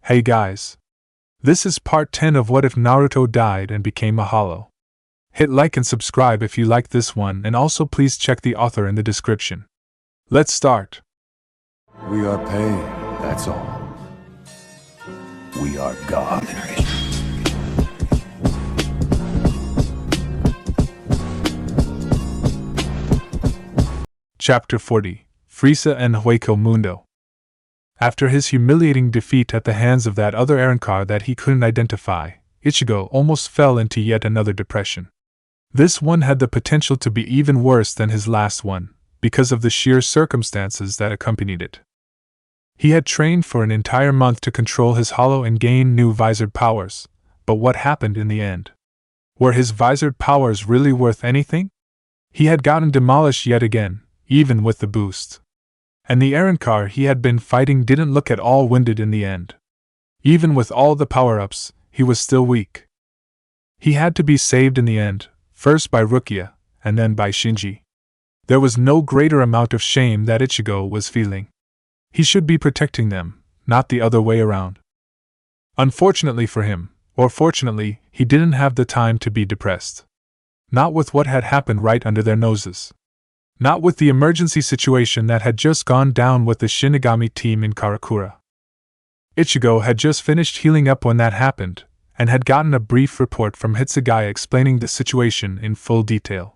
Hey guys. This is part 10 of What If Naruto Died and Became a Hollow. Hit like and subscribe if you like this one, and also please check the author in the description. Let's start. We are pain, that's all. We are God. Chapter 40, Frieza and Hueco Mundo. After his humiliating defeat at the hands of that other Arrancar that he couldn't identify, Ichigo almost fell into yet another depression. This one had the potential to be even worse than his last one, because of the sheer circumstances that accompanied it. He had trained for an entire month to control his hollow and gain new visored powers, but what happened in the end? Were his visored powers really worth anything? He had gotten demolished yet again, even with the boost. And the Arrancar he had been fighting didn't look at all winded in the end. Even with all the power-ups, he was still weak. He had to be saved in the end, first by Rukia, and then by Shinji. There was no greater amount of shame that Ichigo was feeling. He should be protecting them, not the other way around. Unfortunately for him, or fortunately, he didn't have the time to be depressed. Not with what had happened right under their noses. Not with the emergency situation that had just gone down with the Shinigami team in Karakura. Ichigo had just finished healing up when that happened, and had gotten a brief report from Hitsugaya explaining the situation in full detail.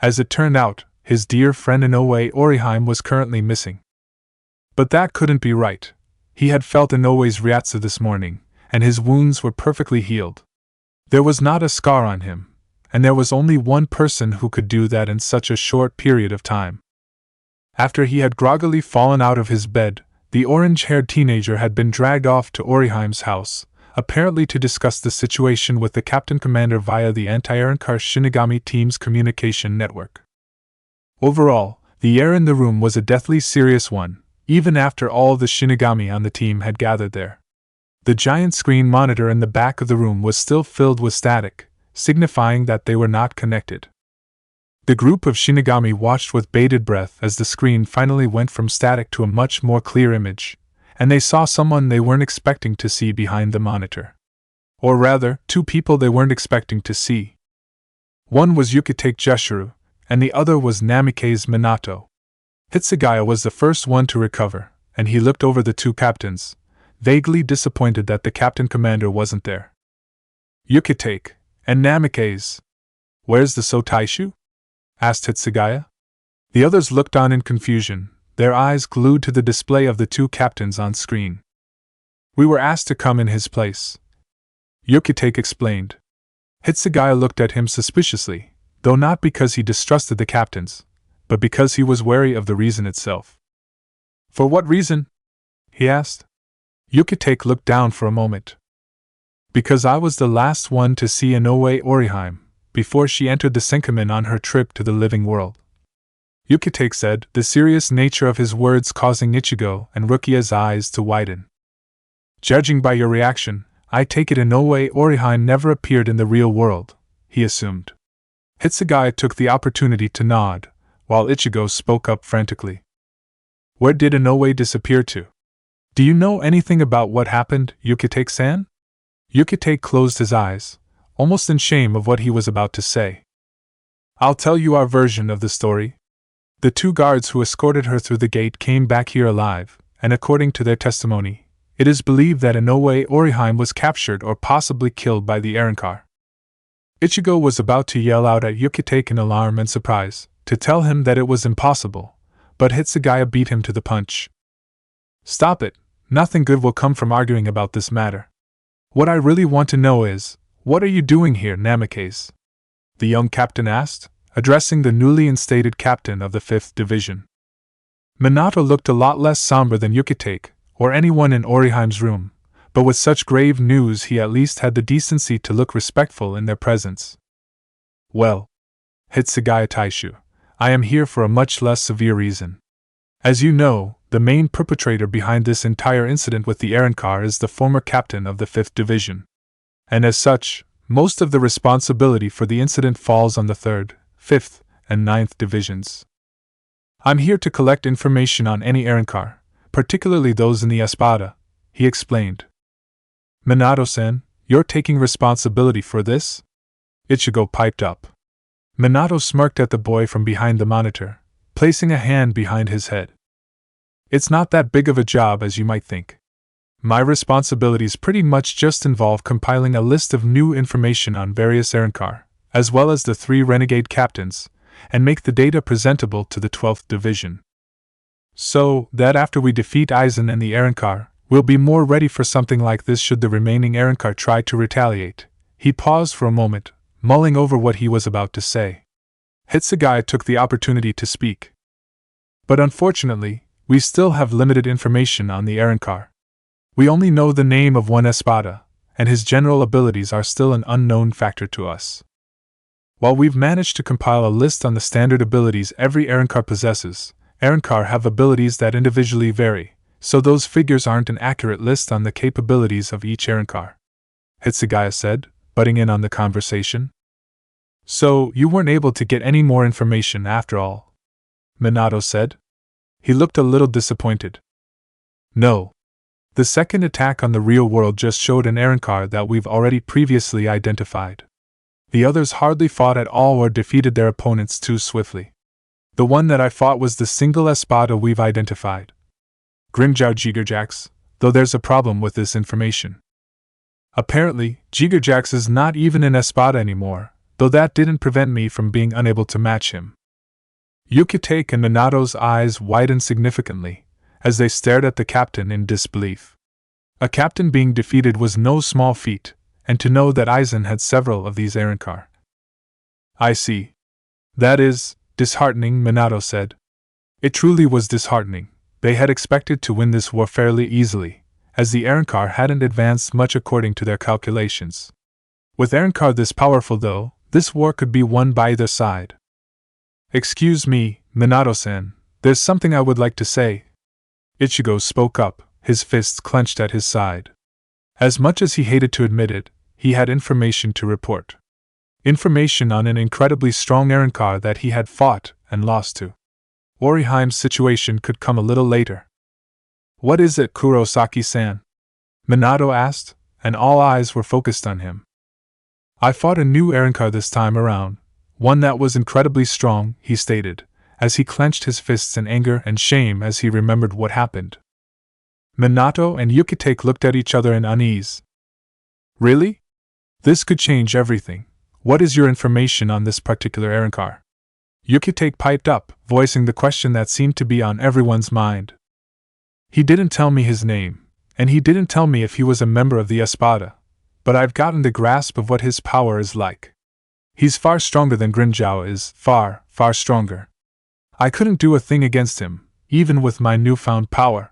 As it turned out, his dear friend Inoue Orihime was currently missing. But that couldn't be right. He had felt Inoue's Ryatsu this morning, and his wounds were perfectly healed. There was not a scar on him, and there was only one person who could do that in such a short period of time. After he had groggily fallen out of his bed, the orange-haired teenager had been dragged off to Orihime's house, apparently to discuss the situation with the Captain Commander via the anti-Arrancar Shinigami team's communication network. Overall, the air in the room was a deathly serious one, even after all the Shinigami on the team had gathered there. The giant screen monitor in the back of the room was still filled with static, signifying that they were not connected. The group of Shinigami watched with bated breath as the screen finally went from static to a much more clear image, and they saw someone they weren't expecting to see behind the monitor. Or rather, two people they weren't expecting to see. One was Yukite's Jeshuru, and the other was Namike's Minato. Hitsugaya was the first one to recover, and he looked over the two captains, vaguely disappointed that the Captain Commander wasn't there. Yukite, and Namike's. Where's the Sotaishu? Asked Hitsugaya. The others looked on in confusion, their eyes glued to the display of the two captains on screen. We were asked to come in his place, Yukite explained. Hitsugaya looked at him suspiciously, though not because he distrusted the captains, but because he was wary of the reason itself. For what reason? He asked. Yukite looked down for a moment. Because I was the last one to see Inoue Orihime, before she entered the Senkamin on her trip to the living world. Yukite said, the serious nature of his words causing Ichigo and Rukia's eyes to widen. Judging by your reaction, I take it Inoue Orihime never appeared in the real world, he assumed. Hitsugaya took the opportunity to nod, while Ichigo spoke up frantically. Where did Inoue disappear to? Do you know anything about what happened, Yukite-san? Yukite closed his eyes, almost in shame of what he was about to say. I'll tell you our version of the story. The two guards who escorted her through the gate came back here alive, and according to their testimony, it is believed that Inoue Orihime was captured or possibly killed by the Arrancar. Ichigo was about to yell out at Yukite in alarm and surprise, to tell him that it was impossible, but Hitsugaya beat him to the punch. Stop it, nothing good will come from arguing about this matter. What I really want to know is, what are you doing here, Namikaze? The young captain asked, addressing the newly instated captain of the 5th Division. Minato looked a lot less somber than Yukite, or anyone in Orihime's room, but with such grave news he at least had the decency to look respectful in their presence. Well, Hitsugaya Taishu, I am here for a much less severe reason. As you know, the main perpetrator behind this entire incident with the Arrancar is the former captain of the 5th Division. And as such, most of the responsibility for the incident falls on the 3rd, 5th, and 9th Divisions. I'm here to collect information on any Arrancar, particularly those in the Espada, he explained. Minato-san, you're taking responsibility for this? Ichigo piped up. Minato smirked at the boy from behind the monitor, placing a hand behind his head. It's not that big of a job as you might think. My responsibilities pretty much just involve compiling a list of new information on various Arrancar, as well as the 3 renegade captains, and make the data presentable to the 12th Division. So that after we defeat Aizen and the Arrancar, we'll be more ready for something like this should the remaining Arrancar try to retaliate. He paused for a moment, mulling over what he was about to say. Hitsugai took the opportunity to speak. But unfortunately, we still have limited information on the Arrancar. We only know the name of one Espada, and his general abilities are still an unknown factor to us. While we've managed to compile a list on the standard abilities every Arrancar possesses, Arrancar have abilities that individually vary, so those figures aren't an accurate list on the capabilities of each Arrancar. Hitsugaya said, butting in on the conversation. So, you weren't able to get any more information after all? Minato said. He looked a little disappointed. No. The second attack on the real world just showed an Arrancar that we've already previously identified. The others hardly fought at all or defeated their opponents too swiftly. The one that I fought was the single Espada we've identified. Grimjow Jiggerjax, though there's a problem with this information. Apparently, Jiggerjax is not even an Espada anymore, though that didn't prevent me from being unable to match him. Yukitake and Minato's eyes widened significantly, as they stared at the captain in disbelief. A captain being defeated was no small feat, and to know that Aizen had several of these Arrancar. I see. That is disheartening, Minato said. It truly was disheartening. They had expected to win this war fairly easily, as the Arrancar hadn't advanced much according to their calculations. With Arrancar this powerful though, this war could be won by either side. Excuse me, Minato-san, there's something I would like to say. Ichigo spoke up, his fists clenched at his side. As much as he hated to admit it, he had information to report. Information on an incredibly strong Arrancar that he had fought and lost to. Orihime's situation could come a little later. What is it, Kurosaki-san? Minato asked, and all eyes were focused on him. I fought a new Arrancar this time around, one that was incredibly strong, he stated, as he clenched his fists in anger and shame as he remembered what happened. Minato and Yukitake looked at each other in unease. Really? This could change everything. What is your information on this particular Arrancar? Yukitake piped up, voicing the question that seemed to be on everyone's mind. He didn't tell me his name, and he didn't tell me if he was a member of the Espada, but I've gotten the grasp of what his power is like. He's far stronger than Grimjow is, far, far stronger. I couldn't do a thing against him, even with my newfound power,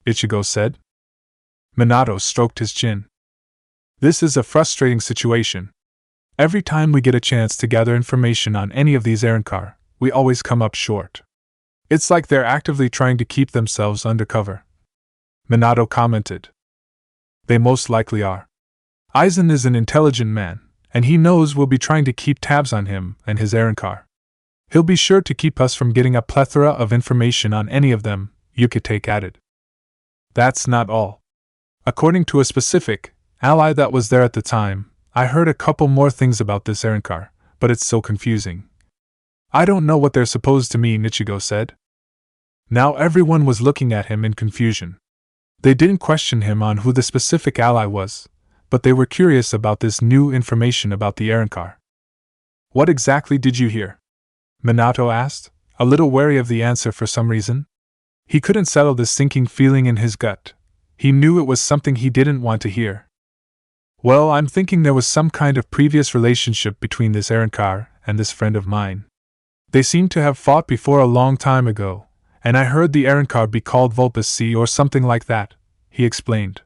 Ichigo said. Minato stroked his chin. This is a frustrating situation. Every time we get a chance to gather information on any of these Arrancar, we always come up short. It's like they're actively trying to keep themselves undercover. Minato commented. They most likely are. Aizen is an intelligent man, and he knows we'll be trying to keep tabs on him and his Arrancar. He'll be sure to keep us from getting a plethora of information on any of them, Yukitake added. That's not all. According to a specific ally that was there at the time, I heard a couple more things about this Arrancar, but it's so confusing. I don't know what they're supposed to mean, Ichigo said. Now everyone was looking at him in confusion. They didn't question him on who the specific ally was, but they were curious about this new information about the Arrancar. What exactly did you hear? Minato asked, a little wary of the answer for some reason. He couldn't settle this sinking feeling in his gut. He knew it was something he didn't want to hear. Well, I'm thinking there was some kind of previous relationship between this Arrancar and this friend of mine. They seem to have fought before a long time ago, and I heard the Arrancar be called Vulpes C or something like that, he explained.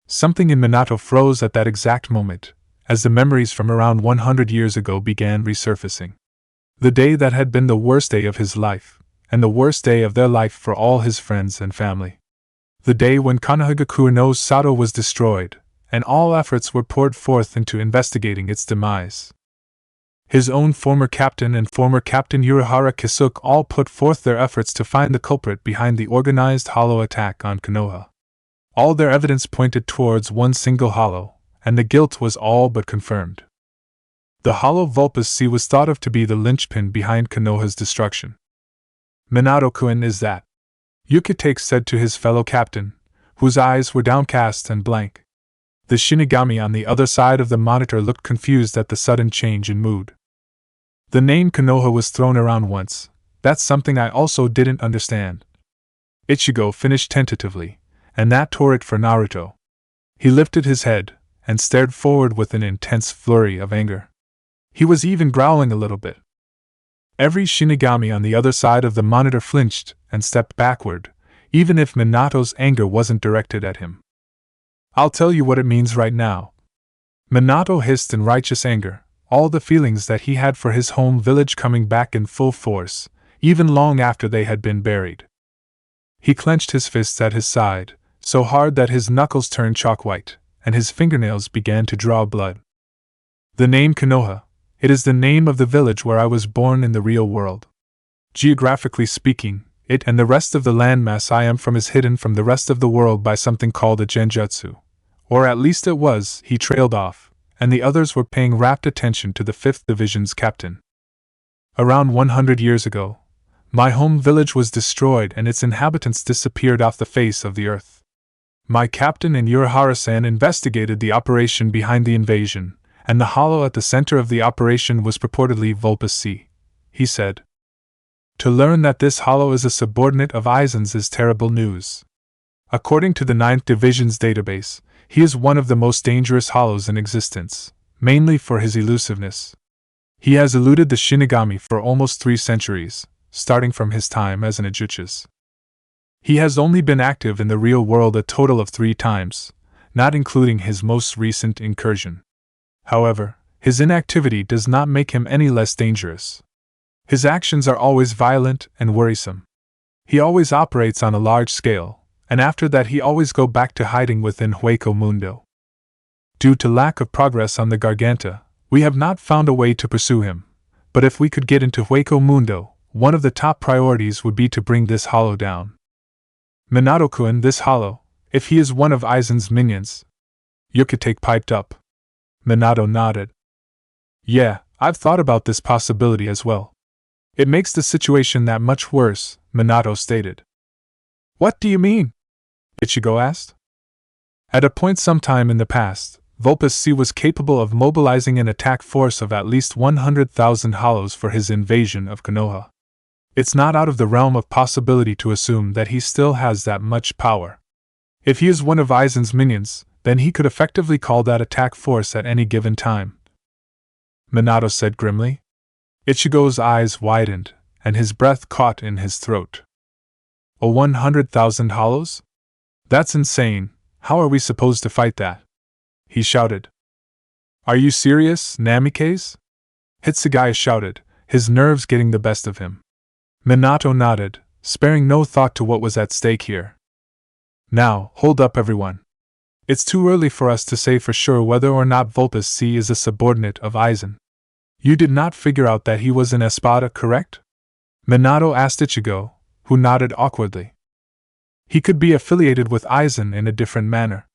Something in Minato froze at that exact moment, as the memories from around 100 years ago began resurfacing. The day that had been the worst day of his life, and the worst day of their life for all his friends and family. The day when Konoha no Sato was destroyed, and all efforts were poured forth into investigating its demise. His own former captain and former Captain Urahara Kisuke all put forth their efforts to find the culprit behind the organized hollow attack on Konoha. All their evidence pointed towards one single hollow, and the guilt was all but confirmed. The hollow Vulpes Sea was thought of to be the linchpin behind Konoha's destruction. Minato-kun is that, Yukitake said to his fellow captain, whose eyes were downcast and blank. The Shinigami on the other side of the monitor looked confused at the sudden change in mood. The name Konoha was thrown around once. That's something I also didn't understand. Ichigo finished tentatively, and that tore it for Naruto. He lifted his head, and stared forward with an intense flurry of anger. He was even growling a little bit. Every Shinigami on the other side of the monitor flinched and stepped backward, even if Minato's anger wasn't directed at him. I'll tell you what it means right now. Minato hissed in righteous anger, all the feelings that he had for his home village coming back in full force, even long after they had been buried. He clenched his fists at his side, so hard that his knuckles turned chalk white, and his fingernails began to draw blood. The name Konoha, it is the name of the village where I was born in the real world. Geographically speaking, it and the rest of the landmass I am from is hidden from the rest of the world by something called a genjutsu. Or at least it was, he trailed off, and the others were paying rapt attention to the 5th Division's captain. Around 100 years ago, my home village was destroyed and its inhabitants disappeared off the face of the earth. My captain and Urahara-san investigated the operation behind the invasion, and the hollow at the center of the operation was purportedly Vulpes Sea, he said. To learn that this hollow is a subordinate of Aizen's is terrible news. According to the 9th Division's database, he is one of the most dangerous hollows in existence, mainly for his elusiveness. He has eluded the Shinigami for almost 3 centuries, starting from his time as an Ajuchis. He has only been active in the real world a total of 3 times, not including his most recent incursion. However, his inactivity does not make him any less dangerous. His actions are always violent and worrisome. He always operates on a large scale, and after that he always goes back to hiding within Hueco Mundo. Due to lack of progress on the Garganta, we have not found a way to pursue him, but if we could get into Hueco Mundo, one of the top priorities would be to bring this hollow down. Minato-kun, this hollow, if he is one of Aizen's minions. Yukitake piped up. Minato nodded. Yeah, I've thought about this possibility as well. It makes the situation that much worse, Minato stated. What do you mean? Ichigo asked. At a point sometime in the past, Vulpes Sea was capable of mobilizing an attack force of at least 100,000 hollows for his invasion of Konoha. It's not out of the realm of possibility to assume that he still has that much power. If he is one of Aizen's minions, then he could effectively call that attack force at any given time. Minato said grimly. Ichigo's eyes widened, and his breath caught in his throat. 100,000 hollows? That's insane. How are we supposed to fight that? He shouted. Are you serious, Namikaze? Hitsugaya shouted, his nerves getting the best of him. Minato nodded, sparing no thought to what was at stake here. Now, hold up everyone. It's too early for us to say for sure whether or not Vulpes Sea is a subordinate of Aizen. You did not figure out that he was an Espada, correct? Minato asked Ichigo, who nodded awkwardly. He could be affiliated with Aizen in a different manner.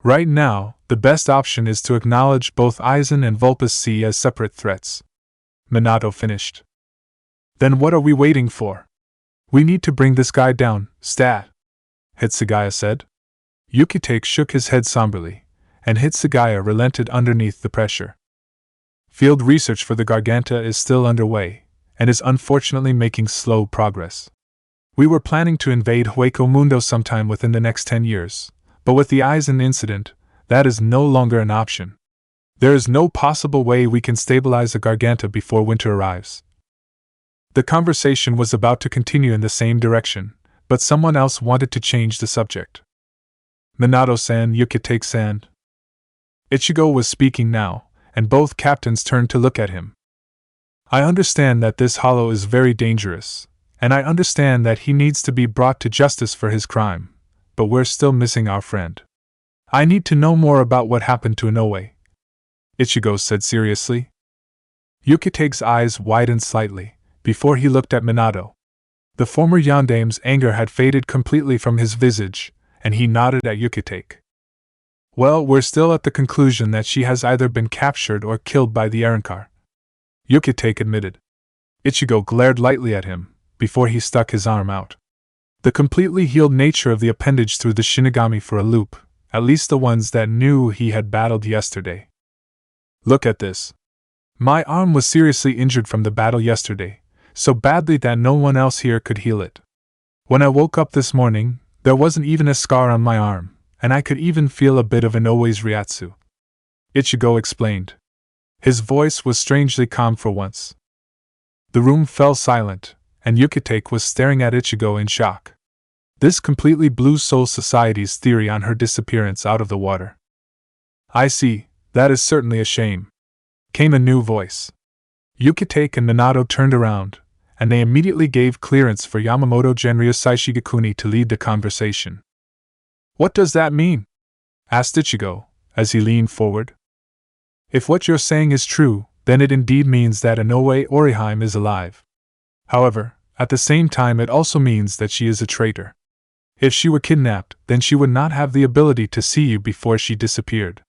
Right now, the best option is to acknowledge both Aizen and Vulpes Sea as separate threats. Minato finished. Then what are we waiting for? We need to bring this guy down, stat, Hitsugaya said. Yukitake shook his head somberly, and Hitsugaya relented underneath the pressure. Field research for the Garganta is still underway, and is unfortunately making slow progress. We were planning to invade Hueco Mundo sometime within the next 10 years, but with the Aizen incident, that is no longer an option. There is no possible way we can stabilize the Garganta before winter arrives. The conversation was about to continue in the same direction, but someone else wanted to change the subject. Minato-san, Yukitake-san. Ichigo was speaking now, and both captains turned to look at him. I understand that this hollow is very dangerous, and I understand that he needs to be brought to justice for his crime, but we're still missing our friend. I need to know more about what happened to Inoue, Ichigo said seriously. Yukitake's eyes widened slightly, before he looked at Minato. The former Yandame's anger had faded completely from his visage, and he nodded at Yukitake. Well, we're still at the conclusion that she has either been captured or killed by the Arrancar, Yukitake admitted. Ichigo glared lightly at him, before he stuck his arm out. The completely healed nature of the appendage threw the Shinigami for a loop, at least the ones that knew he had battled yesterday. Look at this. My arm was seriously injured from the battle yesterday, so badly that no one else here could heal it. When I woke up this morning, there wasn't even a scar on my arm, and I could even feel a bit of Inoue's Ryatsu. Ichigo explained. His voice was strangely calm for once. The room fell silent, and Yukitake was staring at Ichigo in shock. This completely blew Soul Society's theory on her disappearance out of the water. I see, that is certainly a shame, came a new voice. Yukitate and Minato turned around, and they immediately gave clearance for Yamamoto Genryu Saishigakuni to lead the conversation. What does that mean? Asked Ichigo, as he leaned forward. If what you're saying is true, then it indeed means that Inoue Orihime is alive. However, at the same time it also means that she is a traitor. If she were kidnapped, then she would not have the ability to see you before she disappeared.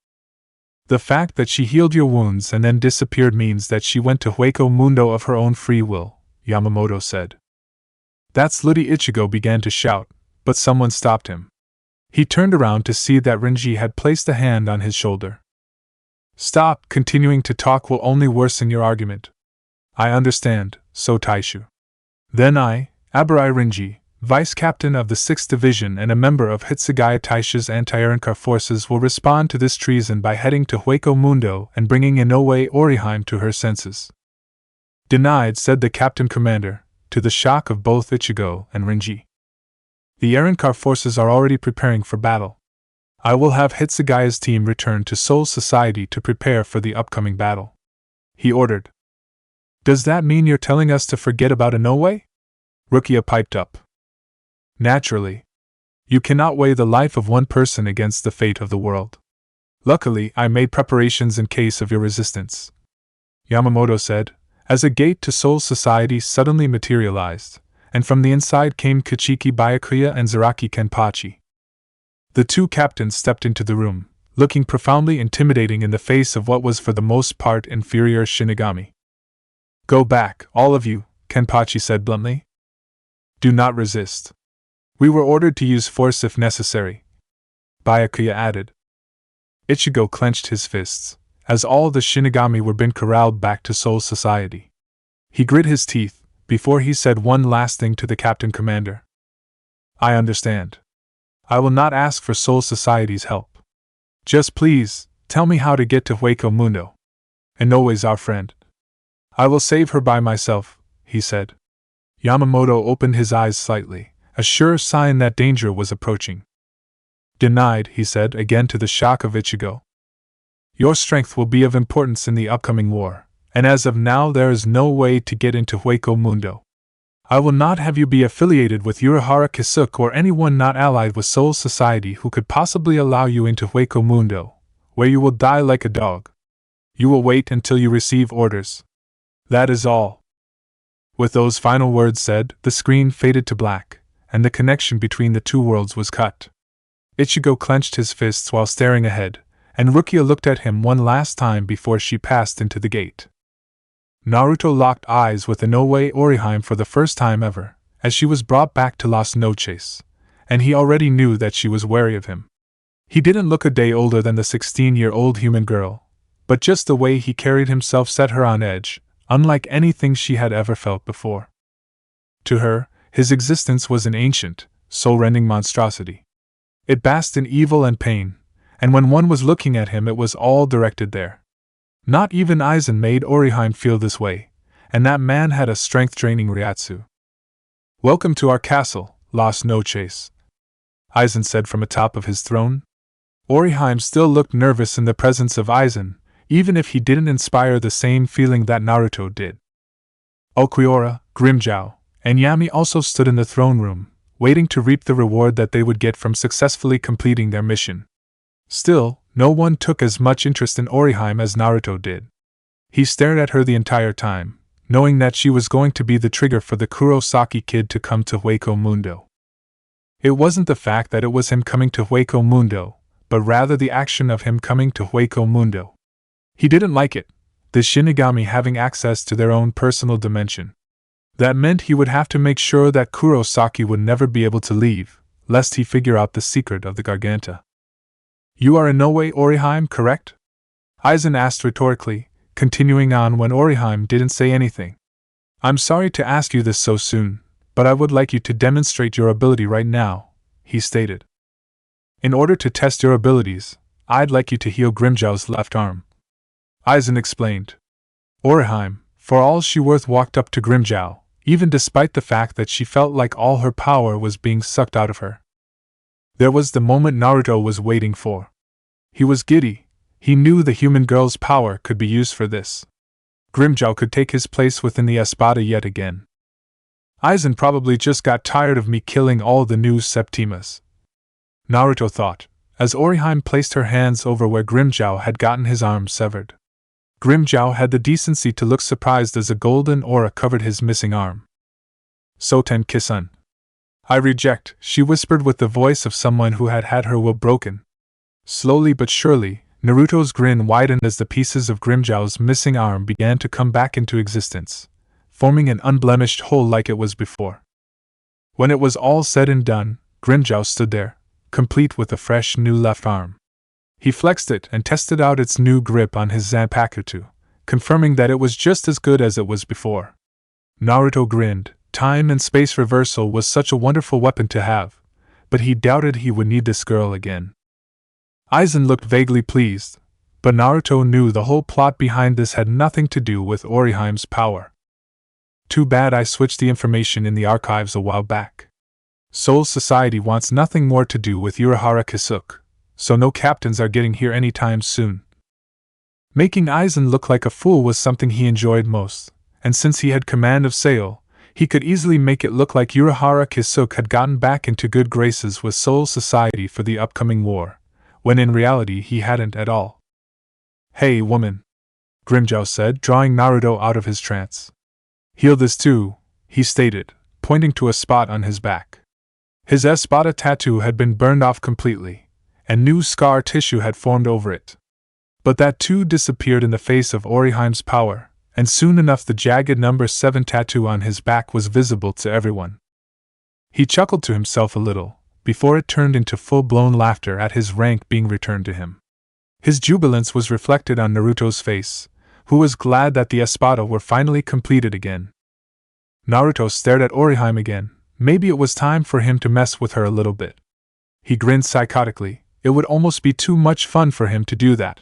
The fact that she healed your wounds and then disappeared means that she went to Hueco Mundo of her own free will, Yamamoto said. That's Ludi. Ichigo began to shout, but someone stopped him. He turned around to see that Renji had placed a hand on his shoulder. Stop, continuing to talk will only worsen your argument. I understand, so Taishu. Then I, Abarai Renji, Vice Captain of the 6th Division and a member of Hitsugaya Taisha's anti-Arrancar forces, will respond to this treason by heading to Hueco Mundo and bringing Inoue Orihime to her senses. Denied, said the Captain Commander, to the shock of both Ichigo and Renji. The Arrancar forces are already preparing for battle. I will have Hitsugaya's team return to Soul Society to prepare for the upcoming battle, he ordered. Does that mean you're telling us to forget about Inoue? Rukia piped up. Naturally. You cannot weigh the life of one person against the fate of the world. Luckily, I made preparations in case of your resistance, Yamamoto said, as a gate to Soul Society suddenly materialized, and from the inside came Kichiki Byakuya and Zaraki Kenpachi. The two captains stepped into the room, looking profoundly intimidating in the face of what was for the most part inferior Shinigami. Go back, all of you, Kenpachi said bluntly. Do not resist. We were ordered to use force if necessary, Byakuya added. Ichigo clenched his fists, as all the Shinigami were being corralled back to Soul Society. He grit his teeth, before he said one last thing to the Captain Commander. I understand. I will not ask for Soul Society's help. Just please, tell me how to get to Hueco Mundo. Inoue's our friend. I will save her by myself, he said. Yamamoto opened his eyes slightly, a sure sign that danger was approaching. Denied, he said again to the shock of Ichigo. Your strength will be of importance in the upcoming war, and as of now there is no way to get into Hueco Mundo. I will not have you be affiliated with Urahara Kisuke or anyone not allied with Soul Society who could possibly allow you into Hueco Mundo, where you will die like a dog. You will wait until you receive orders. That is all. With those final words said, the screen faded to black, and the connection between the two worlds was cut. Ichigo clenched his fists while staring ahead, and Rukia looked at him one last time before she passed into the gate. Naruto locked eyes with Inoue Orihime for the first time ever, as she was brought back to Las Noches, and he already knew that she was wary of him. He didn't look a day older than the 16-year-old human girl, but just the way he carried himself set her on edge, unlike anything she had ever felt before. To her, his existence was an ancient, soul-rending monstrosity. It basked in evil and pain, and when one was looking at him it was all directed there. Not even Aizen made Orihime feel this way, and that man had a strength-draining Ryatsu. Welcome to our castle, Las Noches, Aizen said from atop of his throne. Orihime still looked nervous in the presence of Aizen, even if he didn't inspire the same feeling that Naruto did. Ulquiorra, Grimmjow, and Yami also stood in the throne room, waiting to reap the reward that they would get from successfully completing their mission. Still, no one took as much interest in Orihime as Naruto did. He stared at her the entire time, knowing that she was going to be the trigger for the Kurosaki kid to come to Hueco Mundo. It wasn't the fact that it was him coming to Hueco Mundo, but rather the action of him coming to Hueco Mundo. He didn't like it, the Shinigami having access to their own personal dimension. That meant he would have to make sure that Kurosaki would never be able to leave, lest he figure out the secret of the Garganta. You are in no way Orihime, correct? Aizen asked rhetorically, continuing on when Orihime didn't say anything. I'm sorry to ask you this so soon, but I would like you to demonstrate your ability right now, he stated. In order to test your abilities, I'd like you to heal Grimmjow's left arm. Aizen explained. Orihime, for all she worth, walked up to Grimmjow, even despite the fact that she felt like all her power was being sucked out of her. There was the moment Naruto was waiting for. He was giddy. He knew the human girl's power could be used for this. Grimmjow could take his place within the Espada yet again. Aizen probably just got tired of me killing all the new Septimas, Naruto thought, as Orihime placed her hands over where Grimmjow had gotten his arm severed. Grimmjow had the decency to look surprised as a golden aura covered his missing arm. Soten Kisun. I reject, she whispered with the voice of someone who had had her will broken. Slowly but surely, Naruto's grin widened as the pieces of Grimmjow's missing arm began to come back into existence, forming an unblemished whole like it was before. When it was all said and done, Grimmjow stood there, complete with a fresh new left arm. He flexed it and tested out its new grip on his Zanpakuto, confirming that it was just as good as it was before. Naruto grinned. Time and space reversal was such a wonderful weapon to have, but he doubted he would need this girl again. Aizen looked vaguely pleased, but Naruto knew the whole plot behind this had nothing to do with Orihime's power. Too bad I switched the information in the archives a while back. Soul Society wants nothing more to do with Urahara Kisuke, so no captains are getting here anytime soon. Making Aizen look like a fool was something he enjoyed most, and since he had command of Sail, he could easily make it look like Urahara Kisuke had gotten back into good graces with Soul Society for the upcoming war, when in reality he hadn't at all. Hey, woman, Grimmjow said, drawing Naruto out of his trance. Heal this too, he stated, pointing to a spot on his back. His Espada tattoo had been burned off completely, and new scar tissue had formed over it. But that too disappeared in the face of Orihime's power, and soon enough the jagged number 7 tattoo on his back was visible to everyone. He chuckled to himself a little, before it turned into full-blown laughter at his rank being returned to him. His jubilance was reflected on Naruto's face, who was glad that the Espada were finally completed again. Naruto stared at Orihime again. Maybe it was time for him to mess with her a little bit. He grinned psychotically. It would almost be too much fun for him to do that.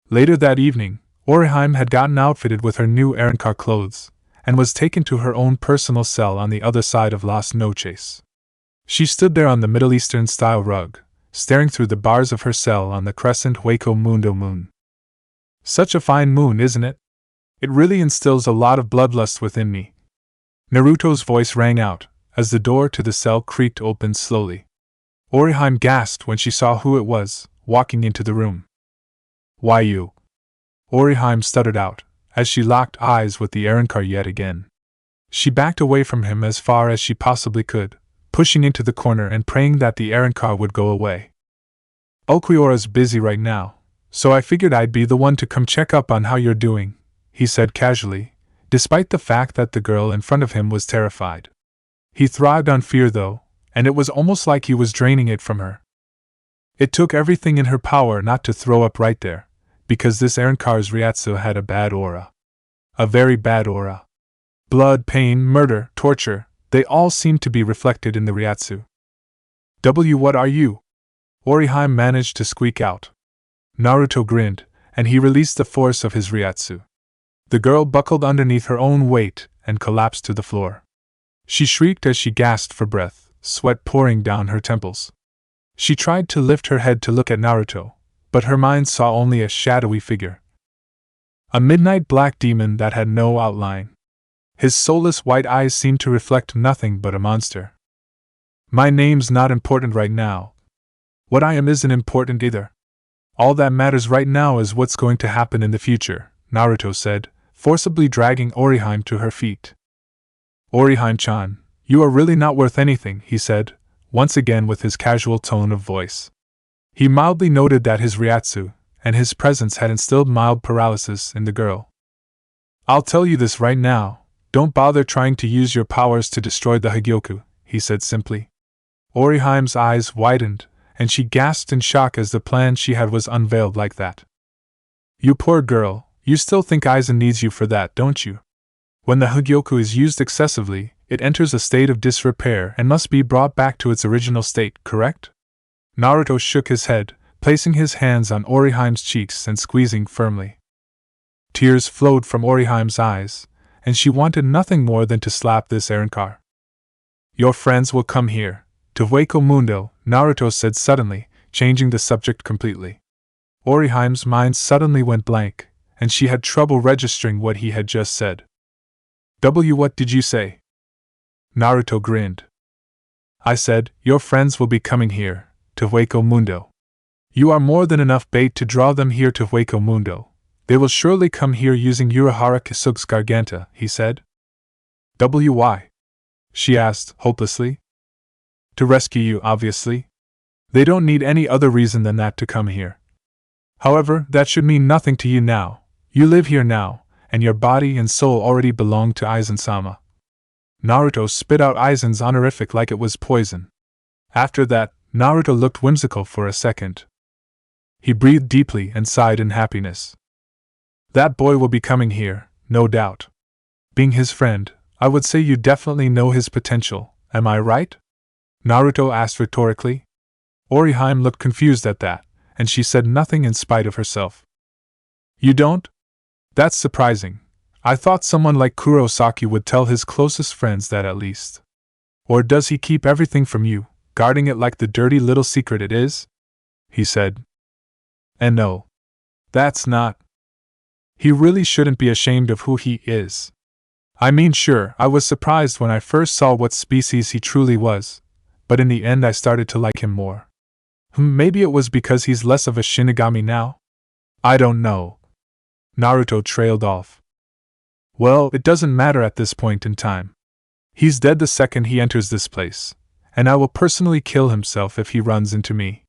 Later that evening, Orihime had gotten outfitted with her new Arrancar clothes, and was taken to her own personal cell on the other side of Las Noches. She stood there on the Middle Eastern-style rug, staring through the bars of her cell on the crescent Hueco Mundo moon. Such a fine moon, isn't it? It really instills a lot of bloodlust within me. Naruto's voice rang out, as the door to the cell creaked open slowly. Orihime gasped when she saw who it was, walking into the room. Why you? Orihime stuttered out, as she locked eyes with the Arrancar yet again. She backed away from him as far as she possibly could, pushing into the corner and praying that the Arrancar would go away. Ulquiorra's busy right now, so I figured I'd be the one to come check up on how you're doing, he said casually, despite the fact that the girl in front of him was terrified. He thrived on fear though, and it was almost like he was draining it from her. It took everything in her power not to throw up right there, because this Arrancar's Ryatsu had a bad aura. A very bad aura. Blood, pain, murder, torture, they all seemed to be reflected in the Ryatsu. What are you? Orihime managed to squeak out. Naruto grinned, and he released the force of his Ryatsu. The girl buckled underneath her own weight and collapsed to the floor. She shrieked as she gasped for breath, sweat pouring down her temples. She tried to lift her head to look at Naruto, but her mind saw only a shadowy figure. A midnight black demon that had no outline. His soulless white eyes seemed to reflect nothing but a monster. My name's not important right now. What I am isn't important either. All that matters right now is what's going to happen in the future, Naruto said, forcibly dragging Orihime to her feet. Orihime-chan, you are really not worth anything, he said, once again with his casual tone of voice. He mildly noted that his Ryatsu and his presence had instilled mild paralysis in the girl. "I'll tell you this right now, don't bother trying to use your powers to destroy the Hagyoku," he said simply. Orihime's eyes widened, and she gasped in shock as the plan she had was unveiled like that. "You poor girl, you still think Aizen needs you for that, don't you? When the Hagyoku is used excessively, it enters a state of disrepair and must be brought back to its original state, correct?" Naruto shook his head, placing his hands on Orihime's cheeks and squeezing firmly. Tears flowed from Orihime's eyes, and she wanted nothing more than to slap this Arankar. "Your friends will come here, to Hueco Mundo," Naruto said suddenly, changing the subject completely. Orihime's mind suddenly went blank, and she had trouble registering what he had just said. What did you say?" Naruto grinned. "I said, your friends will be coming here, to Hueco Mundo. You are more than enough bait to draw them here to Hueco Mundo. They will surely come here using Urahara Kisuga's Garganta," he said. "Why?" she asked, hopelessly. "To rescue you, obviously. They don't need any other reason than that to come here. However, that should mean nothing to you now. You live here now, and your body and soul already belong to Aizen-sama." Naruto spit out Aizen's honorific like it was poison. After that, Naruto looked whimsical for a second. He breathed deeply and sighed in happiness. "That boy will be coming here, no doubt. Being his friend, I would say you definitely know his potential, am I right?" Naruto asked rhetorically. Orihime looked confused at that, and she said nothing in spite of herself. "You don't? That's surprising. I thought someone like Kurosaki would tell his closest friends that at least. Or does he keep everything from you, guarding it like the dirty little secret it is?" he said. "And no. That's not. He really shouldn't be ashamed of who he is. I mean, sure, I was surprised when I first saw what species he truly was, but in the end I started to like him more. Maybe it was because he's less of a Shinigami now? I don't know." Naruto trailed off. "Well, it doesn't matter at this point in time. He's dead the second he enters this place, and I will personally kill himself if he runs into me.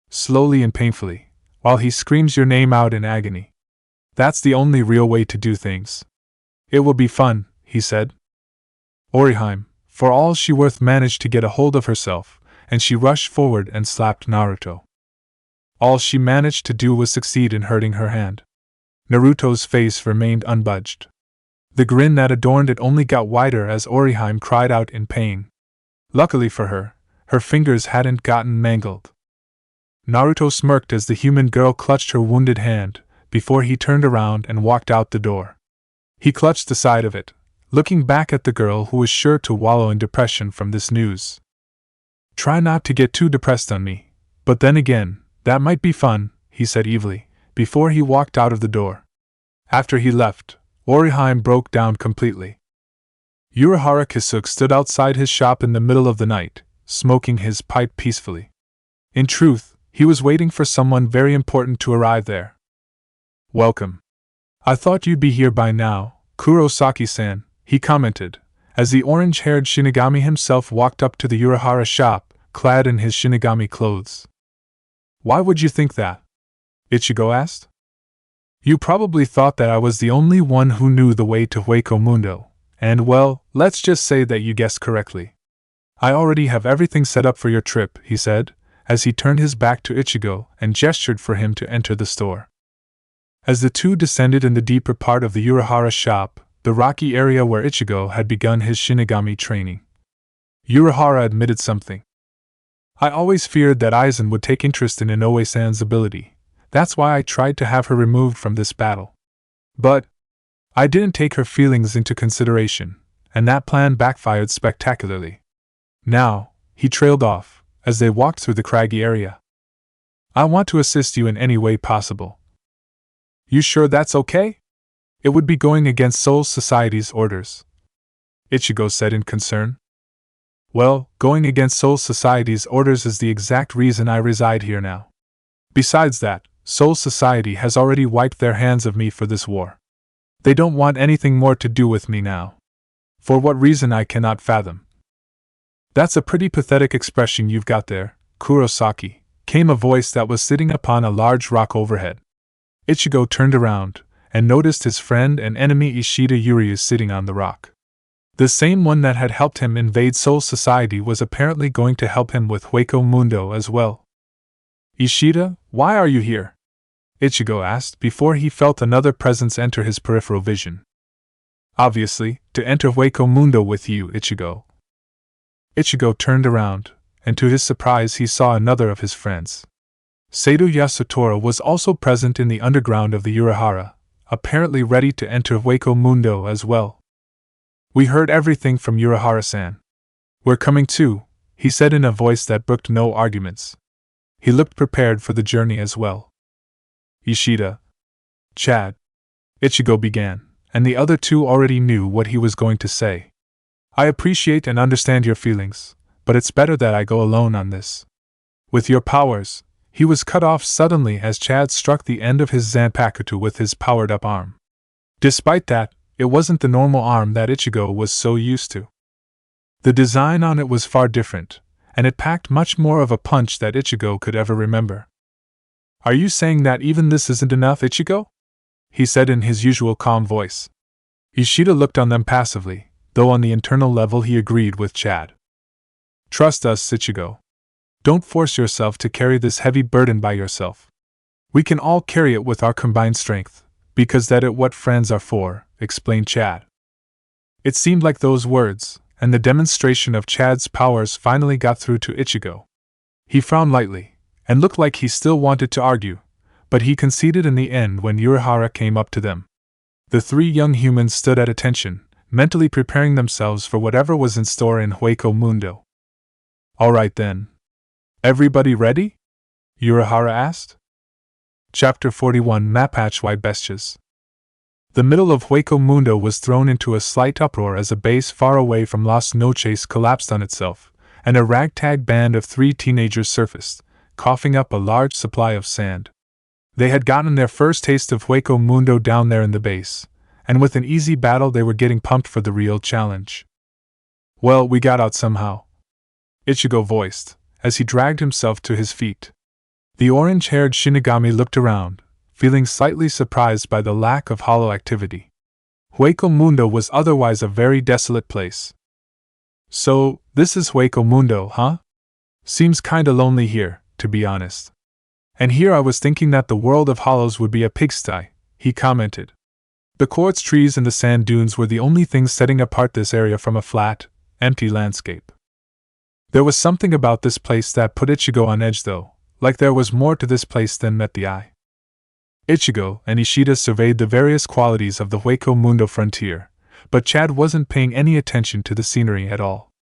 Slowly and painfully, while he screams your name out in agony. That's the only real way to do things. It will be fun," he said. Orihime, for all she worth, managed to get a hold of herself, and she rushed forward and slapped Naruto. All she managed to do was succeed in hurting her hand. Naruto's face remained unbudged. The grin that adorned it only got wider as Orihime cried out in pain. Luckily for her, her fingers hadn't gotten mangled. Naruto smirked as the human girl clutched her wounded hand, before he turned around and walked out the door. He clutched the side of it, looking back at the girl who was sure to wallow in depression from this news. "Try not to get too depressed on me, but then again, that might be fun," he said evilly, before he walked out of the door. After he left, Orihime broke down completely. Urahara Kisuga stood outside his shop in the middle of the night, smoking his pipe peacefully. In truth, he was waiting for someone very important to arrive there. "Welcome. I thought you'd be here by now, Kurosaki-san," he commented, as the orange-haired Shinigami himself walked up to the Urahara shop, clad in his Shinigami clothes. "Why would you think that?" Ichigo asked. "You probably thought that I was the only one who knew the way to Hueco Mundo, and well, let's just say that you guessed correctly. I already have everything set up for your trip," he said, as he turned his back to Ichigo and gestured for him to enter the store. As the two descended in the deeper part of the Urahara shop, the rocky area where Ichigo had begun his Shinigami training, Urahara admitted something. "I always feared that Aizen would take interest in Inoue-san's ability. That's why I tried to have her removed from this battle. But I didn't take her feelings into consideration, and that plan backfired spectacularly." Now, he trailed off, as they walked through the craggy area. "I want to assist you in any way possible." "You sure that's okay? It would be going against Soul Society's orders," Ichigo said in concern. "Well, going against Soul Society's orders is the exact reason I reside here now. Besides that, Soul Society has already wiped their hands of me for this war. They don't want anything more to do with me now. For what reason I cannot fathom." That's a pretty pathetic expression you've got there, Kurosaki, came a voice that was sitting upon a large rock overhead. Ichigo turned around, and noticed his friend and enemy Ishida Uriu sitting on the rock. The same one that had helped him invade Soul Society was apparently going to help him with Hueco Mundo as well. Ishida, why are you here? Ichigo asked before he felt another presence enter his peripheral vision. Obviously, to enter Hueco Mundo with you, Ichigo. Ichigo turned around, and to his surprise he saw another of his friends. Seto Yasutora was also present in the underground of the Urahara, apparently ready to enter Hueco Mundo as well. We heard everything from Urahara-san. We're coming too, he said in a voice that brooked no arguments. He looked prepared for the journey as well. Ishida. Chad. Ichigo began, and the other two already knew what he was going to say. I appreciate and understand your feelings, but it's better that I go alone on this. With your powers, he was cut off suddenly as Chad struck the end of his Zanpakuto with his powered-up arm. Despite that, it wasn't the normal arm that Ichigo was so used to. The design on it was far different, and it packed much more of a punch that Ichigo could ever remember. Are you saying that even this isn't enough, Ichigo? He said in his usual calm voice. Ishida looked on them passively, though on the internal level he agreed with Chad. Trust us, Ichigo. Don't force yourself to carry this heavy burden by yourself. We can all carry it with our combined strength, because that is what friends are for, explained Chad. It seemed like those words, and the demonstration of Chad's powers finally got through to Ichigo. He frowned lightly, and looked like he still wanted to argue, but he conceded in the end when Urahara came up to them. The three young humans stood at attention, mentally preparing themselves for whatever was in store in Hueco Mundo. All right then. Everybody ready? Urahara asked. Chapter 41 Mapatch White Bestias. The middle of Hueco Mundo was thrown into a slight uproar as a base far away from Las Noches collapsed on itself, and a ragtag band of three teenagers surfaced, coughing up a large supply of sand. They had gotten their first taste of Hueco Mundo down there in the base, and with an easy battle they were getting pumped for the real challenge. Well, we got out somehow, Ichigo voiced, as he dragged himself to his feet. The orange-haired Shinigami looked around, feeling slightly surprised by the lack of hollow activity. Hueco Mundo was otherwise a very desolate place. So, this is Hueco Mundo, huh? Seems kinda lonely here, to be honest. And here I was thinking that the world of hollows would be a pigsty, he commented. The quartz trees and the sand dunes were the only things setting apart this area from a flat, empty landscape. There was something about this place that put Ichigo on edge though, like there was more to this place than met the eye. Ichigo and Ishida surveyed the various qualities of the Hueco Mundo frontier, but Chad wasn't paying any attention to the scenery at all.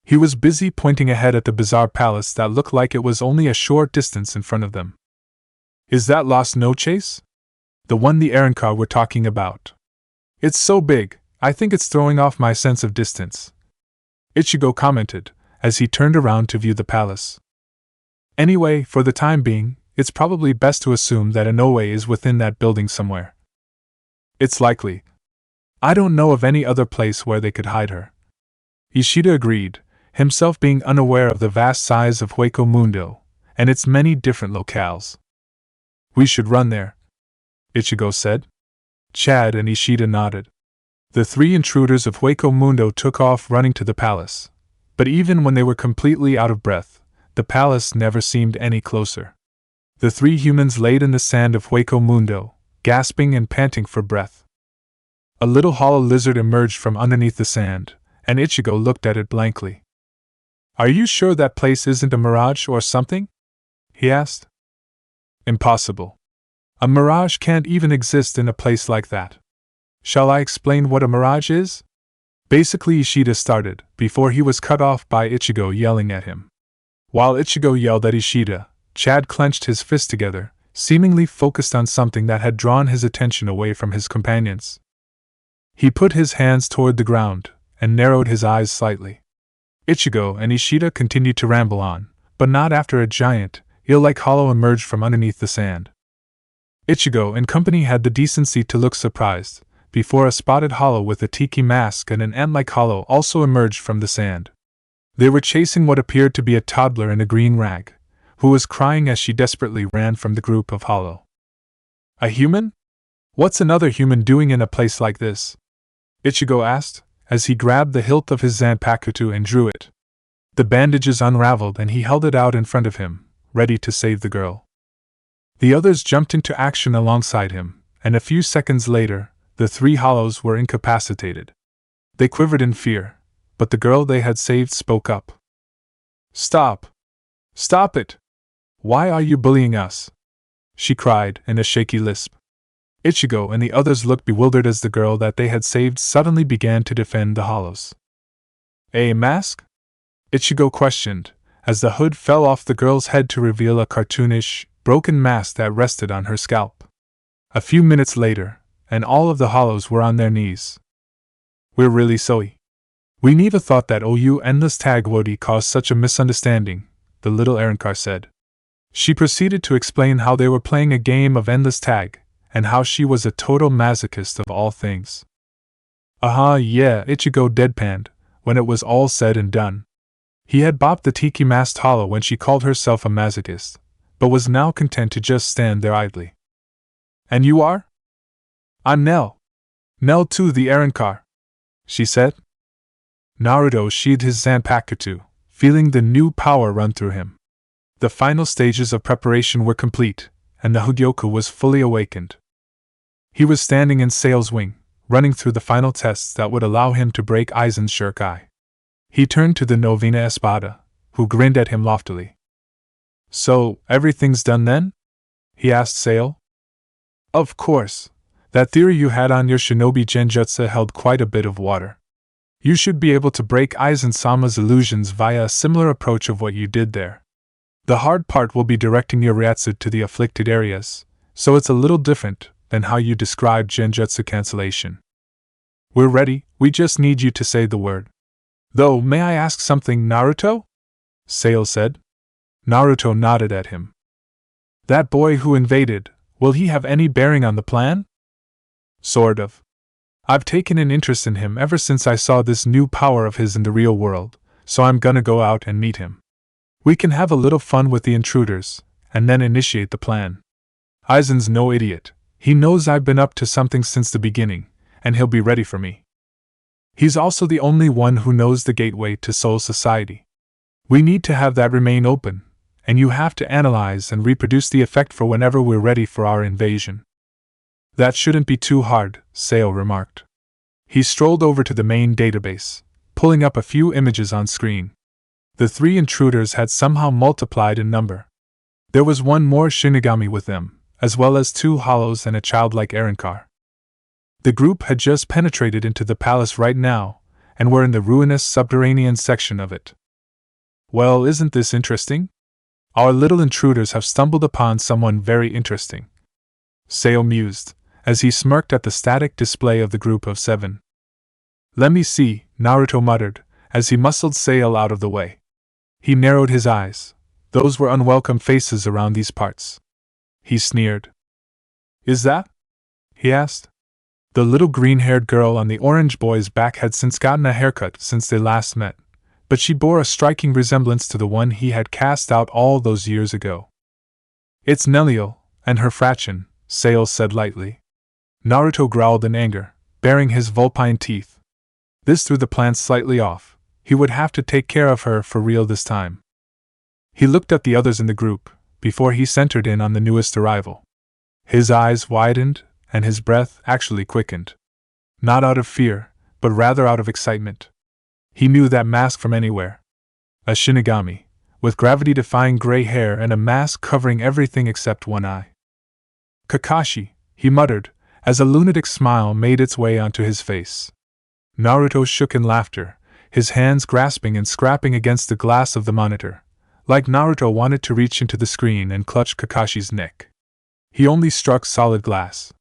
He was busy pointing ahead at the bizarre palace that looked like it was only a short distance in front of them. Is that Las Noches? The one the Aaroncar were talking about. It's so big, I think it's throwing off my sense of distance, Ichigo commented, as he turned around to view the palace. Anyway, for the time being, it's probably best to assume that Inoue is within that building somewhere. It's likely. I don't know of any other place where they could hide her. Ishida agreed, himself being unaware of the vast size of Hueco Mundo, and its many different locales. We should run there, Ichigo said. Chad and Ishida nodded. The three intruders of Hueco Mundo took off running to the palace, but even when they were completely out of breath, the palace never seemed any closer. The three humans laid in the sand of Hueco Mundo, gasping and panting for breath. A little hollow lizard emerged from underneath the sand, and Ichigo looked at it blankly. Are you sure that place isn't a mirage or something? He asked. Impossible. A mirage can't even exist in a place like that. Shall I explain what a mirage is? Basically, Ishida started, before he was cut off by Ichigo yelling at him. While Ichigo yelled at Ishida, Chad clenched his fists together, seemingly focused on something that had drawn his attention away from his companions. He put his hands toward the ground, and narrowed his eyes slightly. Ichigo and Ishida continued to ramble on, but not after a giant, eel-like hollow emerged from underneath the sand. Ichigo and company had the decency to look surprised, before a spotted hollow with a tiki mask and an ant-like hollow also emerged from the sand. They were chasing what appeared to be a toddler in a green rag, who was crying as she desperately ran from the group of hollow. A human? What's another human doing in a place like this? Ichigo asked, as he grabbed the hilt of his Zanpakuto and drew it. The bandages unraveled and he held it out in front of him, ready to save the girl. The others jumped into action alongside him, and a few seconds later, the three hollows were incapacitated. They quivered in fear, but the girl they had saved spoke up. "Stop! Stop it! Why are you bullying us?" she cried in a shaky lisp. Ichigo and the others looked bewildered as the girl that they had saved suddenly began to defend the hollows. "A mask?" Ichigo questioned, as the hood fell off the girl's head to reveal a cartoonish, broken mask that rested on her scalp. A few minutes later, and all of the hollows were on their knees. "We're really sorry. We never thought that OU endless tag would cause such a misunderstanding," the little Ironclar said. She proceeded to explain how they were playing a game of endless tag, and how she was a total masochist of all things. Yeah, Ichigo deadpanned, when it was all said and done. He had bopped the tiki-masked hollow when she called herself a masochist, but was now content to just stand there idly. "And you are?" "I'm Nell. Nell too, the Ironclar," she said. Naruto sheathed his Zanpakuto, feeling the new power run through him. The final stages of preparation were complete, and the Hueco was fully awakened. He was standing in Sail's wing, running through the final tests that would allow him to break Aizen's Shirkai. He turned to the Novena Espada, who grinned at him loftily. "So, everything's done then?" he asked Sail. "Of course. That theory you had on your shinobi genjutsu held quite a bit of water. You should be able to break Aizen-sama's illusions via a similar approach of what you did there. The hard part will be directing your Ryatsu to the afflicted areas, so it's a little different than how you described genjutsu cancellation. We're ready, we just need you to say the word. Though, may I ask something, Naruto?" Sail said. Naruto nodded at him. "That boy who invaded, will he have any bearing on the plan?" "Sort of. I've taken an interest in him ever since I saw this new power of his in the real world, so I'm gonna go out and meet him. We can have a little fun with the intruders, and then initiate the plan. Aizen's no idiot. He knows I've been up to something since the beginning, and he'll be ready for me. He's also the only one who knows the gateway to Soul Society. We need to have that remain open, and you have to analyze and reproduce the effect for whenever we're ready for our invasion." "That shouldn't be too hard," Sail remarked. He strolled over to the main database, pulling up a few images on screen. The three intruders had somehow multiplied in number. There was one more Shinigami with them, as well as two hollows and a childlike Ironclar. The group had just penetrated into the palace right now, and were in the ruinous subterranean section of it. "Well, isn't this interesting? Our little intruders have stumbled upon someone very interesting," Sail mused, as he smirked at the static display of the group of 7. "Let me see," Naruto muttered, as he muscled Sail out of the way. He narrowed his eyes. Those were unwelcome faces around these parts. He sneered. "Is that?" he asked. The little green-haired girl on the orange boy's back had since gotten a haircut since they last met, but she bore a striking resemblance to the one he had cast out all those years ago. "It's Nell, and her fraction," Sail said lightly. Naruto growled in anger, baring his vulpine teeth. This threw the plan slightly off. He would have to take care of her for real this time. He looked at the others in the group, before he centered in on the newest arrival. His eyes widened, and his breath actually quickened. Not out of fear, but rather out of excitement. He knew that mask from anywhere. A Shinigami, with gravity-defying gray hair and a mask covering everything except one eye. "Kakashi," he muttered, as a lunatic smile made its way onto his face. Naruto shook in laughter, his hands grasping and scrapping against the glass of the monitor, like Naruto wanted to reach into the screen and clutch Kakashi's neck. He only struck solid glass.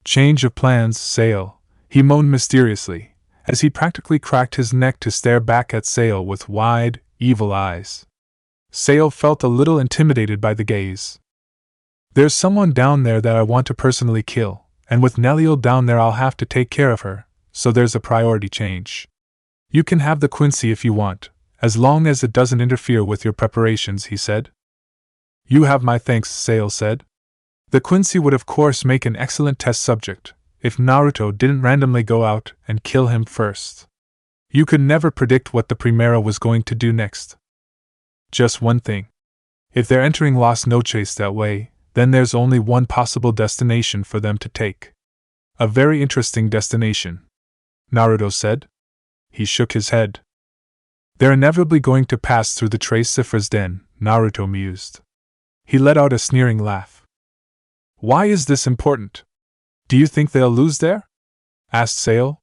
"Change of plans, Sail," he moaned mysteriously, as he practically cracked his neck to stare back at Sail with wide, evil eyes. Sail felt a little intimidated by the gaze. "There's someone down there that I want to personally kill, and with Nell down there I'll have to take care of her, so there's a priority change. You can have the Quincy if you want, as long as it doesn't interfere with your preparations, he said. You have my thanks, Sale said. The Quincy would of course make an excellent test subject, if Naruto didn't randomly go out and kill him first. You could never predict what the Primera was going to do next. Just one thing. If they're entering Las Noches that way, then there's only one possible destination for them to take. A very interesting destination, Naruto said. He shook his head. They're inevitably going to pass through the Tres Cifras Den, Naruto mused. He let out a sneering laugh. Why is this important? Do you think they'll lose there? Asked Sale.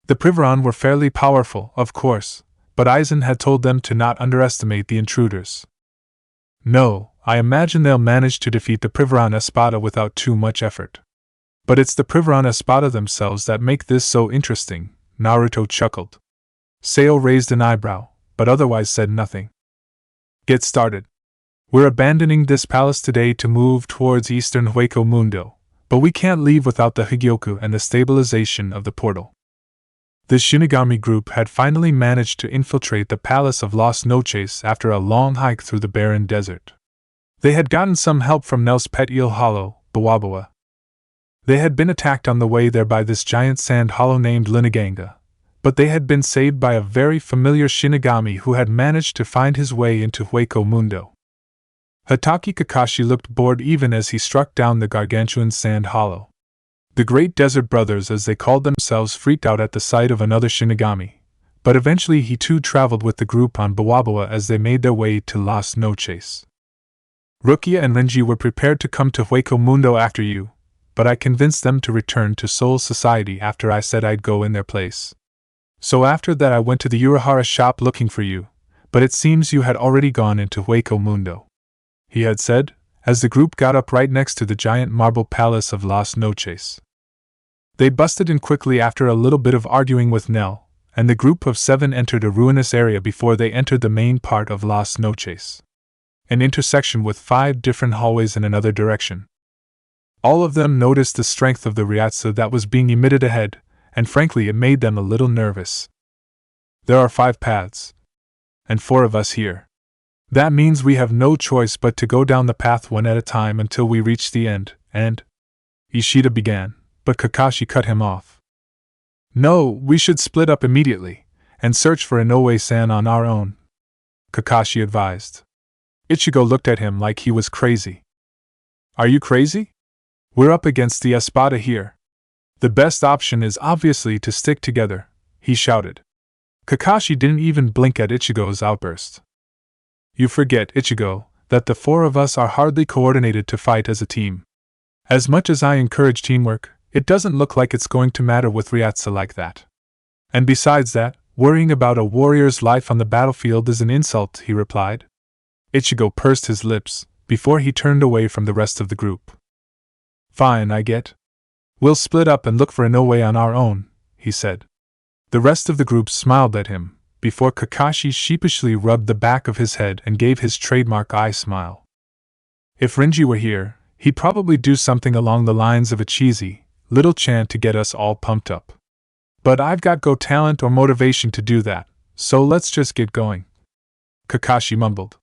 The Privaron were fairly powerful, of course, but Aizen had told them to not underestimate the intruders. No, I imagine they'll manage to defeat the Privaron Espada without too much effort. But it's the Privaron Espada themselves that make this so interesting, Naruto chuckled. Sale raised an eyebrow, but otherwise said nothing. Get started. We're abandoning this palace today to move towards eastern Hueco Mundo, but we can't leave without the Higyoku and the stabilization of the portal. The Shinigami group had finally managed to infiltrate the Palace of Las Noches after a long hike through the barren desert. They had gotten some help from Nell's pet eel hollow, Bawabawa. They had been attacked on the way there by this giant sand hollow named Linaganga, but they had been saved by a very familiar Shinigami who had managed to find his way into Hueco Mundo. Hatake Kakashi looked bored even as he struck down the gargantuan sand hollow. The Great Desert Brothers, as they called themselves, freaked out at the sight of another Shinigami, but eventually he too traveled with the group on Bawabawa as they made their way to Las Noches. Rukia and Renji were prepared to come to Hueco Mundo after you, but I convinced them to return to Soul Society after I said I'd go in their place. So after that I went to the Urahara shop looking for you, but it seems you had already gone into Hueco Mundo, he had said, as the group got up right next to the giant marble palace of Las Noches. They busted in quickly after a little bit of arguing with Nell, and the group of 7 entered a ruinous area before they entered the main part of Las Noches, an intersection with 5 different hallways in another direction. All of them noticed the strength of the Ryatsu that was being emitted ahead, and frankly it made them a little nervous. There are 5 paths, and 4 of us here. That means we have no choice but to go down the path one at a time until we reach the end, and… Ishida began, but Kakashi cut him off. No, we should split up immediately, and search for Inoue-san on our own, Kakashi advised. Ichigo looked at him like he was crazy. Are you crazy? We're up against the Espada here. The best option is obviously to stick together, he shouted. Kakashi didn't even blink at Ichigo's outburst. You forget, Ichigo, that the 4 of us are hardly coordinated to fight as a team. As much as I encourage teamwork, it doesn't look like it's going to matter with Ryatsu like that. And besides that, worrying about a warrior's life on the battlefield is an insult, he replied. Ichigo pursed his lips, before he turned away from the rest of the group. Fine, I get. We'll split up and look for Inoue on our own, he said. The rest of the group smiled at him, before Kakashi sheepishly rubbed the back of his head and gave his trademark eye smile. If Renji were here, he'd probably do something along the lines of a cheesy little chant to get us all pumped up. But I've got go talent or motivation to do that, so let's just get going, Kakashi mumbled.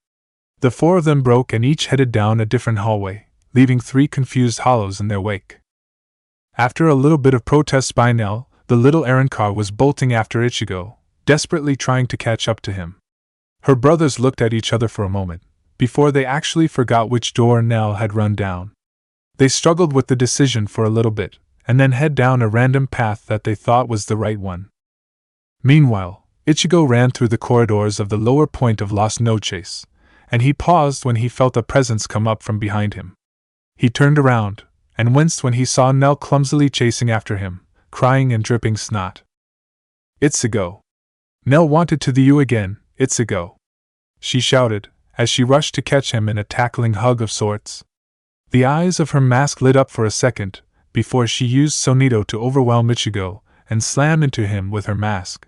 The 4 of them broke and each headed down a different hallway, leaving 3 confused hollows in their wake. After a little bit of protest by Nell, the little errand car was bolting after Ichigo, desperately trying to catch up to him. Her brothers looked at each other for a moment, before they actually forgot which door Nell had run down. They struggled with the decision for a little bit, and then head down a random path that they thought was the right one. Meanwhile, Ichigo ran through the corridors of the lower point of Las Noches, and he paused when he felt a presence come up from behind him. He turned around, and winced when he saw Nell clumsily chasing after him, crying and dripping snot. Ichigo! Nell wanted to you again, Ichigo! She shouted, as she rushed to catch him in a tackling hug of sorts. The eyes of her mask lit up for a second, before she used Sonito to overwhelm Ichigo, and slam into him with her mask.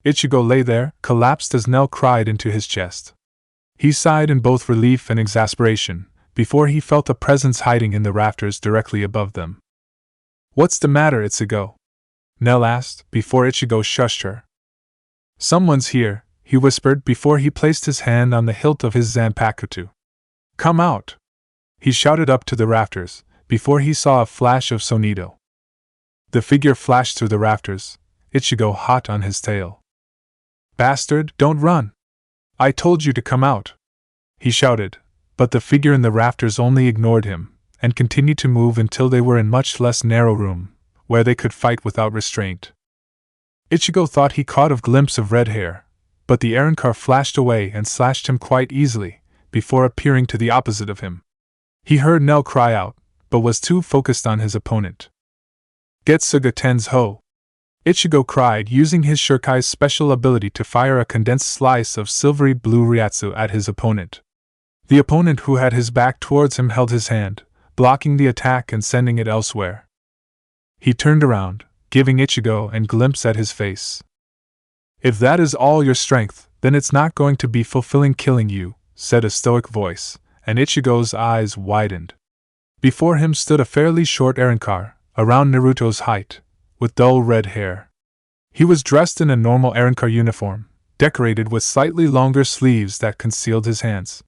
Ichigo lay there, collapsed as Nell cried into his chest. He sighed in both relief and exasperation, before he felt a presence hiding in the rafters directly above them. What's the matter, Ichigo? Nell asked, before Ichigo shushed her. Someone's here, he whispered before he placed his hand on the hilt of his Zanpakuto. Come out! He shouted up to the rafters, before he saw a flash of Sonido. The figure flashed through the rafters, Ichigo hot on his tail. Bastard, don't run! I told you to come out! He shouted, but the figure in the rafters only ignored him, and continued to move until they were in much less narrow room, where they could fight without restraint. Ichigo thought he caught a glimpse of red hair, but the errand car flashed away and slashed him quite easily, before appearing to the opposite of him. He heard Nell cry out, but was too focused on his opponent. Getsuga Tensho! Ichigo cried, using his Shurikai's special ability to fire a condensed slice of silvery blue Ryatsu at his opponent. The opponent, who had his back towards him, held his hand, blocking the attack and sending it elsewhere. He turned around, giving Ichigo a glimpse at his face. If that is all your strength, then it's not going to be fulfilling killing you, said a stoic voice, and Ichigo's eyes widened. Before him stood a fairly short errand car, around Naruto's height, with dull red hair. He was dressed in a normal errand car uniform, decorated with slightly longer sleeves that concealed his hands.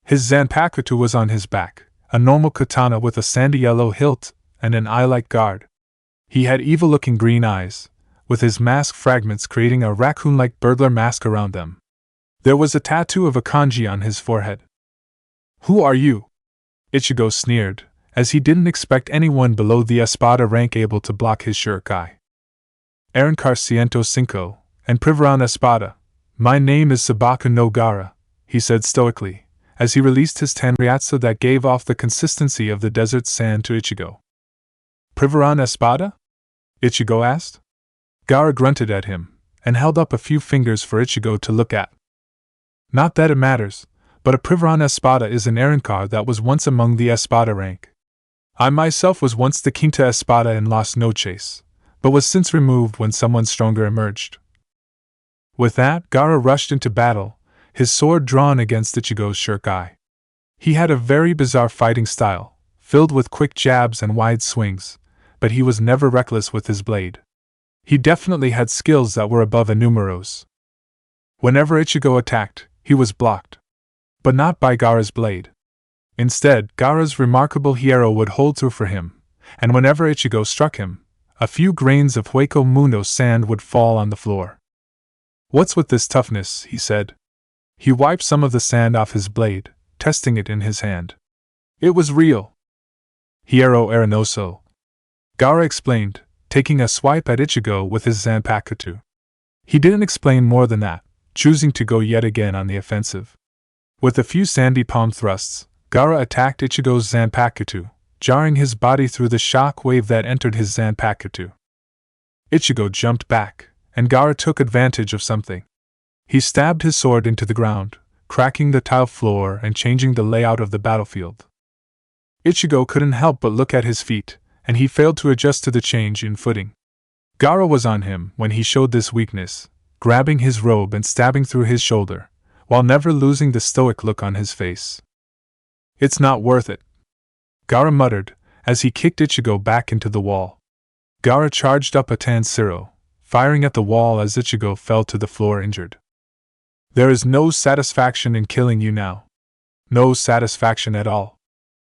His Zanpakuto was on his back, a normal katana with a sandy yellow hilt and an eye-like guard. He had evil-looking green eyes, with his mask fragments creating a raccoon-like burglar mask around them. There was a tattoo of a kanji on his forehead. Who are you? Ichigo sneered, as he didn't expect anyone below the Espada rank able to block his Shurikai. Arrancar Ciento Cinco, and Privaron Espada. My name is Sabaku no Gara, he said stoically, as he released his Tanryatsu that gave off the consistency of the desert sand to Ichigo. Privaron Espada? Ichigo asked. Gara grunted at him, and held up a few fingers for Ichigo to look at. Not that it matters, but a Privaron Espada is an Arrancar that was once among the Espada rank. I myself was once the Quinta Espada in Las Noches, but was since removed when someone stronger emerged. With that, Gara rushed into battle, his sword drawn against Ichigo's Shurikai. He had a very bizarre fighting style, filled with quick jabs and wide swings, but he was never reckless with his blade. He definitely had skills that were above a numero's. Whenever Ichigo attacked, he was blocked. But not by Gara's blade. Instead, Gara's remarkable Hueco would hold through for him, and whenever Ichigo struck him, a few grains of Hueco Mundo sand would fall on the floor. What's with this toughness? He said. He wiped some of the sand off his blade, testing it in his hand. It was real. Hueco Arenoso. Gara explained, taking a swipe at Ichigo with his Zanpakuto. He didn't explain more than that, choosing to go yet again on the offensive. With a few sandy palm thrusts, Gara attacked Ichigo's Zanpakuto, jarring his body through the shock wave that entered his Zanpakuto. Ichigo jumped back, and Gara took advantage of something. He stabbed his sword into the ground, cracking the tile floor and changing the layout of the battlefield. Ichigo couldn't help but look at his feet, and he failed to adjust to the change in footing. Gara was on him when he showed this weakness, grabbing his robe and stabbing through his shoulder, while never losing the stoic look on his face. It's not worth it, Gara muttered, as he kicked Ichigo back into the wall. Gara charged up a Tansiro, firing at the wall as Ichigo fell to the floor injured. There is no satisfaction in killing you now. No satisfaction at all.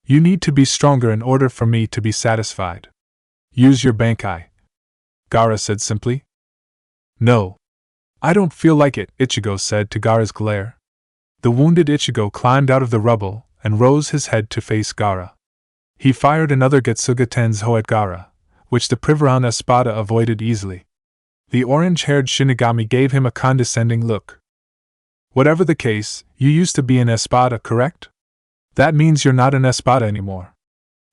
You need to be stronger in order for me to be satisfied. Use your Bankai, Gara said simply. No. I don't feel like it, Ichigo said to Gara's glare. The wounded Ichigo climbed out of the rubble and rose his head to face Gara. He fired another Getsuga Tensho at Gara, which the Privaron Espada avoided easily. The orange-haired Shinigami gave him a condescending look. Whatever the case, you used to be an Espada, correct? That means you're not an Espada anymore.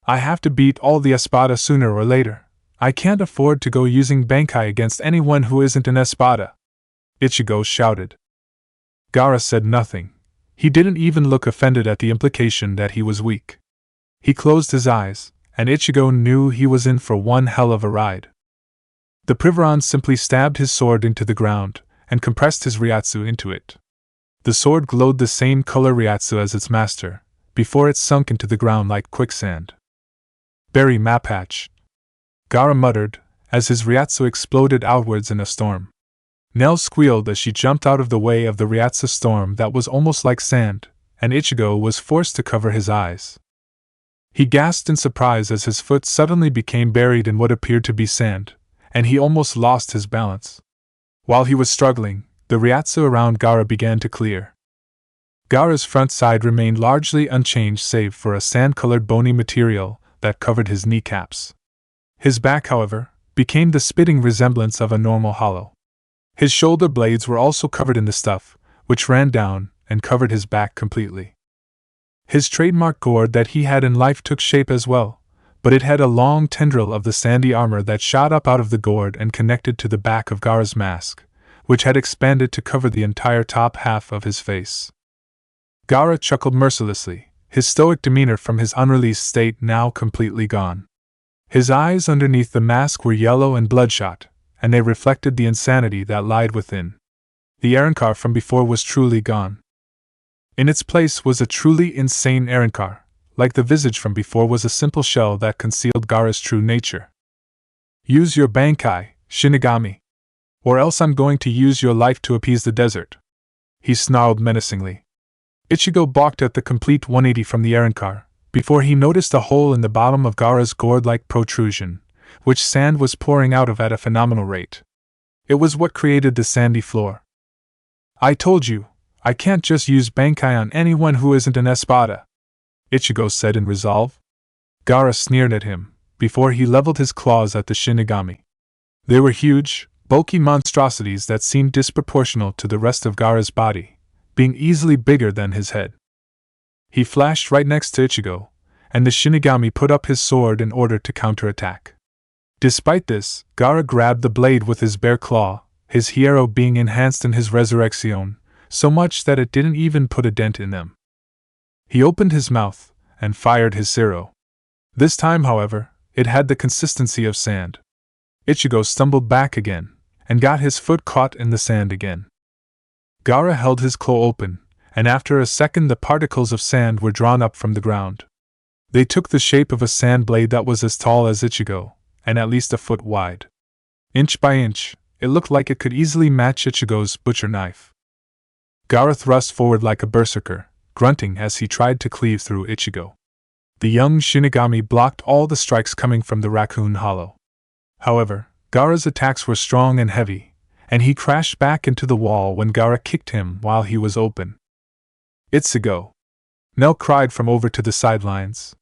I have to beat all the Espada sooner or later. I can't afford to go using Bankai against anyone who isn't an Espada, Ichigo shouted. Gara said nothing. He didn't even look offended at the implication that he was weak. He closed his eyes, and Ichigo knew he was in for one hell of a ride. The Privaron simply stabbed his sword into the ground, and compressed his Ryatsu into it. The sword glowed the same color Ryatsu as its master, before it sunk into the ground like quicksand. Berry Mapatch, Gara muttered, as his Ryatsu exploded outwards in a storm. Nell squealed as she jumped out of the way of the Ryatsu storm that was almost like sand, and Ichigo was forced to cover his eyes. He gasped in surprise as his foot suddenly became buried in what appeared to be sand, and he almost lost his balance. While he was struggling, the Ryatsu around Gara began to clear. Gara's front side remained largely unchanged save for a sand-colored bony material that covered his kneecaps. His back, however, became the spitting resemblance of a normal hollow. His shoulder blades were also covered in the stuff, which ran down and covered his back completely. His trademark gourd that he had in life took shape as well, but it had a long tendril of the sandy armor that shot up out of the gourd and connected to the back of Gara's mask, which had expanded to cover the entire top half of his face. Gara chuckled mercilessly, his stoic demeanor from his unreleased state now completely gone. His eyes underneath the mask were yellow and bloodshot, and they reflected the insanity that lied within. The Arrancar from before was truly gone. In its place was a truly insane Arrancar, like the visage from before was a simple shell that concealed Gara's true nature. Use your Bankai, Shinigami. Or else I'm going to use your life to appease the desert. He snarled menacingly. Ichigo balked at the complete 180 from the Arrancar, before he noticed a hole in the bottom of Gara's gourd-like protrusion, which sand was pouring out of at a phenomenal rate. It was what created the sandy floor. I told you, I can't just use Bankai on anyone who isn't an Espada, Ichigo said in resolve. Gara sneered at him, before he leveled his claws at the Shinigami. They were huge, bulky monstrosities that seemed disproportional to the rest of Gara's body, being easily bigger than his head. He flashed right next to Ichigo, and the Shinigami put up his sword in order to counterattack. Despite this, Gara grabbed the blade with his bare claw, his hierro being enhanced in his resurrection, so much that it didn't even put a dent in them. He opened his mouth, and fired his Zero. This time, however, it had the consistency of sand. Ichigo stumbled back again, and got his foot caught in the sand again. Gara held his claw open, and after a second the particles of sand were drawn up from the ground. They took the shape of a sand blade that was as tall as Ichigo, and at least a foot wide. Inch by inch, it looked like it could easily match Ichigo's butcher knife. Gara thrust forward like a berserker, grunting as he tried to cleave through Ichigo. The young Shinigami blocked all the strikes coming from the raccoon hollow. However, Gara's attacks were strong and heavy, and he crashed back into the wall when Gara kicked him while he was open. Ichigo! Nell cried from over to the sidelines.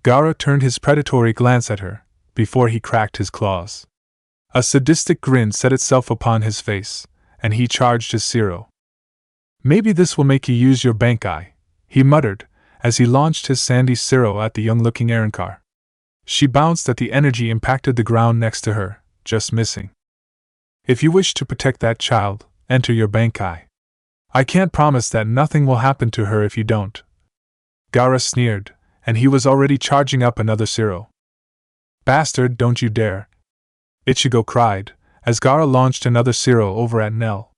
Gara turned his predatory glance at her, before he cracked his claws. A sadistic grin set itself upon his face, and he charged his Zero. Maybe this will make you use your Bankai, he muttered, as he launched his sandy Zero at the young-looking Arrancar. She bounced at the energy impacted the ground next to her, just missing. If you wish to protect that child, enter your Bankai. I can't promise that nothing will happen to her if you don't. Gara sneered, and he was already charging up another Zero. Bastard, don't you dare! Ichigo cried, as Gara launched another Zero over at Nell.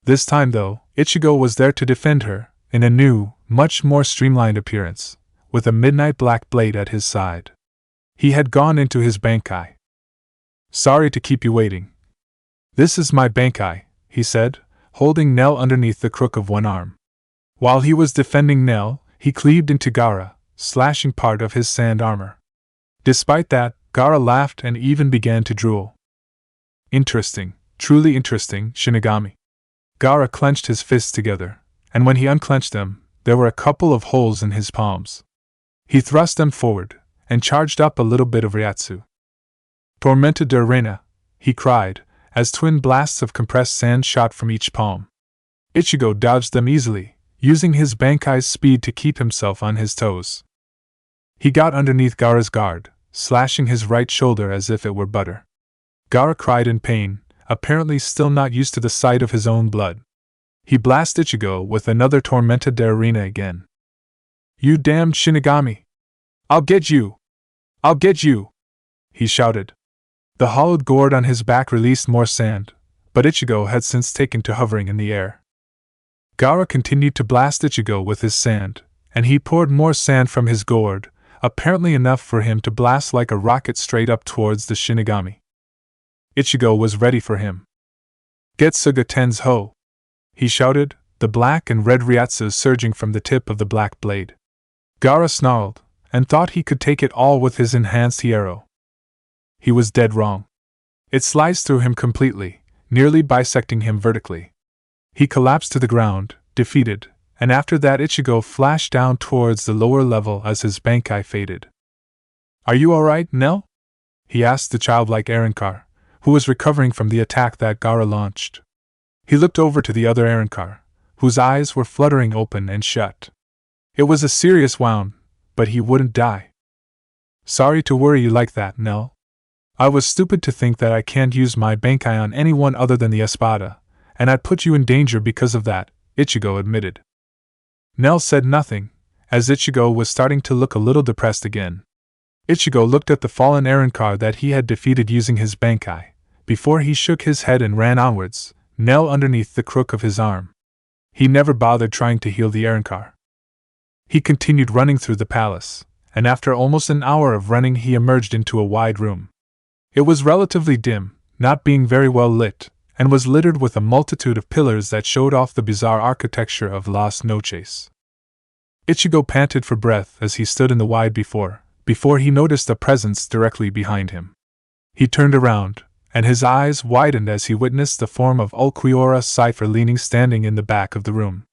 This time, though, Ichigo was there to defend her, in a new, much more streamlined appearance, with a midnight black blade at his side. He had gone into his Bankai. Sorry to keep you waiting. This is my Bankai, he said, holding Nell underneath the crook of one arm. While he was defending Nell, he cleaved into Gara, slashing part of his sand armor. Despite that, Gara laughed and even began to drool. Interesting, truly interesting, Shinigami. Gara clenched his fists together, and when he unclenched them, there were a couple of holes in his palms. He thrust them forward, and charged up a little bit of Ryatsu. Tormenta de Arena, he cried, as twin blasts of compressed sand shot from each palm. Ichigo dodged them easily, using his Bankai's speed to keep himself on his toes. He got underneath Gara's guard, slashing his right shoulder as if it were butter. Gara cried in pain, apparently still not used to the sight of his own blood. He blasted Ichigo with another Tormenta de Arena again. You damned Shinigami! I'll get you! I'll get you! He shouted. The hollowed gourd on his back released more sand, but Ichigo had since taken to hovering in the air. Gara continued to blast Ichigo with his sand, and he poured more sand from his gourd, apparently enough for him to blast like a rocket straight up towards the Shinigami. Ichigo was ready for him. Get Suga Ten's Ho! He shouted, the black and red ryatsu surging from the tip of the black blade. Gara snarled, and thought he could take it all with his enhanced hierro. He was dead wrong. It sliced through him completely, nearly bisecting him vertically. He collapsed to the ground, defeated, and after that Ichigo flashed down towards the lower level as his Bankai faded. Are you alright, Nell? He asked the childlike Arrancar, who was recovering from the attack that Gara launched. He looked over to the other Arrancar, whose eyes were fluttering open and shut. It was a serious wound, but he wouldn't die. Sorry to worry you like that, Nell. I was stupid to think that I can't use my Bankai on anyone other than the Espada, and I'd put you in danger because of that, Ichigo admitted. Nell said nothing, as Ichigo was starting to look a little depressed again. Ichigo looked at the fallen Arrancar that he had defeated using his Bankai, before he shook his head and ran onwards, Nell underneath the crook of his arm. He never bothered trying to heal the Arrancar. He continued running through the palace, and after almost an hour of running he emerged into a wide room. It was relatively dim, not being very well lit, and was littered with a multitude of pillars that showed off the bizarre architecture of Las Noches. Ichigo panted for breath as he stood in the wide before he noticed a presence directly behind him. He turned around, and his eyes widened as he witnessed the form of Ulquiorra Cypher standing in the back of the room.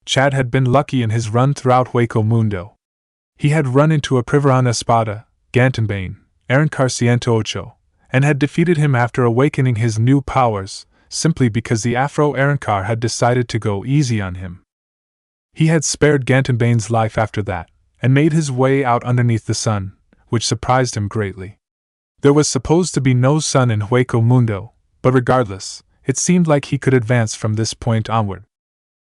Chad had been lucky in his run throughout Hueco Mundo. He had run into a Privaran Espada, Gantenbane, Arrancar Ciento Ocho, and had defeated him after awakening his new powers, simply because the Afro Arrancar had decided to go easy on him. He had spared Gantenbane's life after that, and made his way out underneath the sun, which surprised him greatly. There was supposed to be no sun in Hueco Mundo, but regardless, it seemed like he could advance from this point onward.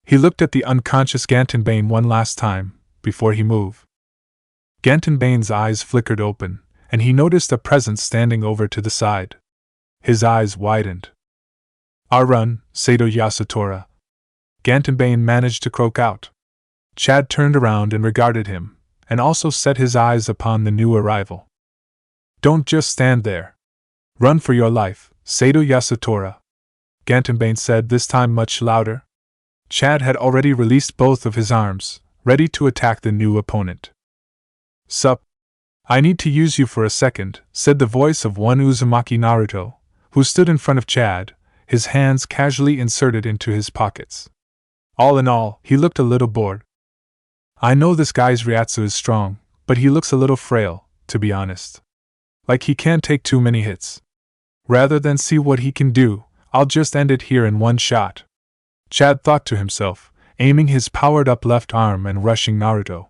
He looked at the unconscious Gantenbane one last time, before he moved. Gantenbane's eyes flickered open, and he noticed a presence standing over to the side. His eyes widened. Arun, Sato Yasutora. Gantenbane managed to croak out. Chad turned around and regarded him, and also set his eyes upon the new arrival. Don't just stand there. Run for your life, Sato Yasutora, Gantenbane said, this time much louder. Chad had already released both of his arms, ready to attack the new opponent. Sup? I need to use you for a second, said the voice of one Uzumaki Naruto, who stood in front of Chad, his hands casually inserted into his pockets. All in all, he looked a little bored. I know this guy's Ryatsu is strong, but he looks a little frail, to be honest. Like he can't take too many hits. Rather than see what he can do, I'll just end it here in one shot. Chad thought to himself, aiming his powered-up left arm and rushing Naruto.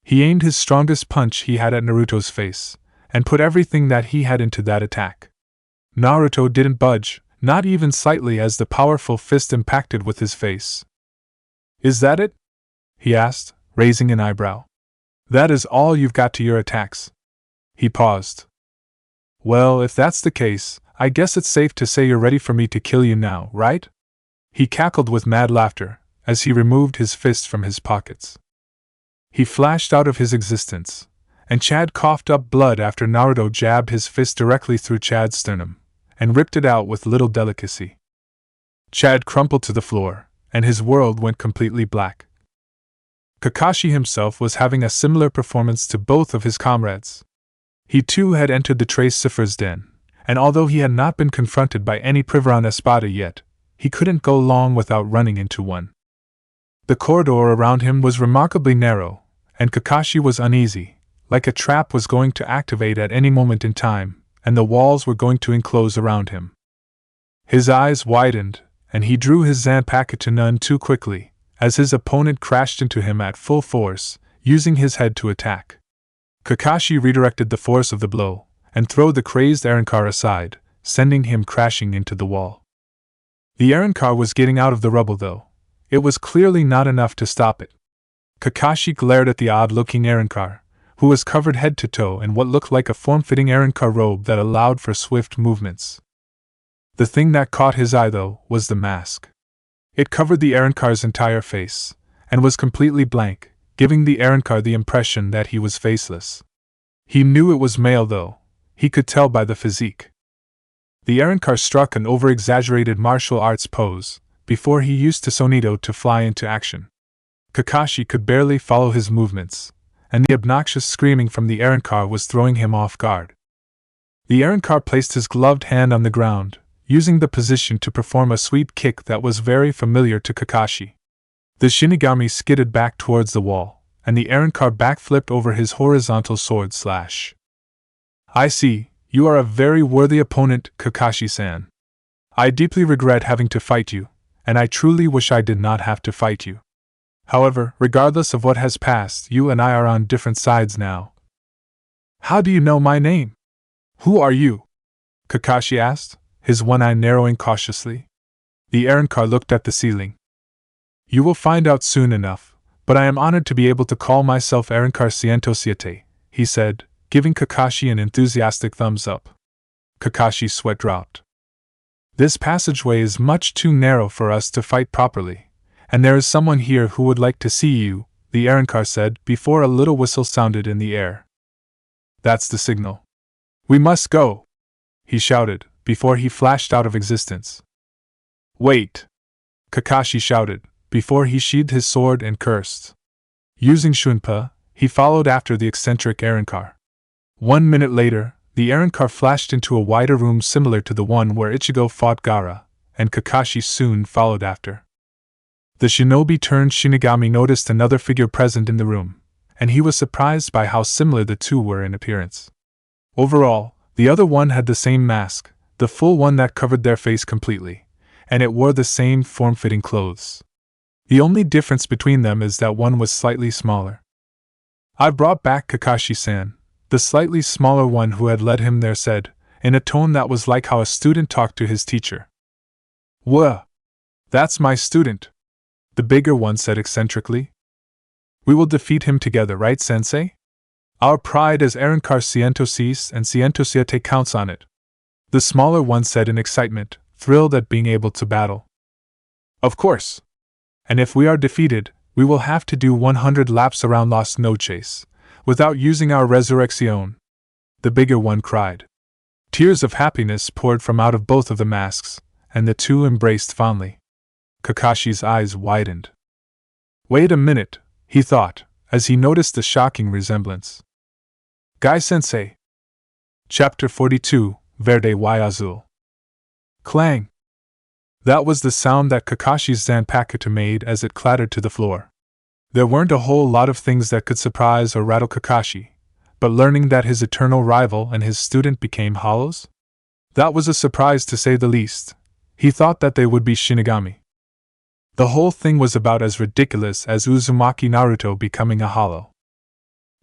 He aimed his strongest punch he had at Naruto's face, and put everything that he had into that attack. Naruto didn't budge, not even slightly, as the powerful fist impacted with his face. Is that it? He asked, raising an eyebrow. That is all you've got to your attacks? He paused. Well, if that's the case, I guess it's safe to say you're ready for me to kill you now, right? He cackled with mad laughter, as he removed his fist from his pockets. He flashed out of his existence, and Chad coughed up blood after Naruto jabbed his fist directly through Chad's sternum, and ripped it out with little delicacy. Chad crumpled to the floor, and his world went completely black. Kakashi himself was having a similar performance to both of his comrades. He too had entered the Trace Cipher's den, and although he had not been confronted by any Privaran Espada yet, he couldn't go long without running into one. The corridor around him was remarkably narrow, and Kakashi was uneasy, like a trap was going to activate at any moment in time, and the walls were going to enclose around him. His eyes widened, and he drew his Zanpakuto to none too quickly, as his opponent crashed into him at full force, using his head to attack. Kakashi redirected the force of the blow, and threw the crazed Arrancar aside, sending him crashing into the wall. The Arrancar was getting out of the rubble though. It was clearly not enough to stop it. Kakashi glared at the odd-looking Arrancar, who was covered head to toe in what looked like a form-fitting Arrancar robe that allowed for swift movements. The thing that caught his eye though was the mask. It covered the Arrancar's entire face, and was completely blank, giving the Arrancar the impression that he was faceless. He knew it was male though, he could tell by the physique. The Arrancar struck an over-exaggerated martial arts pose, before he used Tesonito to fly into action. Kakashi could barely follow his movements, and the obnoxious screaming from the Arrancar was throwing him off guard. The Arrancar placed his gloved hand on the ground, using the position to perform a sweep kick that was very familiar to Kakashi. The Shinigami skidded back towards the wall, and the Arrancar backflipped over his horizontal sword slash. I see, you are a very worthy opponent, Kakashi-san. I deeply regret having to fight you, and I truly wish I did not have to fight you. However, regardless of what has passed, you and I are on different sides now. How do you know my name? Who are you? Kakashi asked, his one eye narrowing cautiously. The Arrancar looked at the ceiling. You will find out soon enough, but I am honored to be able to call myself Arrancar 107, he said, giving Kakashi an enthusiastic thumbs up. Kakashi's sweat dropped. This passageway is much too narrow for us to fight properly, and there is someone here who would like to see you, the Arrancar said before a little whistle sounded in the air. That's the signal. We must go, he shouted, before he flashed out of existence. Wait! Kakashi shouted, before he sheathed his sword and cursed. Using Shunpa, he followed after the eccentric Arrancar. 1 minute later, the Arrancar flashed into a wider room similar to the one where Ichigo fought Gara, and Kakashi soon followed after. The shinobi-turned-shinigami noticed another figure present in the room, and he was surprised by how similar the two were in appearance. Overall, the other one had the same mask, the full one that covered their face completely, and it wore the same form-fitting clothes. The only difference between them is that one was slightly smaller. I've brought back Kakashi-san, the slightly smaller one who had led him there said, in a tone that was like how a student talked to his teacher. Whoa! That's my student, the bigger one said eccentrically. We will defeat him together, right, sensei? Our pride as Arrancar 106 and 107 counts on it, the smaller one said in excitement, thrilled at being able to battle. Of course! And if we are defeated, we will have to do 100 laps around Las Noches, without using our resurrection, the bigger one cried. Tears of happiness poured from out of both of the masks, and the two embraced fondly. Kakashi's eyes widened. Wait a minute, he thought, as he noticed the shocking resemblance. Gai-sensei. Chapter 42, Verde y Azul. Clang! That was the sound that Kakashi's Zanpakuto made as it clattered to the floor. There weren't a whole lot of things that could surprise or rattle Kakashi, but learning that his eternal rival and his student became hollows? That was a surprise to say the least. He thought that they would be Shinigami. The whole thing was about as ridiculous as Uzumaki Naruto becoming a hollow.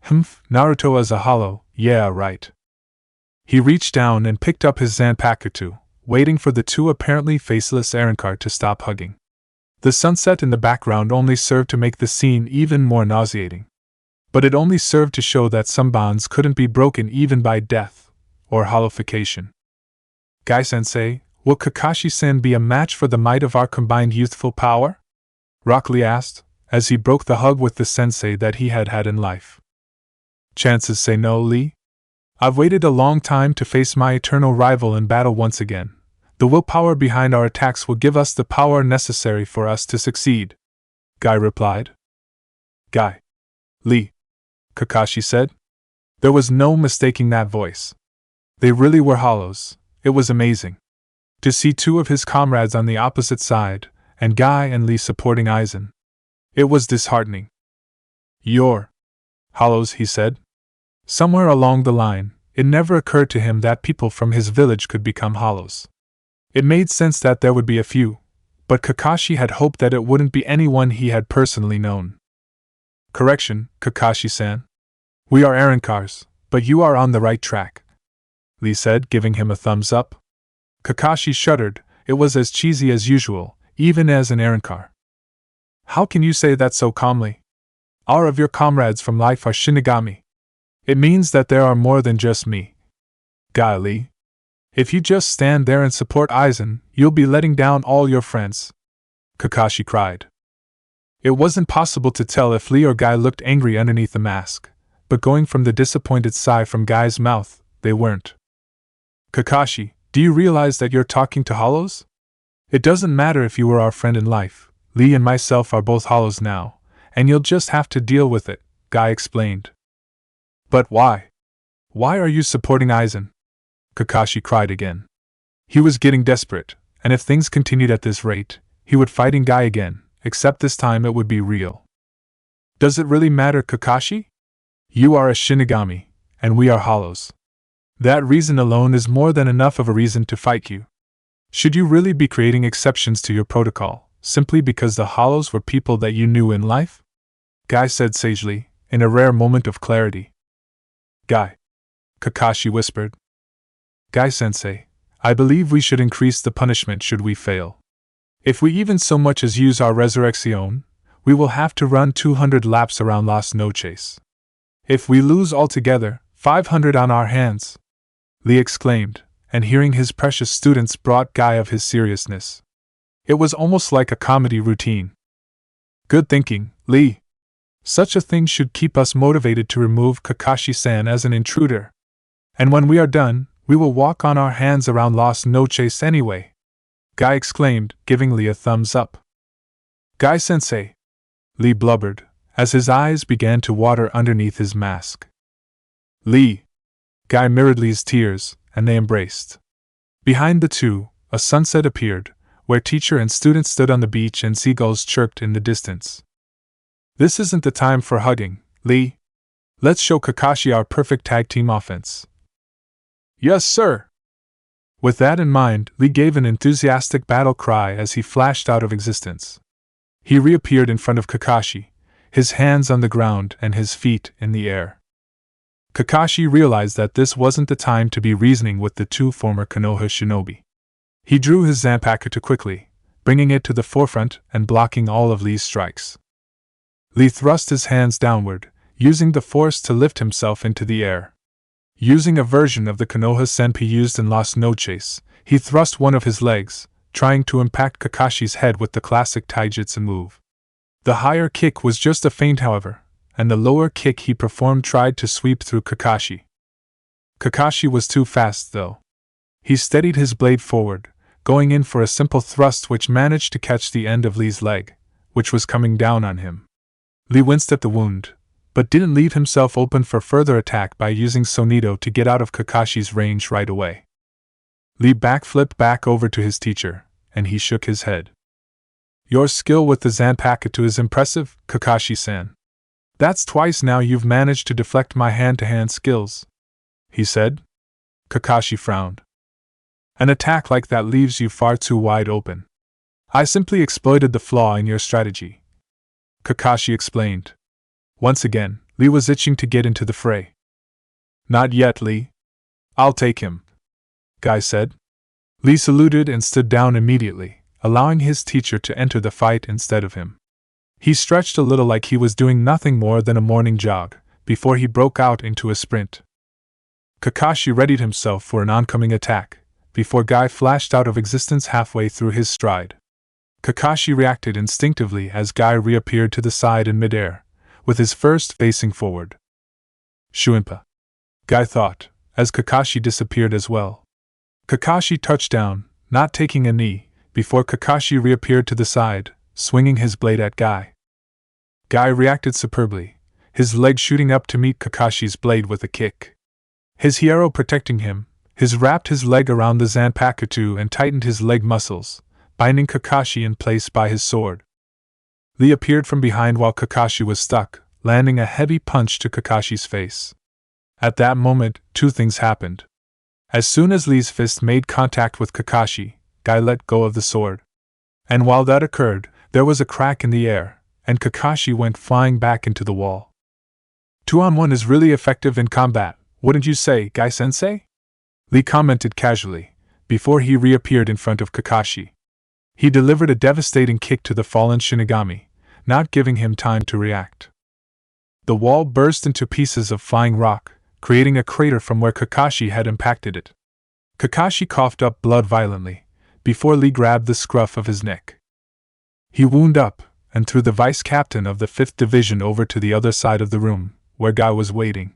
Naruto as a hollow, yeah, right. He reached down and picked up his Zanpakuto, waiting for the two apparently faceless Arrancar to stop hugging. The sunset in the background only served to make the scene even more nauseating. But it only served to show that some bonds couldn't be broken even by death, or hollowification. Gai-sensei, will Kakashi-sen be a match for the might of our combined youthful power? Rock Lee asked, as he broke the hug with the sensei that he had had in life. Chances say no, Lee? I've waited a long time to face my eternal rival in battle once again. The willpower behind our attacks will give us the power necessary for us to succeed, Gai replied. Gai. Lee. Kakashi said. There was no mistaking that voice. They really were hollows. It was amazing. To see two of his comrades on the opposite side, and Gai and Lee supporting Aizen. It was disheartening. You're hollows, he said. Somewhere along the line, it never occurred to him that people from his village could become hollows. It made sense that there would be a few, but Kakashi had hoped that it wouldn't be anyone he had personally known. Correction, Kakashi-san. We are Arrancars, but you are on the right track, Lee said, giving him a thumbs up. Kakashi shuddered. It was as cheesy as usual, even as an Arrancar. How can you say that so calmly? Our of your comrades from life are Shinigami. It means that there are more than just me. Gai Lee. If you just stand there and support Aizen, you'll be letting down all your friends, Kakashi cried. It wasn't possible to tell if Lee or Gai looked angry underneath the mask, but going from the disappointed sigh from Gai's mouth, they weren't. Kakashi, Do you realize that you're talking to hollows? It doesn't matter if you were our friend in life. Lee and myself are both hollows now, and you'll just have to deal with it, Guy explained. But why? Why are you supporting Aizen? Kakashi cried again. He was getting desperate, and if things continued at this rate, he would fight Guy again, except this time it would be real. Does it really matter, Kakashi? You are a Shinigami, and we are hollows. That reason alone is more than enough of a reason to fight you. Should you really be creating exceptions to your protocol, simply because the hollows were people that you knew in life? Guy said sagely, in a rare moment of clarity. Guy, Kakashi whispered. Guy-sensei, I believe we should increase the punishment should we fail. If we even so much as use our resurrection, we will have to run 200 laps around Las Noches. If we lose altogether, 500 on our hands, Lee exclaimed, and hearing his precious students brought Guy of his seriousness. It was almost like a comedy routine. Good thinking, Lee. Such a thing should keep us motivated to remove Kakashi-san as an intruder. And when we are done, we will walk on our hands around Las Noches anyway, Guy exclaimed, giving Lee a thumbs up. Guy-sensei, Lee blubbered, as his eyes began to water underneath his mask. Lee! Guy mirrored Lee's tears, and they embraced. Behind the two, a sunset appeared, where teacher and student stood on the beach and seagulls chirped in the distance. This isn't the time for hugging, Lee. Let's show Kakashi our perfect tag team offense. Yes, sir! With that in mind, Lee gave an enthusiastic battle cry as he flashed out of existence. He reappeared in front of Kakashi, his hands on the ground and his feet in the air. Kakashi realized that this wasn't the time to be reasoning with the two former Konoha shinobi. He drew his Zanpakuto quickly, bringing it to the forefront and blocking all of Lee's strikes. Lee thrust his hands downward, using the force to lift himself into the air. Using a version of the Konoha Senpai used in Las Noches, he thrust one of his legs, trying to impact Kakashi's head with the classic taijutsu move. The higher kick was just a feint, however, and the lower kick he performed tried to sweep through Kakashi. Kakashi was too fast, though. He steadied his blade forward, going in for a simple thrust which managed to catch the end of Lee's leg, which was coming down on him. Lee winced at the wound, but didn't leave himself open for further attack by using Sonito to get out of Kakashi's range right away. Lee backflipped back over to his teacher, and he shook his head. Your skill with the Zanpakuto is impressive, Kakashi-san. That's twice now you've managed to deflect my hand-to-hand skills, he said. Kakashi frowned. An attack like that leaves you far too wide open. I simply exploited the flaw in your strategy, Kakashi explained. Once again, Lee was itching to get into the fray. Not yet, Lee. I'll take him, Guy said. Lee saluted and stood down immediately, allowing his teacher to enter the fight instead of him. He stretched a little like he was doing nothing more than a morning jog, before he broke out into a sprint. Kakashi readied himself for an oncoming attack, before Guy flashed out of existence halfway through his stride. Kakashi reacted instinctively as Guy reappeared to the side in midair, with his first facing forward. Shuinpa, Guy thought, as Kakashi disappeared as well. Kakashi touched down, not taking a knee, before Kakashi reappeared to the side, swinging his blade at Guy. Guy reacted superbly, his leg shooting up to meet Kakashi's blade with a kick. His Hiero protecting him, his wrapped his leg around the Zanpakuto and tightened his leg muscles, binding Kakashi in place by his sword. Lee appeared from behind while Kakashi was stuck, landing a heavy punch to Kakashi's face. At that moment, two things happened. As soon as Lee's fist made contact with Kakashi, Guy let go of the sword. And while that occurred, there was a crack in the air, and Kakashi went flying back into the wall. 2-on-1 is really effective in combat, wouldn't you say, Guy-sensei? Lee commented casually, before he reappeared in front of Kakashi. He delivered a devastating kick to the fallen Shinigami, not giving him time to react. The wall burst into pieces of flying rock, creating a crater from where Kakashi had impacted it. Kakashi coughed up blood violently, before Lee grabbed the scruff of his neck. He wound up, and threw the vice-captain of the 5th Division over to the other side of the room, where Guy was waiting.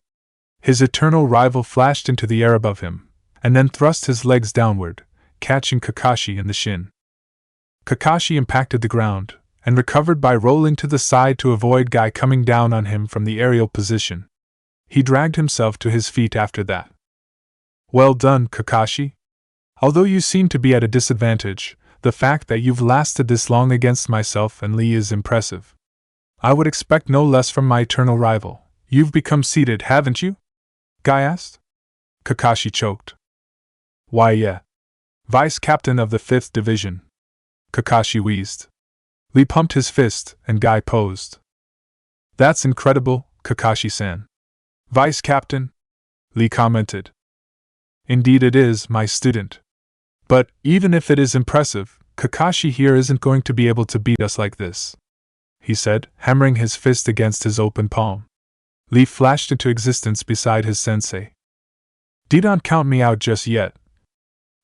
His eternal rival flashed into the air above him, and then thrust his legs downward, catching Kakashi in the shin. Kakashi impacted the ground, and recovered by rolling to the side to avoid Guy coming down on him from the aerial position. He dragged himself to his feet after that. Well done, Kakashi. Although you seem to be at a disadvantage, the fact that you've lasted this long against myself and Lee is impressive. I would expect no less from my eternal rival. You've become seated, haven't you? Guy asked. Kakashi choked. Why, yeah. Vice Captain of the 5th Division. Kakashi wheezed. Lee pumped his fist, and Guy posed. That's incredible, Kakashi-san. Vice Captain? Lee commented. Indeed it is, my student. But, even if it is impressive, Kakashi here isn't going to be able to beat us like this, he said, hammering his fist against his open palm. Lee flashed into existence beside his sensei. Don't count me out just yet.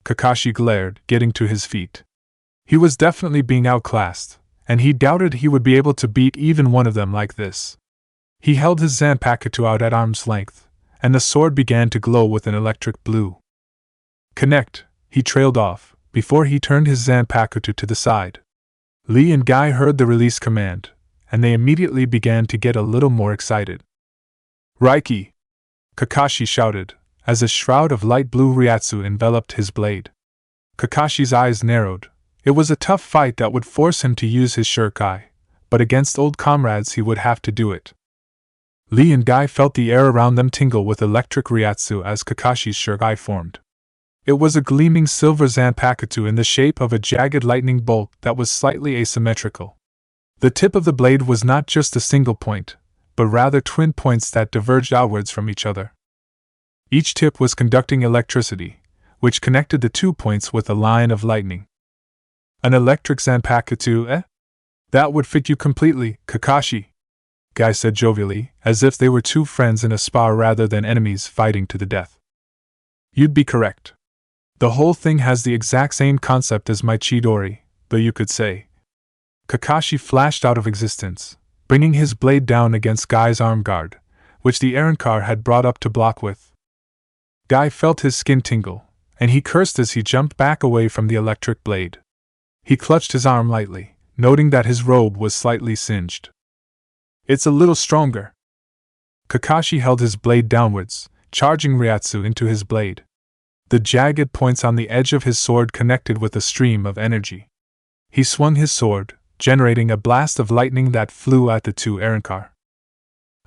Kakashi glared, getting to his feet. He was definitely being outclassed, and he doubted he would be able to beat even one of them like this. He held his Zanpakuto out at arm's length, and the sword began to glow with an electric blue. Connect, he trailed off, before he turned his Zanpakuto to the side. Lee and Guy heard the release command, and they immediately began to get a little more excited. Reiki! Kakashi shouted, as a shroud of light blue Ryatsu enveloped his blade. Kakashi's eyes narrowed. It was a tough fight that would force him to use his Shurikai, but against old comrades he would have to do it. Lee and Guy felt the air around them tingle with electric Ryatsu as Kakashi's Shurikai formed. It was a gleaming silver Zanpakuto in the shape of a jagged lightning bolt that was slightly asymmetrical. The tip of the blade was not just a single point, but rather twin points that diverged outwards from each other. Each tip was conducting electricity, which connected the 2 points with a line of lightning. An electric Zanpakuto, eh? That would fit you completely, Kakashi, Guy said jovially, as if they were two friends in a spar rather than enemies fighting to the death. You'd be correct. The whole thing has the exact same concept as my Chidori, though you could say. Kakashi flashed out of existence, bringing his blade down against Guy's arm guard, which the Arrancar had brought up to block with. Guy felt his skin tingle, and he cursed as he jumped back away from the electric blade. He clutched his arm lightly, noting that his robe was slightly singed. It's a little stronger. Kakashi held his blade downwards, charging Ryatsu into his blade. The jagged points on the edge of his sword connected with a stream of energy. He swung his sword, generating a blast of lightning that flew at the two Arrancar.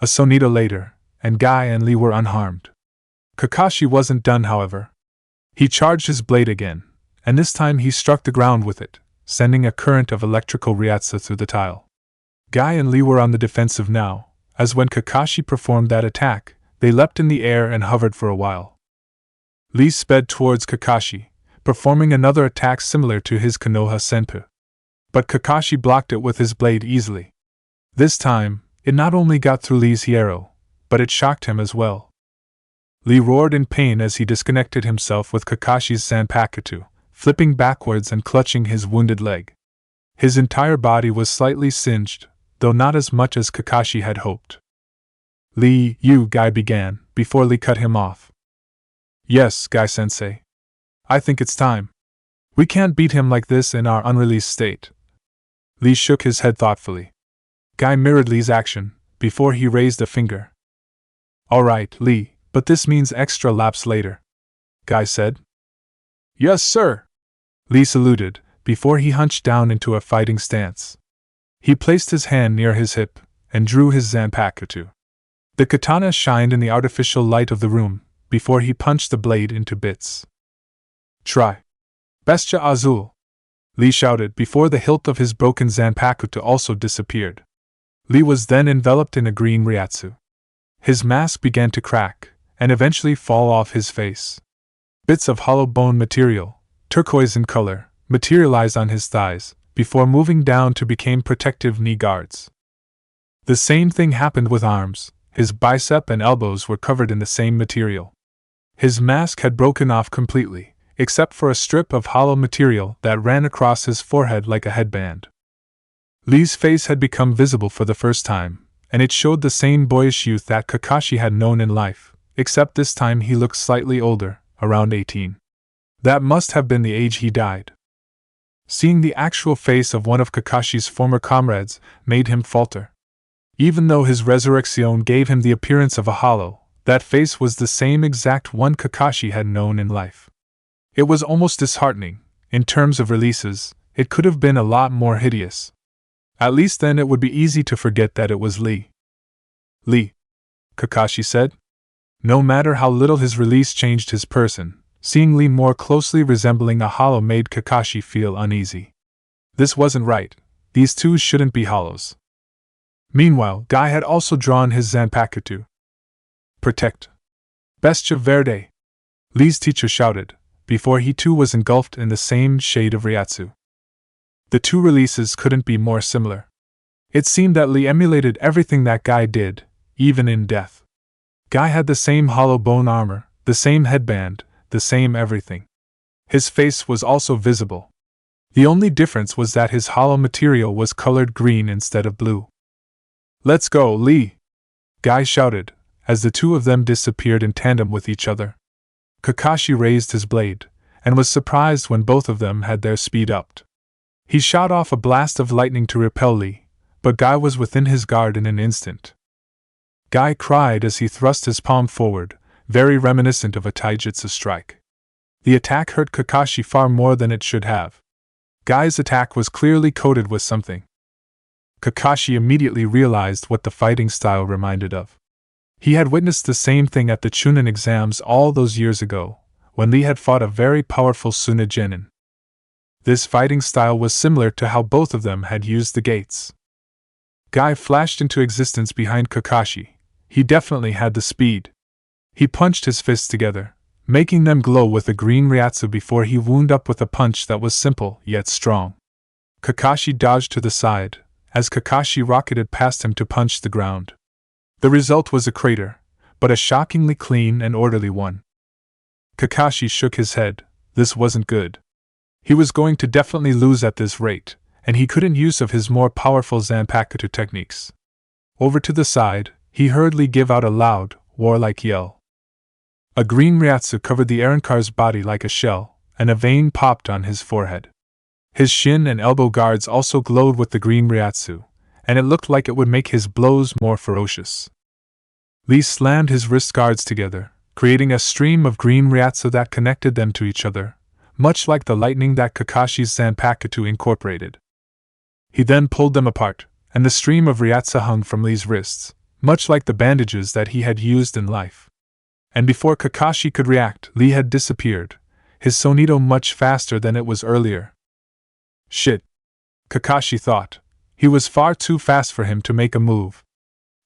A sonita later, and Guy and Lee were unharmed. Kakashi wasn't done, however. He charged his blade again, and this time he struck the ground with it, sending a current of electrical Ryatsu through the tile. Guy and Lee were on the defensive now, as when Kakashi performed that attack, they leapt in the air and hovered for a while. Lee sped towards Kakashi, performing another attack similar to his Konoha Senpu. But Kakashi blocked it with his blade easily. This time, it not only got through Lee's arrow, but it shocked him as well. Lee roared in pain as he disconnected himself with Kakashi's Zanpakuto, flipping backwards and clutching his wounded leg. His entire body was slightly singed, though not as much as Kakashi had hoped. Lee, you, Guy began, before Lee cut him off. Yes, Guy-sensei. I think it's time. We can't beat him like this in our unreleased state. Lee shook his head thoughtfully. Guy mirrored Lee's action, before he raised a finger. All right, Lee, but this means extra laps later, Guy said. Yes, sir. Lee saluted, before he hunched down into a fighting stance. He placed his hand near his hip, and drew his Zanpakuto. The katana shined in the artificial light of the room, before he punched the blade into bits. Try. Bestia Azul! Lee shouted before the hilt of his broken Zanpakuto also disappeared. Lee was then enveloped in a green Ryatsu. His mask began to crack, and eventually fall off his face. Bits of hollow bone material, turquoise in color, materialized on his thighs, before moving down to become protective knee guards. The same thing happened with arms. His bicep and elbows were covered in the same material. His mask had broken off completely, except for a strip of hollow material that ran across his forehead like a headband. Lee's face had become visible for the first time, and it showed the same boyish youth that Kakashi had known in life, except this time he looked slightly older, around 18. That must have been the age he died. Seeing the actual face of one of Kakashi's former comrades made him falter. Even though his resurrection gave him the appearance of a hollow, that face was the same exact one Kakashi had known in life. It was almost disheartening. In terms of releases, it could have been a lot more hideous. At least then it would be easy to forget that it was Lee. Lee, Kakashi said. No matter how little his release changed his person, seeing Lee more closely resembling a hollow made Kakashi feel uneasy. This wasn't right. These two shouldn't be hollows. Meanwhile, Guy had also drawn his Zanpakuto. Protect. Bestia Verde! Lee's teacher shouted, before he too was engulfed in the same shade of Ryatsu. The two releases couldn't be more similar. It seemed that Lee emulated everything that Guy did, even in death. Guy had the same hollow bone armor, the same headband, the same everything. His face was also visible. The only difference was that his hollow material was colored green instead of blue. Let's go, Lee! Guy shouted, as the two of them disappeared in tandem with each other. Kakashi raised his blade, and was surprised when both of them had their speed upped. He shot off a blast of lightning to repel Lee, but Guy was within his guard in an instant. Guy cried as he thrust his palm forward, very reminiscent of a taijutsu strike. The attack hurt Kakashi far more than it should have. Guy's attack was clearly coated with something. Kakashi immediately realized what the fighting style reminded of. He had witnessed the same thing at the Chunin exams all those years ago, when Lee had fought a very powerful Sunagenin. This fighting style was similar to how both of them had used the gates. Guy flashed into existence behind Kakashi. He definitely had the speed. He punched his fists together, making them glow with a green Ryatsu before he wound up with a punch that was simple yet strong. Kakashi dodged to the side, as Kakashi rocketed past him to punch the ground. The result was a crater, but a shockingly clean and orderly one. Kakashi shook his head. This wasn't good. He was going to definitely lose at this rate, and he couldn't use of his more powerful Zanpakuto techniques. Over to the side, he heard Lee give out a loud, warlike yell. A green Ryatsu covered the Arrancar's body like a shell, and a vein popped on his forehead. His shin and elbow guards also glowed with the green Ryatsu, and it looked like it would make his blows more ferocious. Lee slammed his wrist guards together, creating a stream of green Ryatsu that connected them to each other, much like the lightning that Kakashi's Zanpakuto incorporated. He then pulled them apart, and the stream of Ryatsu hung from Lee's wrists, much like the bandages that he had used in life. And before Kakashi could react, Lee had disappeared, his Sonito much faster than it was earlier. Shit, Kakashi thought. He was far too fast for him to make a move.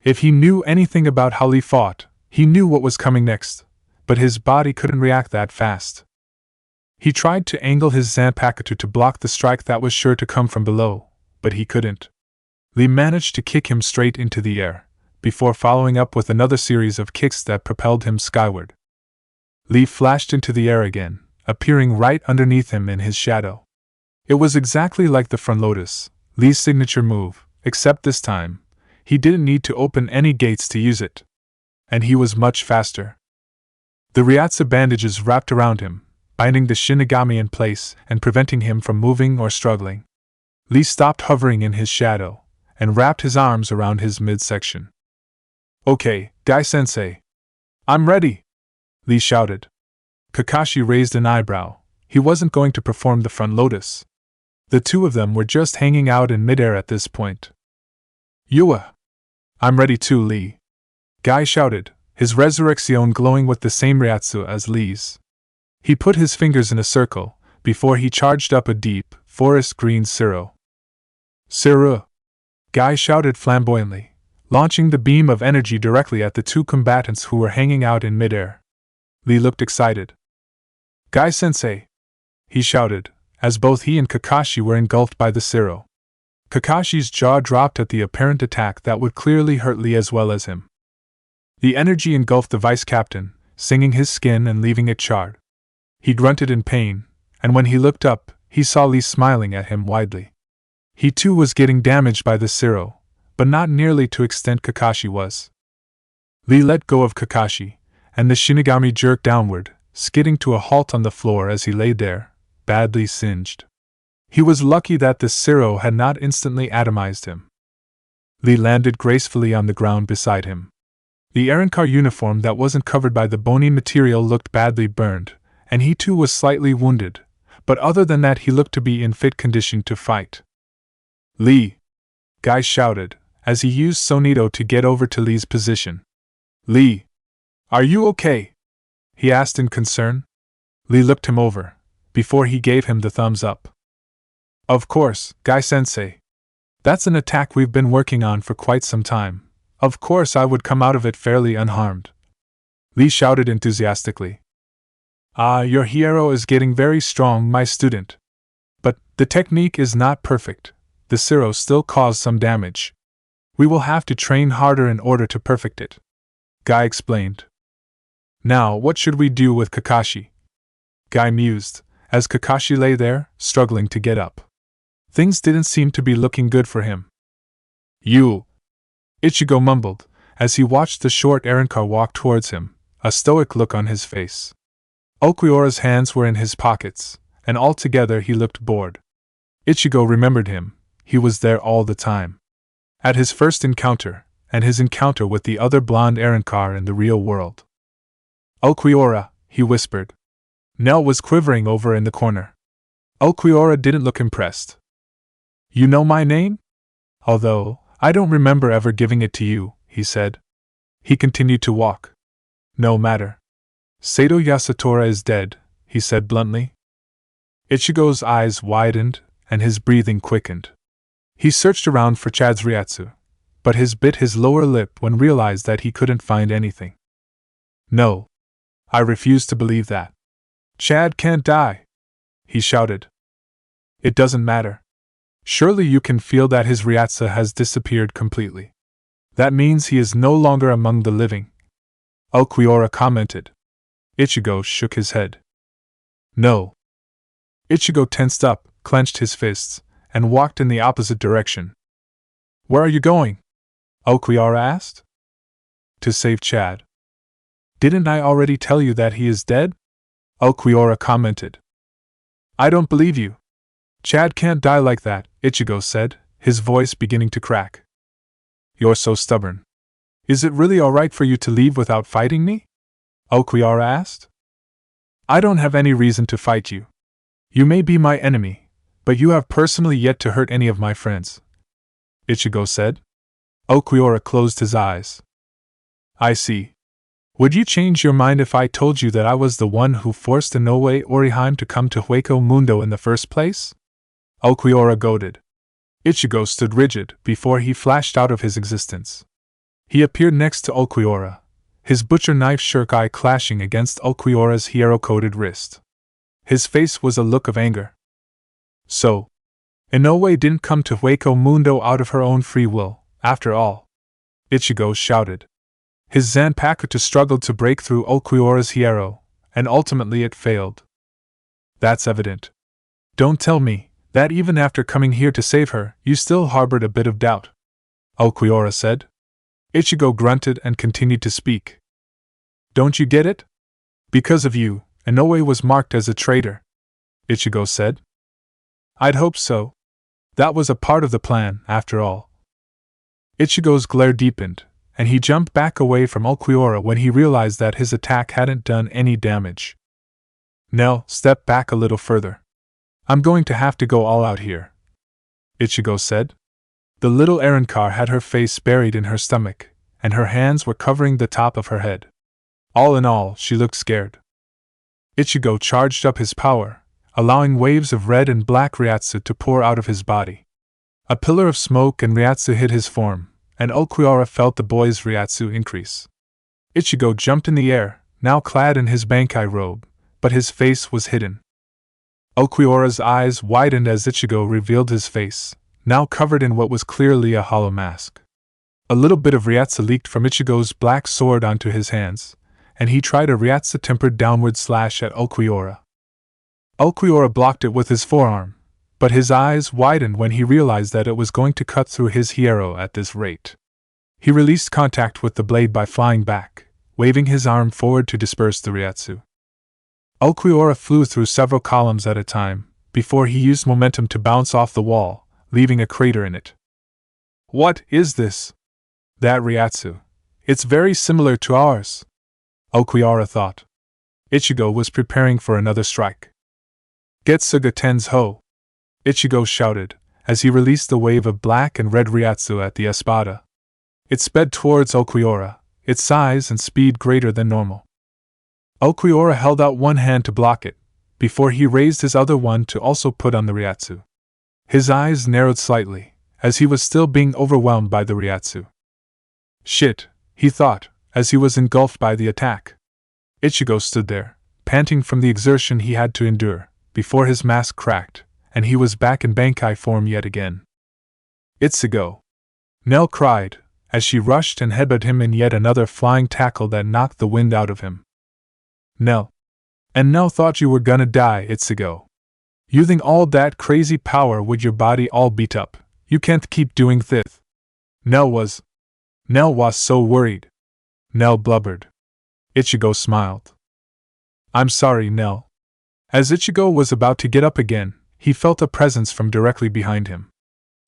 If he knew anything about how Lee fought, he knew what was coming next, but his body couldn't react that fast. He tried to angle his Zanpakuto to block the strike that was sure to come from below, but he couldn't. Lee managed to kick him straight into the air, before following up with another series of kicks that propelled him skyward. Lee flashed into the air again, appearing right underneath him in his shadow. It was exactly like the front lotus, Lee's signature move, except this time, he didn't need to open any gates to use it. And he was much faster. The Ryatsu bandages wrapped around him, binding the Shinigami in place and preventing him from moving or struggling. Lee stopped hovering in his shadow, and wrapped his arms around his midsection. Okay, Guy-sensei. I'm ready! Lee shouted. Kakashi raised an eyebrow. He wasn't going to perform the front lotus. The two of them were just hanging out in midair at this point. Yua! I'm ready too, Lee. Guy shouted, his resurrection glowing with the same Ryatsu as Lee's. He put his fingers in a circle, before he charged up a deep, forest green Siro. Siru! Guy shouted flamboyantly, launching the beam of energy directly at the two combatants who were hanging out in midair. Lee looked excited. Guy-sensei! He shouted, as both he and Kakashi were engulfed by the Siro. Kakashi's jaw dropped at the apparent attack that would clearly hurt Lee as well as him. The energy engulfed the vice captain, singing his skin and leaving it charred. He grunted in pain, and when he looked up, he saw Lee smiling at him widely. He too was getting damaged by the Siro, but not nearly to extent Kakashi was. Lee let go of Kakashi, and the Shinigami jerked downward, skidding to a halt on the floor as he lay there, badly singed. He was lucky that the Zero had not instantly atomized him. Lee landed gracefully on the ground beside him. The Arrancar uniform that wasn't covered by the bony material looked badly burned, and he too was slightly wounded, but other than that he looked to be in fit condition to fight. "Lee!" Guy shouted, as he used Sonito to get over to Lee's position. "Lee! Are you okay?" he asked in concern. Lee looked him over, before he gave him the thumbs up. "Of course, Guy-sensei. That's an attack we've been working on for quite some time. Of course I would come out of it fairly unharmed." Lee shouted enthusiastically. "Ah, your hero is getting very strong, my student. But the technique is not perfect. The Zero still caused some damage. We will have to train harder in order to perfect it," Guy explained. "Now, what should we do with Kakashi?" Guy mused, as Kakashi lay there, struggling to get up. Things didn't seem to be looking good for him. Ichigo mumbled, as he watched the short Arrancar walk towards him, a stoic look on his face. Ulquiorra's hands were in his pockets, and altogether he looked bored. Ichigo remembered him, he was there all the time. At his first encounter, and his encounter with the other blonde Arrancar in the real world. "Ulquiorra," he whispered. Nell was quivering over in the corner. Ulquiorra didn't look impressed. "You know my name? Although, I don't remember ever giving it to you," he said. He continued to walk. "No matter. Sato Yasutora is dead," he said bluntly. Ichigo's eyes widened, and his breathing quickened. He searched around for Chad's Ryatsu, but bit his lower lip when realized that he couldn't find anything. "No. I refuse to believe that. Chad can't die," he shouted. "It doesn't matter. Surely you can feel that his Ryatsu has disappeared completely. That means he is no longer among the living," Ulquiorra commented. Ichigo shook his head. "No." Ichigo tensed up, clenched his fists, and walked in the opposite direction. "Where are you going?" Ulquiorra asked. "To save Chad." "Didn't I already tell you that he is dead?" Ulquiorra commented. "I don't believe you. Chad can't die like that," Ichigo said, his voice beginning to crack. "You're so stubborn. Is it really alright for you to leave without fighting me?" Ulquiorra asked. "I don't have any reason to fight you. You may be my enemy, but you have personally yet to hurt any of my friends," Ichigo said. Ulquiorra closed his eyes. "I see. Would you change your mind if I told you that I was the one who forced Inoue Orihime to come to Hueco Mundo in the first place?" Ulquiorra goaded. Ichigo stood rigid before he flashed out of his existence. He appeared next to Ulquiorra, his butcher knife shuriken clashing against Ulquiorra's hero-coated wrist. His face was a look of anger. "So, Inoue didn't come to Hueco Mundo out of her own free will, after all," Ichigo shouted. His Zanpakuto struggled to break through Ulquiorra's hierro, and ultimately it failed. "That's evident. Don't tell me that even after coming here to save her, you still harbored a bit of doubt," Ulquiorra said. Ichigo grunted and continued to speak. "Don't you get it? Because of you, Inoue was marked as a traitor," Ichigo said. "I'd hope so. That was a part of the plan, after all." Ichigo's glare deepened, and he jumped back away from Ulquiorra when he realized that his attack hadn't done any damage. "Nell, step back a little further. I'm going to have to go all out here," Ichigo said. The little Arrancar had her face buried in her stomach, and her hands were covering the top of her head. All in all, she looked scared. Ichigo charged up his power, allowing waves of red and black Ryatsu to pour out of his body. A pillar of smoke and Ryatsu hid his form, and Ulquiorra felt the boy's Ryatsu increase. Ichigo jumped in the air, now clad in his Bankai robe, but his face was hidden. Ulquiorra's eyes widened as Ichigo revealed his face, now covered in what was clearly a hollow mask. A little bit of Ryatsu leaked from Ichigo's black sword onto his hands, and he tried a Ryatsu-tempered downward slash at Ulquiorra. Ulquiorra blocked it with his forearm, but his eyes widened when he realized that it was going to cut through his hierro at this rate. He released contact with the blade by flying back, waving his arm forward to disperse the Ryatsu. Ulquiorra flew through several columns at a time, before he used momentum to bounce off the wall, leaving a crater in it. What is this? That Ryatsu. It's very similar to ours, Ulquiorra thought. Ichigo was preparing for another strike. Getsuga Ten's Ho! Ichigo shouted, as he released the wave of black and red Ryatsu at the espada. It sped towards Ulquiorra, its size and speed greater than normal. Ulquiorra held out one hand to block it, before he raised his other one to also put on the Ryatsu. His eyes narrowed slightly, as he was still being overwhelmed by the Ryatsu. Shit, he thought, as he was engulfed by the attack. Ichigo stood there, panting from the exertion he had to endure, before his mask cracked, and he was back in Bankai form yet again. Ichigo! Nell cried, as she rushed and headbutted him in yet another flying tackle that knocked the wind out of him. Nell! And Nell thought you were gonna die, Ichigo. Using all that crazy power with your body all beat up, you can't keep doing this. Nell was so worried. Nell blubbered. Ichigo smiled. I'm sorry, Nell. As Ichigo was about to get up again, he felt a presence from directly behind him.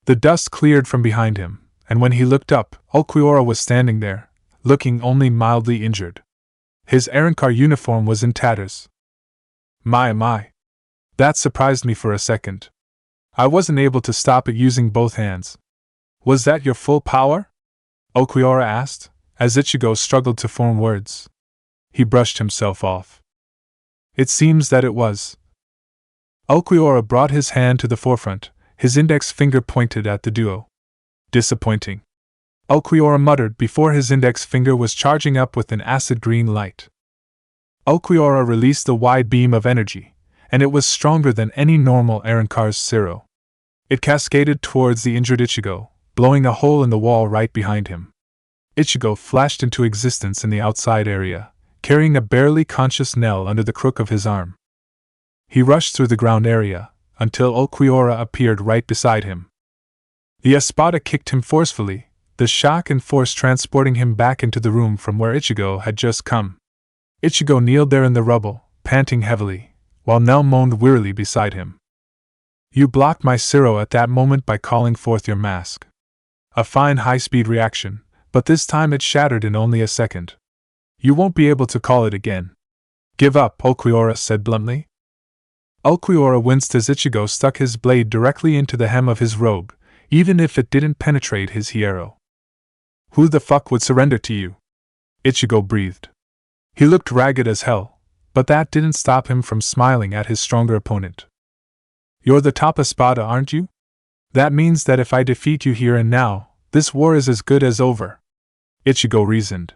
The dust cleared from behind him, and when he looked up, Ulquiorra was standing there, looking only mildly injured. His Arrancar uniform was in tatters. My. That surprised me for a second. I wasn't able to stop it using both hands. Was that your full power? Ulquiorra asked, as Ichigo struggled to form words. He brushed himself off. It seems that it was. Ulquiorra brought his hand to the forefront, his index finger pointed at the duo. Disappointing. Ulquiorra muttered before his index finger was charging up with an acid green light. Ulquiorra released a wide beam of energy, and it was stronger than any normal Arrancar's Zero. It cascaded towards the injured Ichigo, blowing a hole in the wall right behind him. Ichigo flashed into existence in the outside area, carrying a barely conscious Nell under the crook of his arm. He rushed through the ground area, until Ulquiorra appeared right beside him. The espada kicked him forcefully, the shock and force transporting him back into the room from where Ichigo had just come. Ichigo kneeled there in the rubble, panting heavily, while Nell moaned wearily beside him. You blocked my Zero at that moment by calling forth your mask. A fine high-speed reaction, but this time it shattered in only a second. You won't be able to call it again. Give up, Ulquiorra said bluntly. Ulquiorra winced as Ichigo stuck his blade directly into the hem of his robe, even if it didn't penetrate his hierro. Who the fuck would surrender to you? Ichigo breathed. He looked ragged as hell, but that didn't stop him from smiling at his stronger opponent. You're the top espada, aren't you? That means that if I defeat you here and now, this war is as good as over. Ichigo reasoned.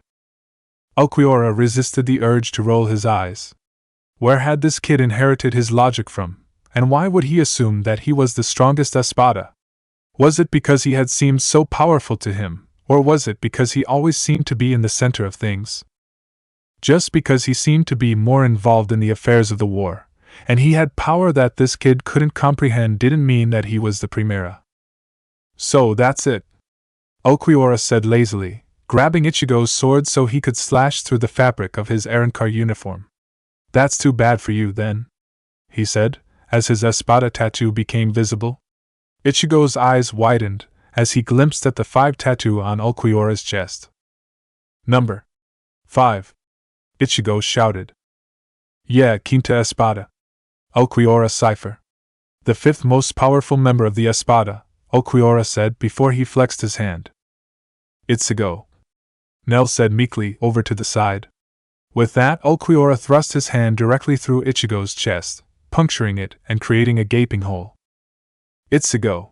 Ulquiorra resisted the urge to roll his eyes. Where had this kid inherited his logic from, and why would he assume that he was the strongest espada? Was it because he had seemed so powerful to him, or was it because he always seemed to be in the center of things? Just because he seemed to be more involved in the affairs of the war, and he had power that this kid couldn't comprehend didn't mean that he was the Primera. So that's it, Ulquiorra said lazily, grabbing Ichigo's sword so he could slash through the fabric of his Arrancar uniform. That's too bad for you, then, he said, as his espada tattoo became visible. Ichigo's eyes widened as he glimpsed at the 5 tattoo on Ulquiorra's chest. Number 5. Ichigo shouted. Yeah, Quinta Espada. Ulquiorra cipher. The 5th most powerful member of the Espada, Ulquiorra said before he flexed his hand. Ichigo. Nell said meekly over to the side. With that, Ulquiorra thrust his hand directly through Ichigo's chest, puncturing it and creating a gaping hole. Ichigo!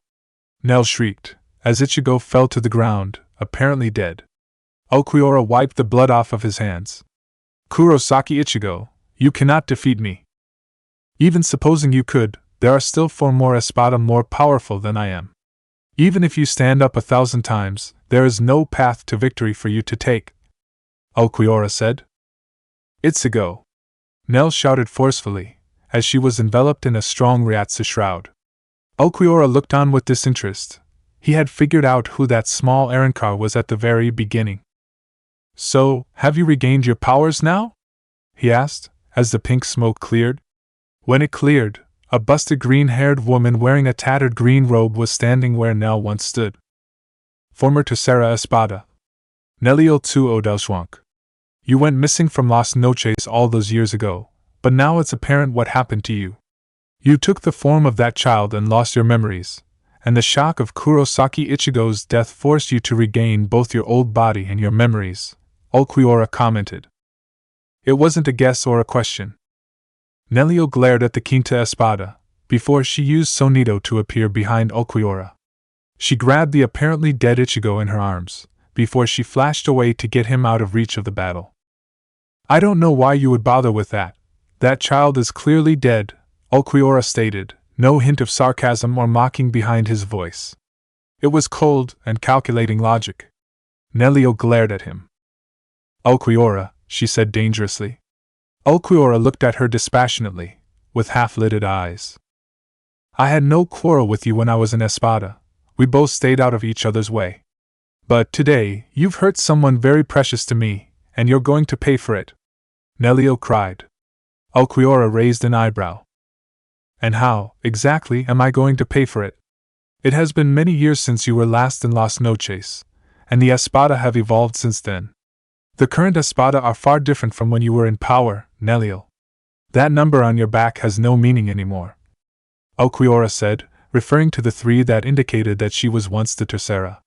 Nell shrieked, as Ichigo fell to the ground, apparently dead. Ulquiorra wiped the blood off of his hands. Kurosaki Ichigo, you cannot defeat me. Even supposing you could, there are still 4 more espada more powerful than I am. Even if you stand up 1,000 times, there is no path to victory for you to take, Ulquiorra said. Ichigo! Nell shouted forcefully, as she was enveloped in a strong Ryatsu shroud. Ulquiorra looked on with disinterest. He had figured out who that small Arrancar was at the very beginning. So, have you regained your powers now? He asked, as the pink smoke cleared. When it cleared, a busted green-haired woman wearing a tattered green robe was standing where Nell once stood. Former Tercera Espada. Nelio tu Odelswank. You went missing from Las Noches all those years ago, but now it's apparent what happened to you. You took the form of that child and lost your memories, and the shock of Kurosaki Ichigo's death forced you to regain both your old body and your memories, Ulquiorra commented. It wasn't a guess or a question. Nelio glared at the Quinta Espada, before she used Sonido to appear behind Ulquiorra. She grabbed the apparently dead Ichigo in her arms, before she flashed away to get him out of reach of the battle. I don't know why you would bother with that. That child is clearly dead, Ulquiorra stated, no hint of sarcasm or mocking behind his voice. It was cold and calculating logic. Nelio glared at him. Ulquiorra, she said dangerously. Ulquiorra looked at her dispassionately, with half-lidded eyes. I had no quarrel with you when I was in Espada. We both stayed out of each other's way. But today, you've hurt someone very precious to me, and you're going to pay for it. Nelio cried. Ulquiorra raised an eyebrow. And how, exactly, am I going to pay for it? It has been many years since you were last in Las Noches, and the Espada have evolved since then. The current Espada are far different from when you were in power, Nelio. That number on your back has no meaning anymore. Ulquiorra said, referring to the 3 that indicated that she was once the Tercera.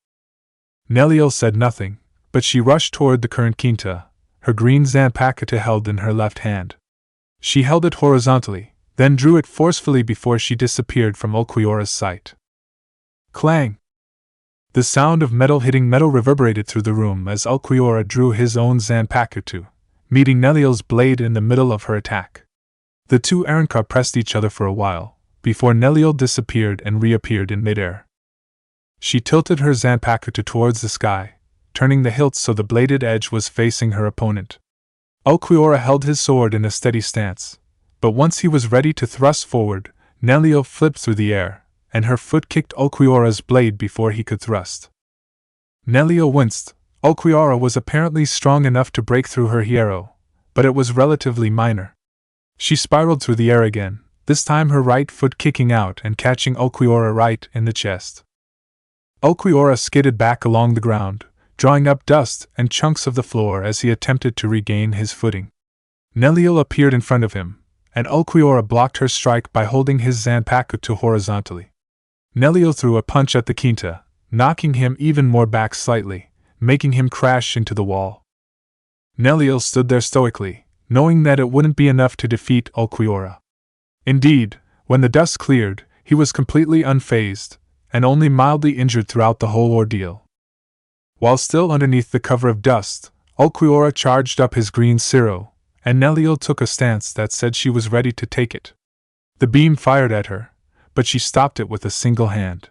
Nelio said nothing, but she rushed toward the current Quinta, her green Zanpakuto held in her left hand. She held it horizontally, then drew it forcefully before she disappeared from Ulquiorra's sight. Clang! The sound of metal hitting metal reverberated through the room as Ulquiorra drew his own Zanpakuto, meeting Nelio's blade in the middle of her attack. The two Arrancar pressed each other for a while, before Nelio disappeared and reappeared in midair. She tilted her Zanpakuto towards the sky, turning the hilt so the bladed edge was facing her opponent. Ulquiorra held his sword in a steady stance, but once he was ready to thrust forward, Nelio flipped through the air, and her foot kicked Ulquiorra's blade before he could thrust. Nelio winced. Ulquiorra was apparently strong enough to break through her hierro, but it was relatively minor. She spiraled through the air again, this time her right foot kicking out and catching Ulquiorra right in the chest. Ulquiorra skidded back along the ground, drawing up dust and chunks of the floor as he attempted to regain his footing. Nelio appeared in front of him, and Ulquiorra blocked her strike by holding his Zanpakuto horizontally. Nelio threw a punch at the Quinta, knocking him even more back slightly, making him crash into the wall. Nelio stood there stoically, knowing that it wouldn't be enough to defeat Ulquiorra. Indeed, when the dust cleared, he was completely unfazed, and only mildly injured throughout the whole ordeal. While still underneath the cover of dust, Ulquiorra charged up his green Ciro, and Nelio took a stance that said she was ready to take it. The beam fired at her, but she stopped it with a single hand.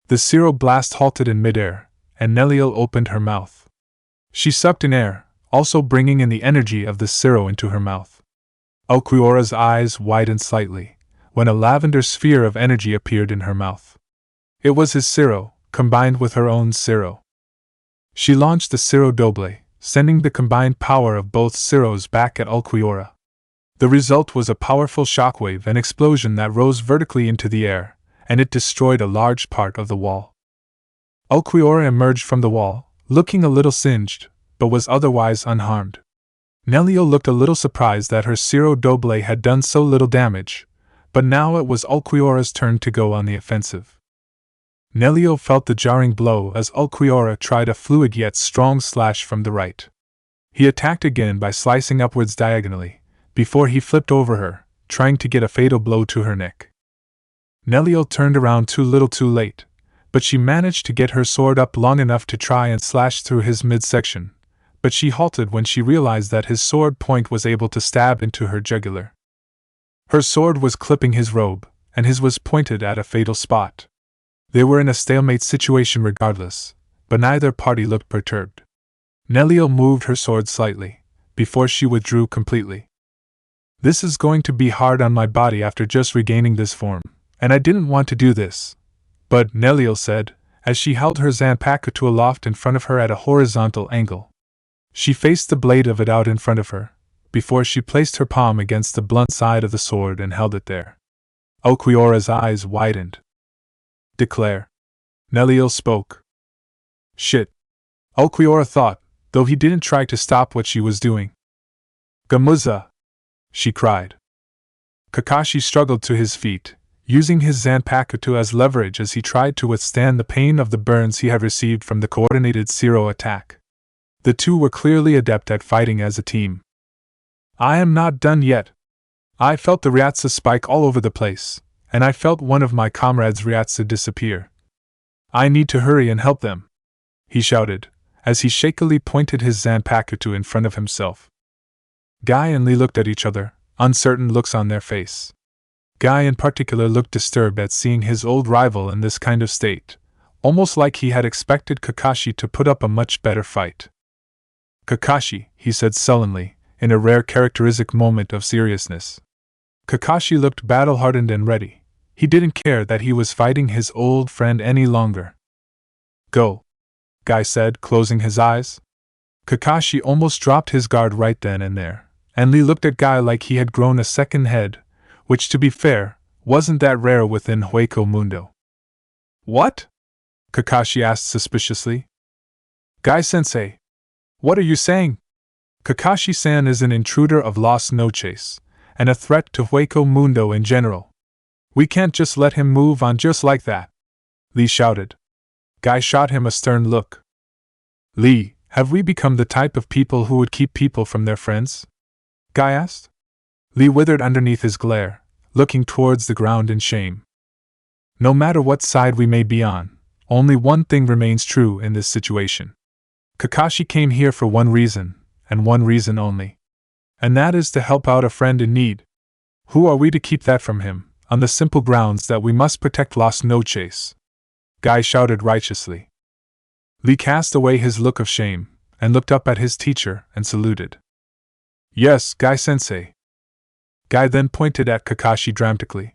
The Ciro blast halted in midair, and Nelio opened her mouth. She sucked in air, also bringing in the energy of the Ciro into her mouth. Ulquiorra's eyes widened slightly, when a lavender sphere of energy appeared in her mouth. It was his Ciro, combined with her own Ciro. She launched the Ciro Doble, sending the combined power of both Ciros back at Ulquiorra. The result was a powerful shockwave and explosion that rose vertically into the air, and it destroyed a large part of the wall. Ulquiorra emerged from the wall, looking a little singed, but was otherwise unharmed. Nelio looked a little surprised that her Ciro Doble had done so little damage, but now it was Ulquiorra's turn to go on the offensive. Nelio felt the jarring blow as Ulquiorra tried a fluid yet strong slash from the right. He attacked again by slicing upwards diagonally, before he flipped over her, trying to get a fatal blow to her neck. Nelio turned around too little too late, but she managed to get her sword up long enough to try and slash through his midsection, but she halted when she realized that his sword point was able to stab into her jugular. Her sword was clipping his robe, and his was pointed at a fatal spot. They were in a stalemate situation regardless, but neither party looked perturbed. Nelio moved her sword slightly, before she withdrew completely. This is going to be hard on my body after just regaining this form, and I didn't want to do this. But, Nelio said, as she held her Zanpakuto aloft in front of her at a horizontal angle. She faced the blade of it out in front of her, before she placed her palm against the blunt side of the sword and held it there. Ulquiorra's eyes widened. Declare. Nell spoke. Shit. Ulquiorra thought, though he didn't try to stop what she was doing. Gamuza! She cried. Kakashi struggled to his feet, using his Zanpakuto as leverage as he tried to withstand the pain of the burns he had received from the coordinated Zero attack. The two were clearly adept at fighting as a team. I am not done yet. I felt the Ryatsu spike all over the place, and I felt one of my comrades' Ryatsu disappear. I need to hurry and help them, he shouted, as he shakily pointed his Zanpakuto in front of himself. Guy and Lee looked at each other, uncertain looks on their face. Guy in particular looked disturbed at seeing his old rival in this kind of state, almost like he had expected Kakashi to put up a much better fight. Kakashi, he said sullenly, in a rare characteristic moment of seriousness. Kakashi looked battle-hardened and ready. He didn't care that he was fighting his old friend any longer. Go, Guy said, closing his eyes. Kakashi almost dropped his guard right then and there, and Lee looked at Guy like he had grown a second head, which, to be fair, wasn't that rare within Hueco Mundo. What? Kakashi asked suspiciously. Guy-sensei, what are you saying? Kakashi-san is an intruder of Las Noches, and a threat to Hueco Mundo in general. We can't just let him move on just like that, Lee shouted. Guy shot him a stern look. Lee, have we become the type of people who would keep people from their friends? Guy asked. Lee withered underneath his glare, looking towards the ground in shame. No matter what side we may be on, only one thing remains true in this situation. Kakashi came here for one reason, and one reason only. And that is to help out a friend in need. Who are we to keep that from him, on the simple grounds that we must protect Las Noches? Guy shouted righteously. Lee cast away his look of shame, and looked up at his teacher and saluted. Yes, Guy-sensei. Guy then pointed at Kakashi dramatically.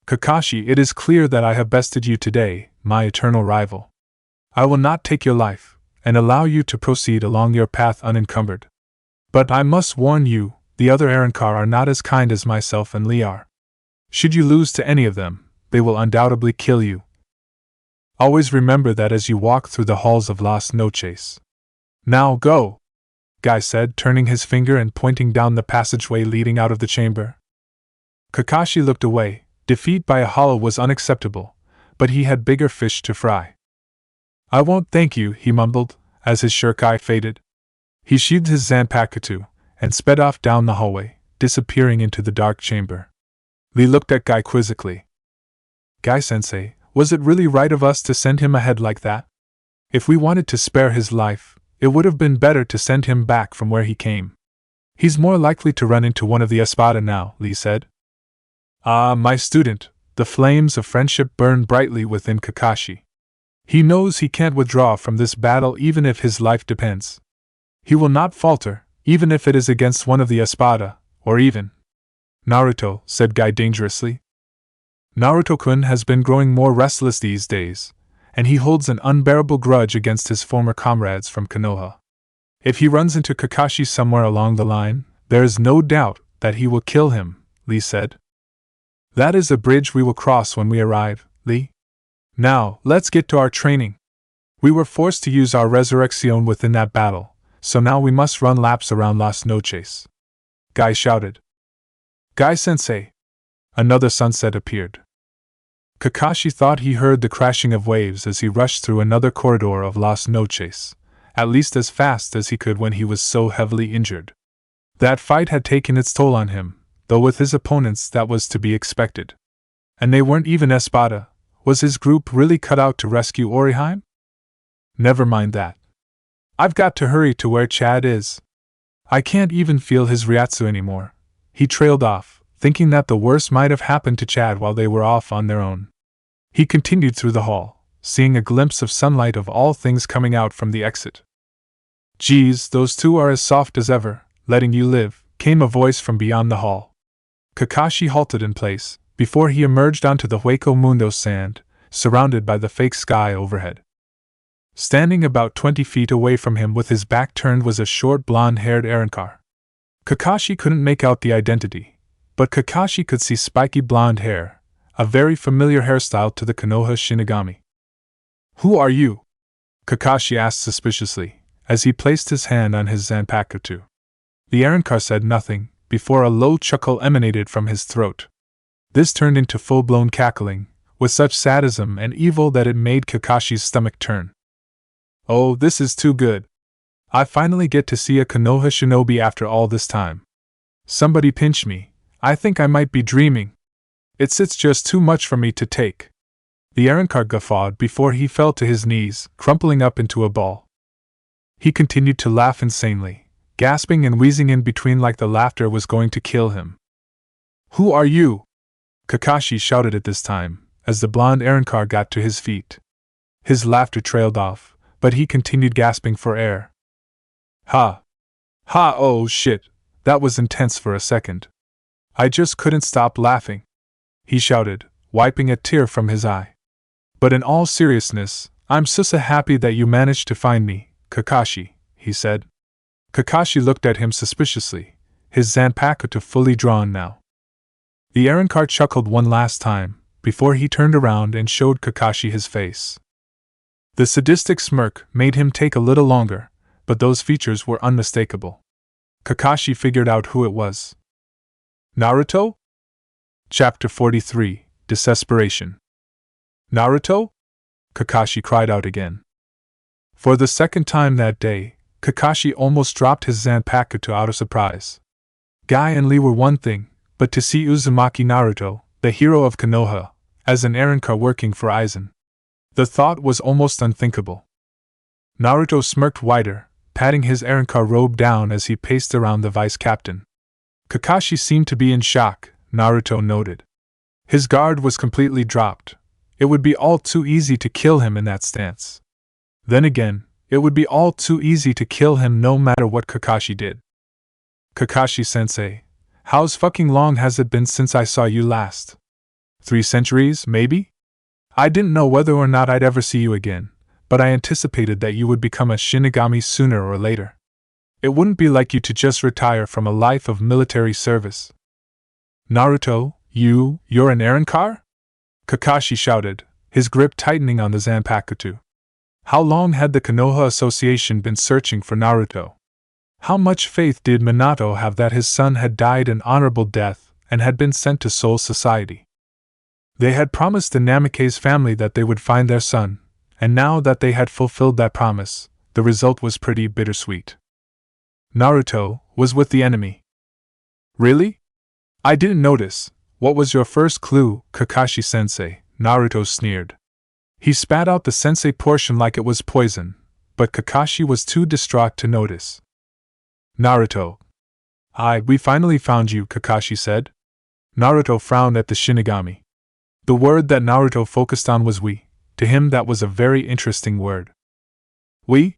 Kakashi, it is clear that I have bested you today, my eternal rival. I will not take your life, and allow you to proceed along your path unencumbered. But I must warn you, the other Arrancar are not as kind as myself and Lee are. Should you lose to any of them, they will undoubtedly kill you. Always remember that as you walk through the halls of Las Noches. Now go, Guy said, turning his finger and pointing down the passageway leading out of the chamber. Kakashi looked away. Defeat by a hollow was unacceptable, but he had bigger fish to fry. I won't thank you, he mumbled, as his shuriken faded. He sheathed his Zanpakuto, and sped off down the hallway, disappearing into the dark chamber. Lee looked at Guy quizzically. Guy-sensei, was it really right of us to send him ahead like that? If we wanted to spare his life, it would have been better to send him back from where he came. He's more likely to run into one of the Espada now, Lee said. Ah, my student, the flames of friendship burn brightly within Kakashi. He knows he can't withdraw from this battle even if his life depends. He will not falter, even if it is against one of the Espada, or even Naruto, said Guy dangerously. Naruto-kun has been growing more restless these days, and he holds an unbearable grudge against his former comrades from Konoha. If he runs into Kakashi somewhere along the line, there is no doubt that he will kill him, Lee said. That is a bridge we will cross when we arrive, Lee. Now, let's get to our training. We were forced to use our resurrection within that battle, so now we must run laps around Las Noches. Guy shouted. Guy-sensei! Another sunset appeared. Kakashi thought he heard the crashing of waves as he rushed through another corridor of Las Noches, at least as fast as he could when he was so heavily injured. That fight had taken its toll on him, though with his opponents that was to be expected. And they weren't even Espada. Was his group really cut out to rescue Orihime? Never mind that. I've got to hurry to where Chad is. I can't even feel his Ryatsu anymore. He trailed off, thinking that the worst might have happened to Chad while they were off on their own. He continued through the hall, seeing a glimpse of sunlight of all things coming out from the exit. Geez, those two are as soft as ever, letting you live, came a voice from beyond the hall. Kakashi halted in place, before he emerged onto the Hueco Mundo sand, surrounded by the fake sky overhead. Standing about 20 feet away from him with his back turned was a short blonde-haired Arrancar. Kakashi couldn't make out the identity, but Kakashi could see spiky blonde hair, a very familiar hairstyle to the Konoha Shinigami. "Who are you?" Kakashi asked suspiciously, as he placed his hand on his Zanpakuto. The Arrancar said nothing, before a low chuckle emanated from his throat. This turned into full-blown cackling, with such sadism and evil that it made Kakashi's stomach turn. "Oh, this is too good. I finally get to see a Konoha shinobi after all this time. Somebody pinch me, I think I might be dreaming. It's just too much for me to take." The Arrancar guffawed before he fell to his knees, crumpling up into a ball. He continued to laugh insanely, gasping and wheezing in between like the laughter was going to kill him. "Who are you?" Kakashi shouted at this time, as the blonde Arrancar got to his feet. His laughter trailed off, but he continued gasping for air. "Ha! Ha! Oh shit, that was intense for a second. I just couldn't stop laughing," he shouted, wiping a tear from his eye. "But in all seriousness, I'm so happy that you managed to find me, Kakashi," he said. Kakashi looked at him suspiciously, his Zanpakuto fully drawn now. The Arrancar chuckled one last time, before he turned around and showed Kakashi his face. The sadistic smirk made him take a little longer, but those features were unmistakable. Kakashi figured out who it was. "Naruto?" Chapter 43, Desesperation. "Naruto?" Kakashi cried out again. For the second time that day, Kakashi almost dropped his Zanpakuto out of surprise. Guy and Lee were one thing, but to see Uzumaki Naruto, the hero of Konoha, as an Arrancar working for Aizen, the thought was almost unthinkable. Naruto smirked wider, patting his Arrancar robe down as he paced around the vice captain. Kakashi seemed to be in shock, Naruto noted. His guard was completely dropped. It would be all too easy to kill him in that stance. Then again, it would be all too easy to kill him no matter what Kakashi did. "Kakashi-sensei, how's fucking long has it been since I saw you last? 3 centuries, maybe? I didn't know whether or not I'd ever see you again, but I anticipated that you would become a Shinigami sooner or later. It wouldn't be like you to just retire from a life of military service." "Naruto, you're an Arrancar?" Kakashi shouted, his grip tightening on the Zanpakuto. How long had the Konoha Association been searching for Naruto? How much faith did Minato have that his son had died an honorable death and had been sent to Soul Society? They had promised the Namikaze family that they would find their son, and now that they had fulfilled that promise, the result was pretty bittersweet. Naruto was with the enemy. "Really? I didn't notice. What was your first clue, Kakashi-sensei?" Naruto sneered. He spat out the sensei portion like it was poison, but Kakashi was too distraught to notice. "Naruto. We finally found you," Kakashi said. Naruto frowned at the Shinigami. The word that Naruto focused on was "we." To him that was a very interesting word. "We?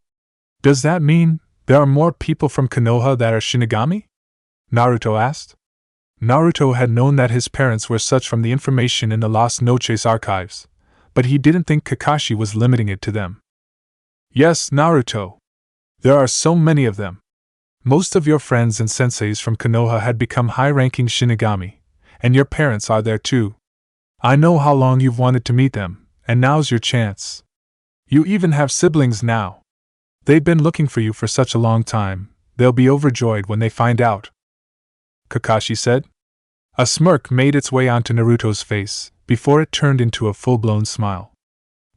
Does that mean there are more people from Konoha that are Shinigami?" Naruto asked. Naruto had known that his parents were such from the information in the Las Noches archives, but he didn't think Kakashi was limiting it to them. "Yes, Naruto. There are so many of them. Most of your friends and senseis from Konoha had become high-ranking Shinigami, and your parents are there too. I know how long you've wanted to meet them, and now's your chance. You even have siblings now. They've been looking for you for such a long time, they'll be overjoyed when they find out," Kakashi said. A smirk made its way onto Naruto's face, before it turned into a full-blown smile.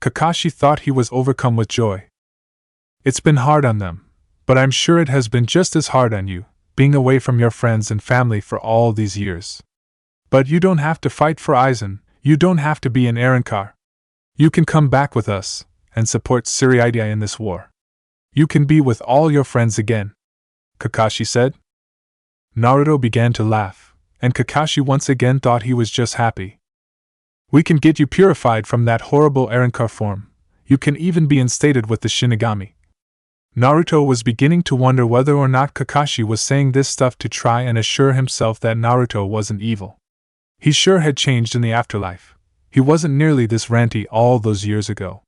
Kakashi thought he was overcome with joy. "It's been hard on them, but I'm sure it has been just as hard on you, being away from your friends and family for all these years. But you don't have to fight for Aizen, you don't have to be an Arrancar. You can come back with us, and support Tsuruya in this war. You can be with all your friends again," Kakashi said. Naruto began to laugh, and Kakashi once again thought he was just happy. "We can get you purified from that horrible Arrancar form. You can even be instated with the Shinigami." Naruto was beginning to wonder whether or not Kakashi was saying this stuff to try and assure himself that Naruto wasn't evil. He sure had changed in the afterlife. He wasn't nearly this ranty all those years ago.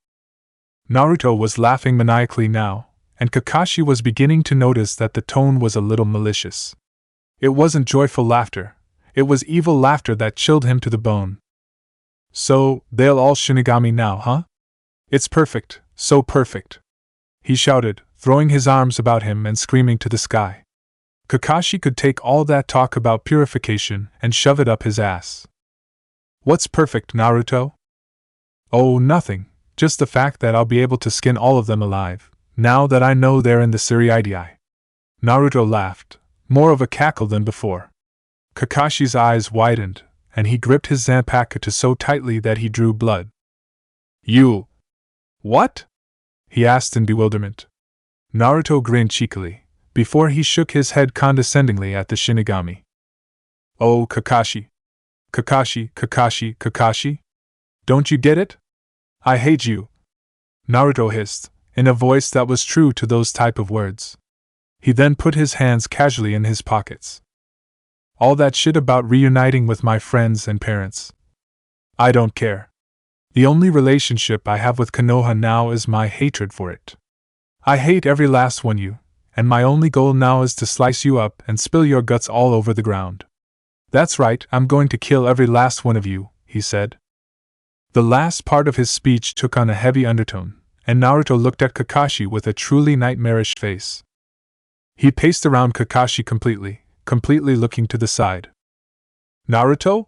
Naruto was laughing maniacally now, and Kakashi was beginning to notice that the tone was a little malicious. It wasn't joyful laughter, it was evil laughter that chilled him to the bone. So, they'll all Shinigami now, huh? It's perfect, so perfect, he shouted, throwing his arms about him and screaming to the sky. Kakashi could take all that talk about purification and shove it up his ass. What's perfect, Naruto? Oh, nothing, just the fact that I'll be able to skin all of them alive, now that I know they're in the Suriidii. Naruto laughed, more of a cackle than before. Kakashi's eyes widened, and he gripped his Zanpakuto so tightly that he drew blood. You... What? He asked in bewilderment. Naruto grinned cheekily, before he shook his head condescendingly at the Shinigami. Oh, Kakashi. Kakashi, Kakashi, Kakashi? Don't you get it? I hate you. Naruto hissed, in a voice that was true to those type of words. He then put his hands casually in his pockets. All that shit about reuniting with my friends and parents. I don't care. The only relationship I have with Konoha now is my hatred for it. I hate every last one of you, and my only goal now is to slice you up and spill your guts all over the ground. That's right, I'm going to kill every last one of you, he said. The last part of his speech took on a heavy undertone, and Naruto looked at Kakashi with a truly nightmarish face. He paced around Kakashi completely looking to the side. Naruto?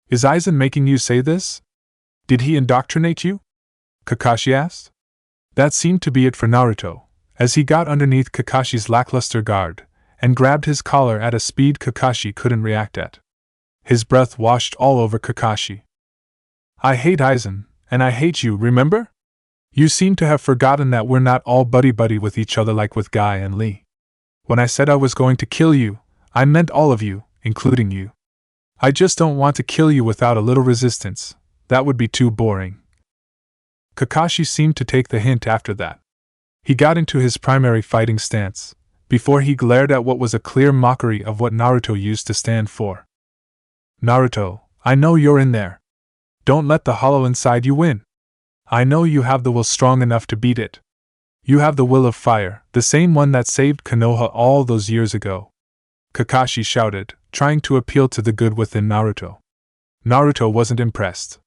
Is Aizen making you say this? Did he indoctrinate you? Kakashi asked. That seemed to be it for Naruto, as he got underneath Kakashi's lackluster guard, and grabbed his collar at a speed Kakashi couldn't react at. His breath washed all over Kakashi. I hate Aizen, and I hate you, remember? You seem to have forgotten that we're not all buddy-buddy with each other like with Guy and Lee. When I said I was going to kill you, I meant all of you, including you. I just don't want to kill you without a little resistance, that would be too boring. Kakashi seemed to take the hint after that. He got into his primary fighting stance, before he glared at what was a clear mockery of what Naruto used to stand for. Naruto, I know you're in there. Don't let the hollow inside you win. I know you have the will strong enough to beat it. You have the will of fire, the same one that saved Konoha all those years ago. Kakashi shouted, trying to appeal to the good within Naruto. Naruto wasn't impressed.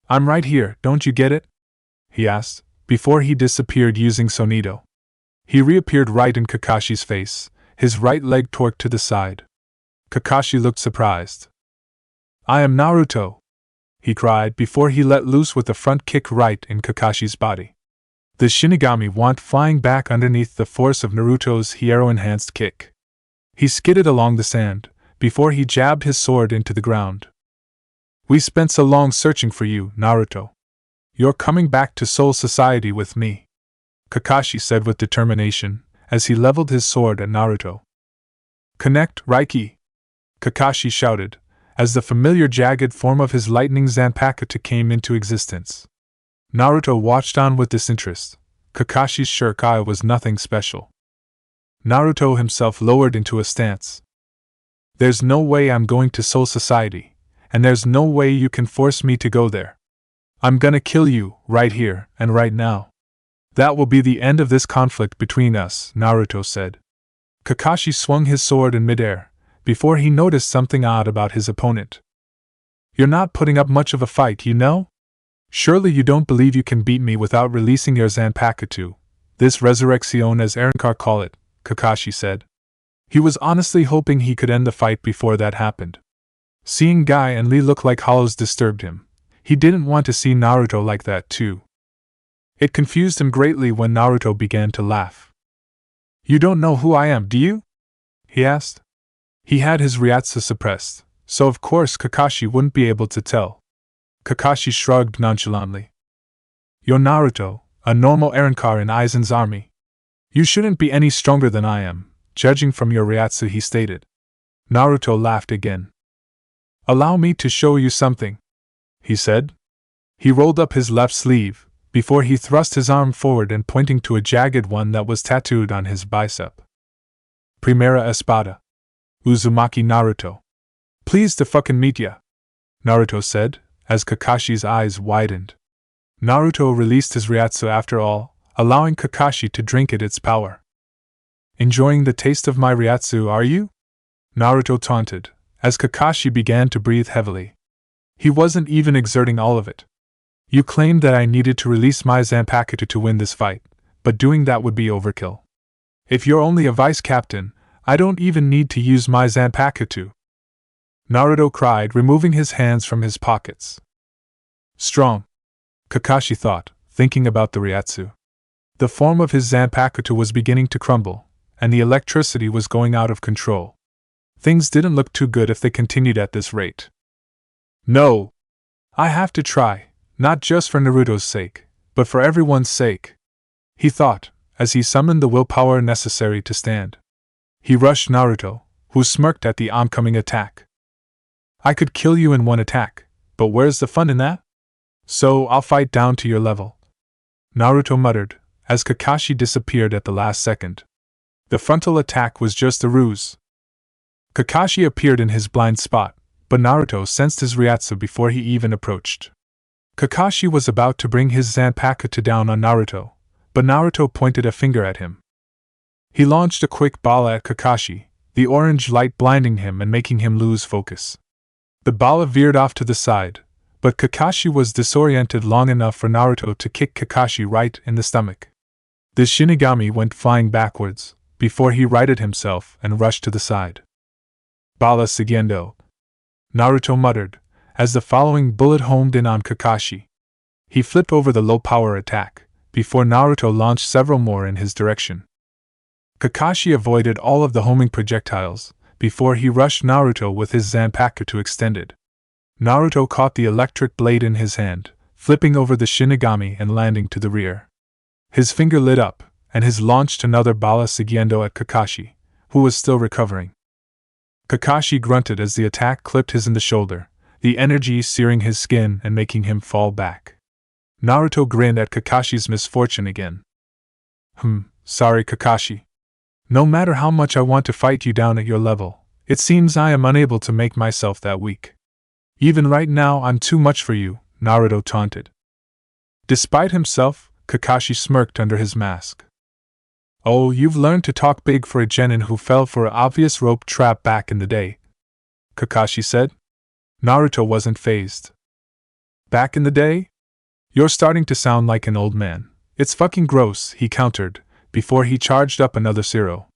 I'm right here, don't you get it? He asked, before he disappeared using Sonido. He reappeared right in Kakashi's face, his right leg torqued to the side. Kakashi looked surprised. I am Naruto, he cried before he let loose with a front kick right in Kakashi's body. The Shinigami went flying back underneath the force of Naruto's hero-enhanced kick. He skidded along the sand, before he jabbed his sword into the ground. We spent so long searching for you, Naruto. You're coming back to Soul Society with me, Kakashi said with determination, as he leveled his sword at Naruto. Connect, Raiki! Kakashi shouted, as the familiar jagged form of his lightning Zanpakuto came into existence. Naruto watched on with disinterest. Kakashi's shuriken was nothing special. Naruto himself lowered into a stance. There's no way I'm going to Soul Society, and there's no way you can force me to go there. I'm gonna kill you, right here, and right now. That will be the end of this conflict between us, Naruto said. Kakashi swung his sword in midair, before he noticed something odd about his opponent. You're not putting up much of a fight, you know? Surely you don't believe you can beat me without releasing your Zanpakuto, this resurrection as Ironclad call it, Kakashi said. He was honestly hoping he could end the fight before that happened. Seeing Guy and Lee look like hollows disturbed him. He didn't want to see Naruto like that too. It confused him greatly when Naruto began to laugh. You don't know who I am, do you? He asked. He had his Ryatsu suppressed, so of course Kakashi wouldn't be able to tell. Kakashi shrugged nonchalantly. You're Naruto, a normal Ironclad in Aizen's army. You shouldn't be any stronger than I am, judging from your Ryatsu, he stated. Naruto laughed again. Allow me to show you something, he said. He rolled up his left sleeve, before he thrust his arm forward and pointing to a jagged one that was tattooed on his bicep. Primera Espada. Uzumaki Naruto. Pleased to fucking meet ya, Naruto said, as Kakashi's eyes widened. Naruto released his Ryatsu after all, allowing Kakashi to drink its power. Enjoying the taste of my Ryatsu, are you? Naruto taunted, as Kakashi began to breathe heavily. He wasn't even exerting all of it. You claimed that I needed to release my Zanpakuto to win this fight, but doing that would be overkill. If you're only a vice captain, I don't even need to use my Zanpakuto. Naruto cried, removing his hands from his pockets. Strong, Kakashi thought, thinking about the Ryatsu. The form of his Zanpakuto was beginning to crumble, and the electricity was going out of control. Things didn't look too good if they continued at this rate. No! I have to try, not just for Naruto's sake, but for everyone's sake, he thought, as he summoned the willpower necessary to stand. He rushed Naruto, who smirked at the oncoming attack. I could kill you in one attack, but where's the fun in that? So I'll fight down to your level, Naruto muttered, as Kakashi disappeared at the last second. The frontal attack was just a ruse. Kakashi appeared in his blind spot, but Naruto sensed his Ryatsu before he even approached. Kakashi was about to bring his Zanpakuto down on Naruto, but Naruto pointed a finger at him. He launched a quick bala at Kakashi, the orange light blinding him and making him lose focus. The bala veered off to the side, but Kakashi was disoriented long enough for Naruto to kick Kakashi right in the stomach. The Shinigami went flying backwards, before he righted himself and rushed to the side. Bala Sugendo, Naruto muttered, as the following bullet homed in on Kakashi. He flipped over the low-power attack, before Naruto launched several more in his direction. Kakashi avoided all of the homing projectiles, before he rushed Naruto with his Zanpakuto extended. Naruto caught the electric blade in his hand, flipping over the Shinigami and landing to the rear. His finger lit up, and his launched another Bala Sugendo at Kakashi, who was still recovering. Kakashi grunted as the attack clipped his in the shoulder, the energy searing his skin and making him fall back. Naruto grinned at Kakashi's misfortune again. Sorry Kakashi. No matter how much I want to fight you down at your level, it seems I am unable to make myself that weak. Even right now I'm too much for you, Naruto taunted. Despite himself, Kakashi smirked under his mask. Oh, you've learned to talk big for a genin who fell for an obvious rope trap back in the day, Kakashi said. Naruto wasn't fazed. Back in the day? You're starting to sound like an old man. It's fucking gross, he countered, before he charged up another Zero.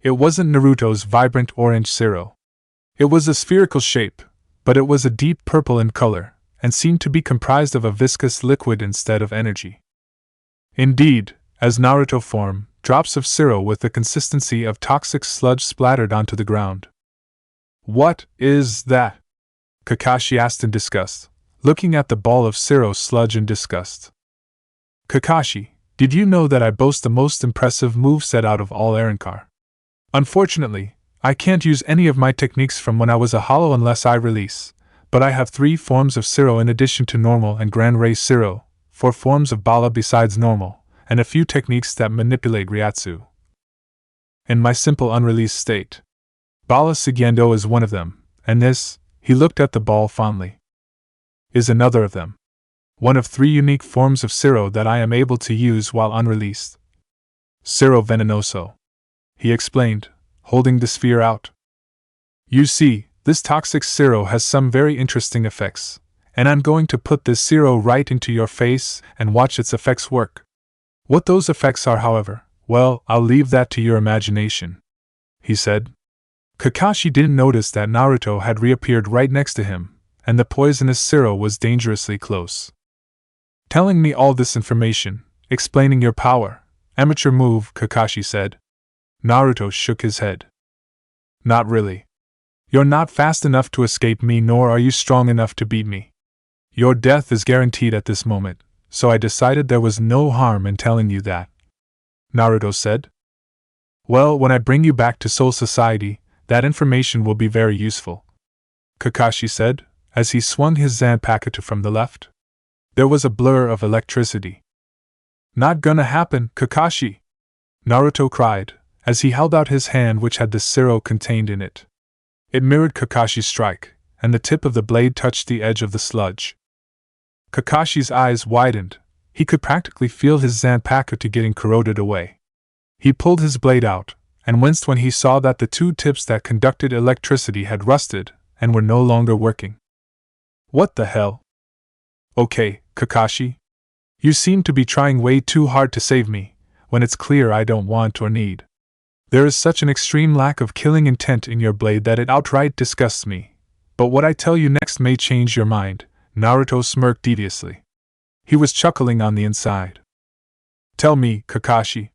It wasn't Naruto's vibrant orange Zero. It was a spherical shape, but it was a deep purple in color, and seemed to be comprised of a viscous liquid instead of energy. Indeed, as Naruto formed, drops of Zero with the consistency of toxic sludge splattered onto the ground. What is that? Kakashi asked in disgust, looking at the ball of Zero sludge in disgust. Kakashi, did you know that I boast the most impressive moveset out of all Arrancar? Unfortunately, I can't use any of my techniques from when I was a hollow unless I release, but I have 3 forms of Zero in addition to normal and Grand Ray Zero, 4 forms of Bala besides normal, and a few techniques that manipulate Ryatsu. In my simple unreleased state, Bala Sugendo is one of them, and this, he looked at the ball fondly, is another of them. One of 3 unique forms of Zero that I am able to use while unreleased. Zero Venenoso, he explained, holding the sphere out. You see, this toxic Zero has some very interesting effects, and I'm going to put this Zero right into your face and watch its effects work. What those effects are, however, well, I'll leave that to your imagination, he said. Kakashi didn't notice that Naruto had reappeared right next to him, and the poisonous Zero was dangerously close. Telling me all this information, explaining your power, amateur move, Kakashi said. Naruto shook his head. Not really. You're not fast enough to escape me, nor are you strong enough to beat me. Your death is guaranteed at this moment, so I decided there was no harm in telling you that, Naruto said. Well, when I bring you back to Soul Society, that information will be very useful, Kakashi said, as he swung his Zanpakuto from the left. There was a blur of electricity. Not gonna happen, Kakashi! Naruto cried, as he held out his hand which had the Zero contained in it. It mirrored Kakashi's strike, and the tip of the blade touched the edge of the sludge. Kakashi's eyes widened. He could practically feel his Zanpakuto getting corroded away. He pulled his blade out, and winced when he saw that the two tips that conducted electricity had rusted and were no longer working. What the hell? Okay, Kakashi. You seem to be trying way too hard to save me, when it's clear I don't want or need. There is such an extreme lack of killing intent in your blade that it outright disgusts me. But what I tell you next may change your mind, Naruto smirked deviously. He was chuckling on the inside. Tell me, Kakashi.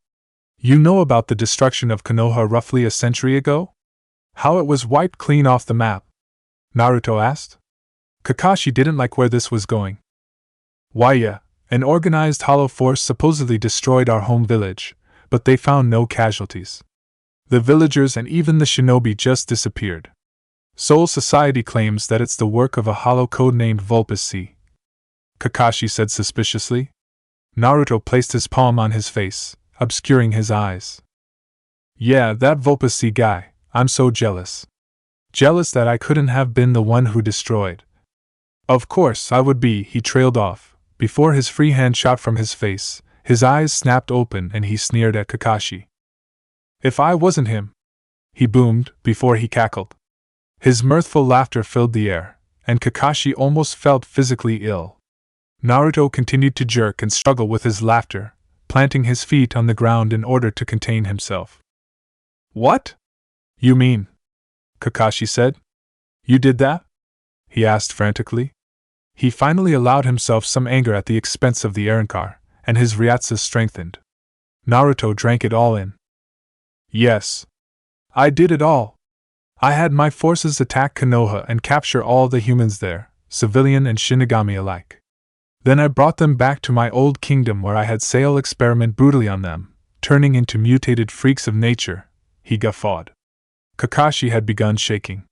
You know about the destruction of Konoha roughly a century ago? How it was wiped clean off the map? Naruto asked. Kakashi didn't like where this was going. Why yeah, an organized hollow force supposedly destroyed our home village, but they found no casualties. The villagers and even the shinobi just disappeared. Soul Society claims that it's the work of a hollow codenamed Vulpes. Kakashi said suspiciously. Naruto placed his palm on his face, obscuring his eyes. Yeah, that Vulpes guy, I'm so jealous. Jealous that I couldn't have been the one who destroyed. Of course I would be, he trailed off, before his free hand shot from his face, his eyes snapped open and he sneered at Kakashi. If I wasn't him, he boomed, before he cackled. His mirthful laughter filled the air, and Kakashi almost felt physically ill. Naruto continued to jerk and struggle with his laughter, planting his feet on the ground in order to contain himself. What? You mean? Kakashi said. You did that? He asked frantically. He finally allowed himself some anger at the expense of the Aaronkar, and his Ryatsu strengthened. Naruto drank it all in. Yes. I did it all. I had my forces attack Konoha and capture all the humans there, civilian and Shinigami alike. Then I brought them back to my old kingdom where I had Sail experiment brutally on them, turning into mutated freaks of nature, he guffawed. Kakashi had begun shaking.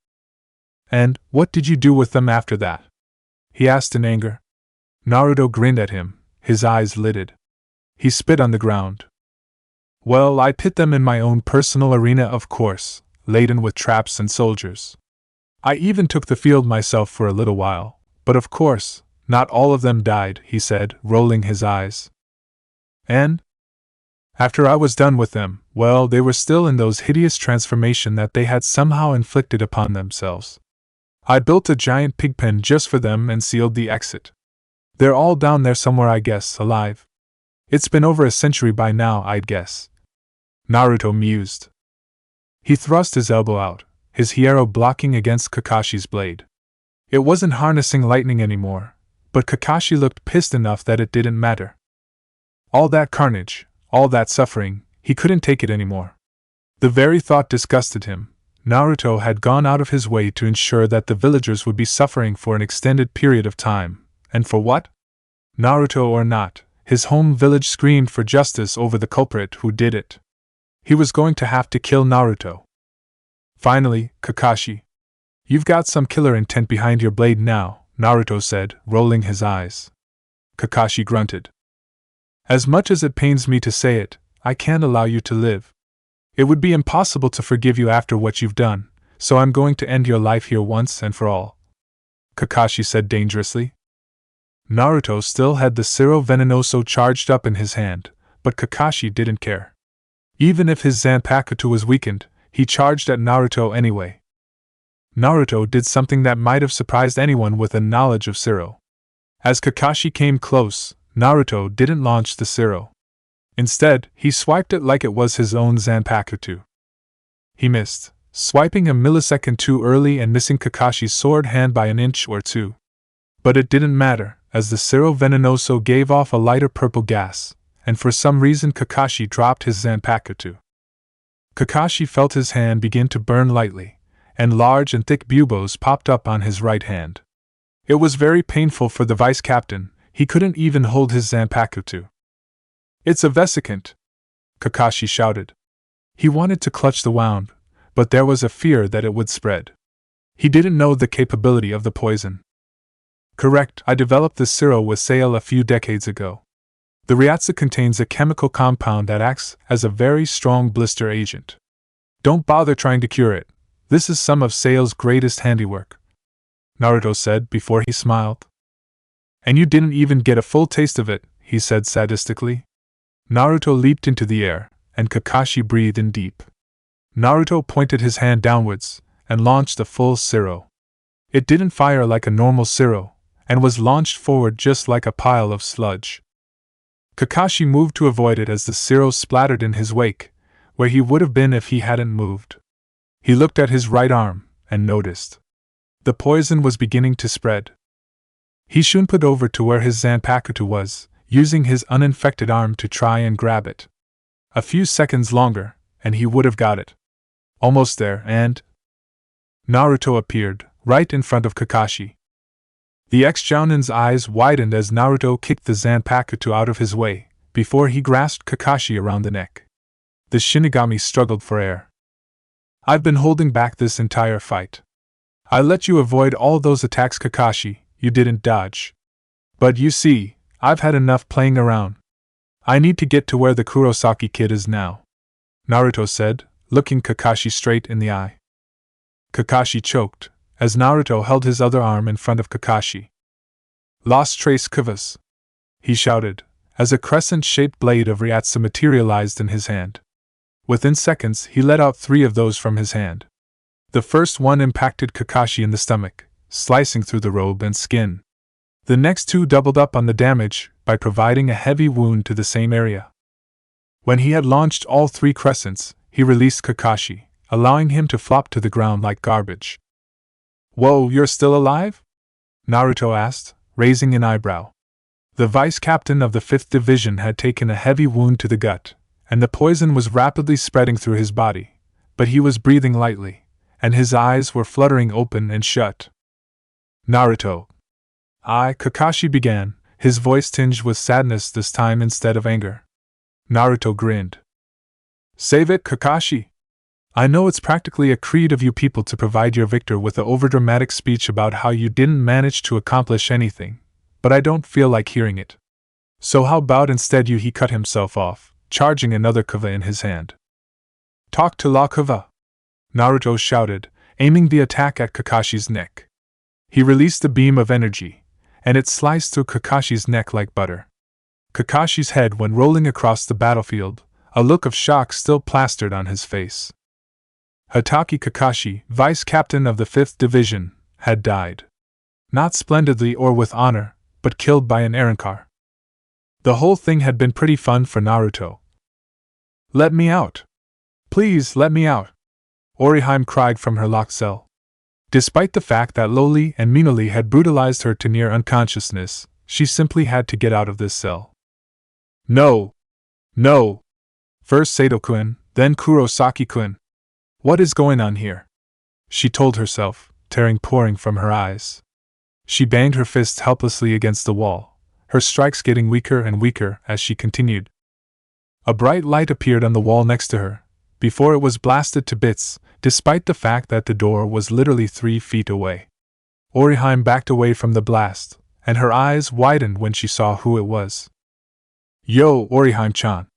And what did you do with them after that? He asked in anger. Naruto grinned at him, his eyes lidded. He spit on the ground. Well, I pit them in my own personal arena, of course, laden with traps and soldiers. I even took the field myself for a little while, but of course, not all of them died, he said, rolling his eyes. And? After I was done with them, well, they were still in those hideous transformation that they had somehow inflicted upon themselves. I built a giant pigpen just for them and sealed the exit. They're all down there somewhere, I guess, alive. It's been over a century by now, I'd guess. Naruto mused. He thrust his elbow out, his hierro blocking against Kakashi's blade. It wasn't harnessing lightning anymore, but Kakashi looked pissed enough that it didn't matter. All that carnage, all that suffering, he couldn't take it anymore. The very thought disgusted him. Naruto had gone out of his way to ensure that the villagers would be suffering for an extended period of time, and for what? Naruto or not, his home village screamed for justice over the culprit who did it. He was going to have to kill Naruto. Finally, Kakashi. You've got some killer intent behind your blade now, Naruto said, rolling his eyes. Kakashi grunted. As much as it pains me to say it, I can't allow you to live. It would be impossible to forgive you after what you've done, so I'm going to end your life here once and for all. Kakashi said dangerously. Naruto still had the Ciro Venenoso charged up in his hand, but Kakashi didn't care. Even if his Zanpakuto was weakened, he charged at Naruto anyway. Naruto did something that might have surprised anyone with a knowledge of Ciro. As Kakashi came close, Naruto didn't launch the Ciro. Instead, he swiped it like it was his own Zanpakuto. He missed, swiping a millisecond too early and missing Kakashi's sword hand by an inch or two. But it didn't matter, as the Ciro Venenoso gave off a lighter purple gas, and for some reason Kakashi dropped his Zanpakuto. Kakashi felt his hand begin to burn lightly, and large and thick buboes popped up on his right hand. It was very painful for the vice captain, he couldn't even hold his Zanpakuto. It's a vesicant! Kakashi shouted. He wanted to clutch the wound, but there was a fear that it would spread. He didn't know the capability of the poison. Correct, I developed this Ciro with Sail a few decades ago. The Ryatsu contains a chemical compound that acts as a very strong blister agent. Don't bother trying to cure it. This is some of Sail's greatest handiwork, Naruto said before he smiled. And you didn't even get a full taste of it, he said sadistically. Naruto leaped into the air, and Kakashi breathed in deep. Naruto pointed his hand downwards and launched a full Siro. It didn't fire like a normal Siro, and was launched forward just like a pile of sludge. Kakashi moved to avoid it as the Siro splattered in his wake, where he would have been if he hadn't moved. He looked at his right arm and noticed the poison was beginning to spread. He shunput over to where his Zanpakuto was, using his uninfected arm to try and grab it. A few seconds longer, and he would have got it. Almost there, and Naruto appeared, right in front of Kakashi. The ex-Jounin's eyes widened as Naruto kicked the Zanpakuto out of his way, before he grasped Kakashi around the neck. The Shinigami struggled for air. "I've been holding back this entire fight. I let you avoid all those attacks, Kakashi, you didn't dodge. But you see, I've had enough playing around. I need to get to where the Kurosaki kid is now," Naruto said, looking Kakashi straight in the eye. Kakashi choked, as Naruto held his other arm in front of Kakashi. "Lost trace Kuvas," he shouted, as a crescent-shaped blade of Ryatsu materialized in his hand. Within seconds, he let out 3 of those from his hand. The first one impacted Kakashi in the stomach, slicing through the robe and skin. The next 2 doubled up on the damage by providing a heavy wound to the same area. When he had launched all 3 crescents, he released Kakashi, allowing him to flop to the ground like garbage. "Whoa, you're still alive?" Naruto asked, raising an eyebrow. The vice captain of the 5th Division had taken a heavy wound to the gut, and the poison was rapidly spreading through his body, but he was breathing lightly, and his eyes were fluttering open and shut. "Naruto." Kakashi began, his voice tinged with sadness this time instead of anger. Naruto grinned. "Save it, Kakashi. I know it's practically a creed of you people to provide your victor with an overdramatic speech about how you didn't manage to accomplish anything, but I don't feel like hearing it. So how about instead you?" He cut himself off, charging another kuva in his hand. "Talk to La Kuva!" Naruto shouted, aiming the attack at Kakashi's neck. He released a beam of energy, and it sliced through Kakashi's neck like butter. Kakashi's head went rolling across the battlefield, a look of shock still plastered on his face. Hatake Kakashi, vice captain of the 5th Division, had died. Not splendidly or with honor, but killed by an Arrancar. The whole thing had been pretty fun for Naruto. "Let me out! Please let me out!" Orihime cried from her locked cell. Despite the fact that Loli and Minoli had brutalized her to near unconsciousness, she simply had to get out of this cell. "No! No! First Sato-kun, then Kurosaki-kun. What is going on here?" she told herself, tears pouring from her eyes. She banged her fists helplessly against the wall, her strikes getting weaker and weaker as she continued. A bright light appeared on the wall next to her, before it was blasted to bits, despite the fact that the door was literally 3 feet away. Orihime backed away from the blast, and her eyes widened when she saw who it was. "Yo, Orihime-chan.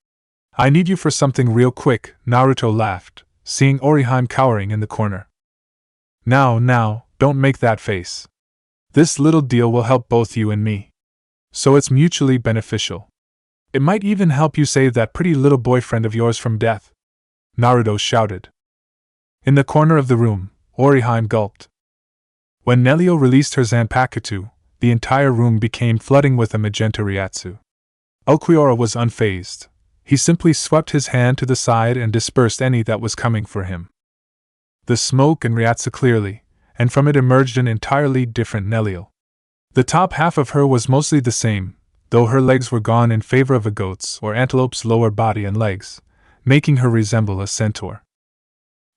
I need you for something real quick," Naruto laughed, seeing Orihime cowering in the corner. Now, don't make that face. This little deal will help both you and me. So it's mutually beneficial. It might even help you save that pretty little boyfriend of yours from death," Naruto shouted. In the corner of the room, Orihime gulped. When Nellio released her Zanpakuto, the entire room became flooding with a magenta Ryatsu. Ulquiorra was unfazed. He simply swept his hand to the side and dispersed any that was coming for him. The smoke and Ryatsu clearly, and from it emerged an entirely different Nellio. The top half of her was mostly the same, though her legs were gone in favor of a goat's or antelope's lower body and legs, making her resemble a centaur.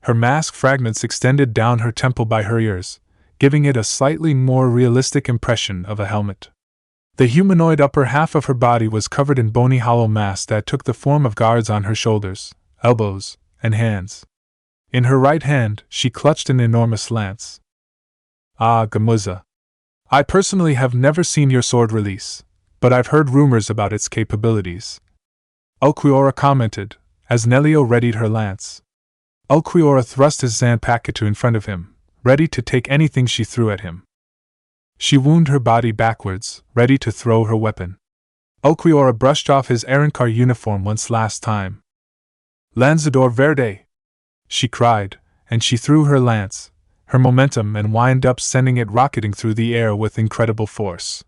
Her mask fragments extended down her temple by her ears, giving it a slightly more realistic impression of a helmet. The humanoid upper half of her body was covered in bony hollow mass that took the form of guards on her shoulders, elbows, and hands. In her right hand, she clutched an enormous lance. Gamuza. I personally have never seen your sword release, but I've heard rumors about its capabilities, Ulquiorra commented, as Nellio readied her lance. Ulquiorra thrust his Zanpakuto in front of him, ready to take anything she threw at him. She wound her body backwards, ready to throw her weapon. Ulquiorra brushed off his Arrancar uniform once last time. Lanzador Verde! she cried, and she threw her lance, her momentum, and wind up sending it rocketing through the air with incredible force.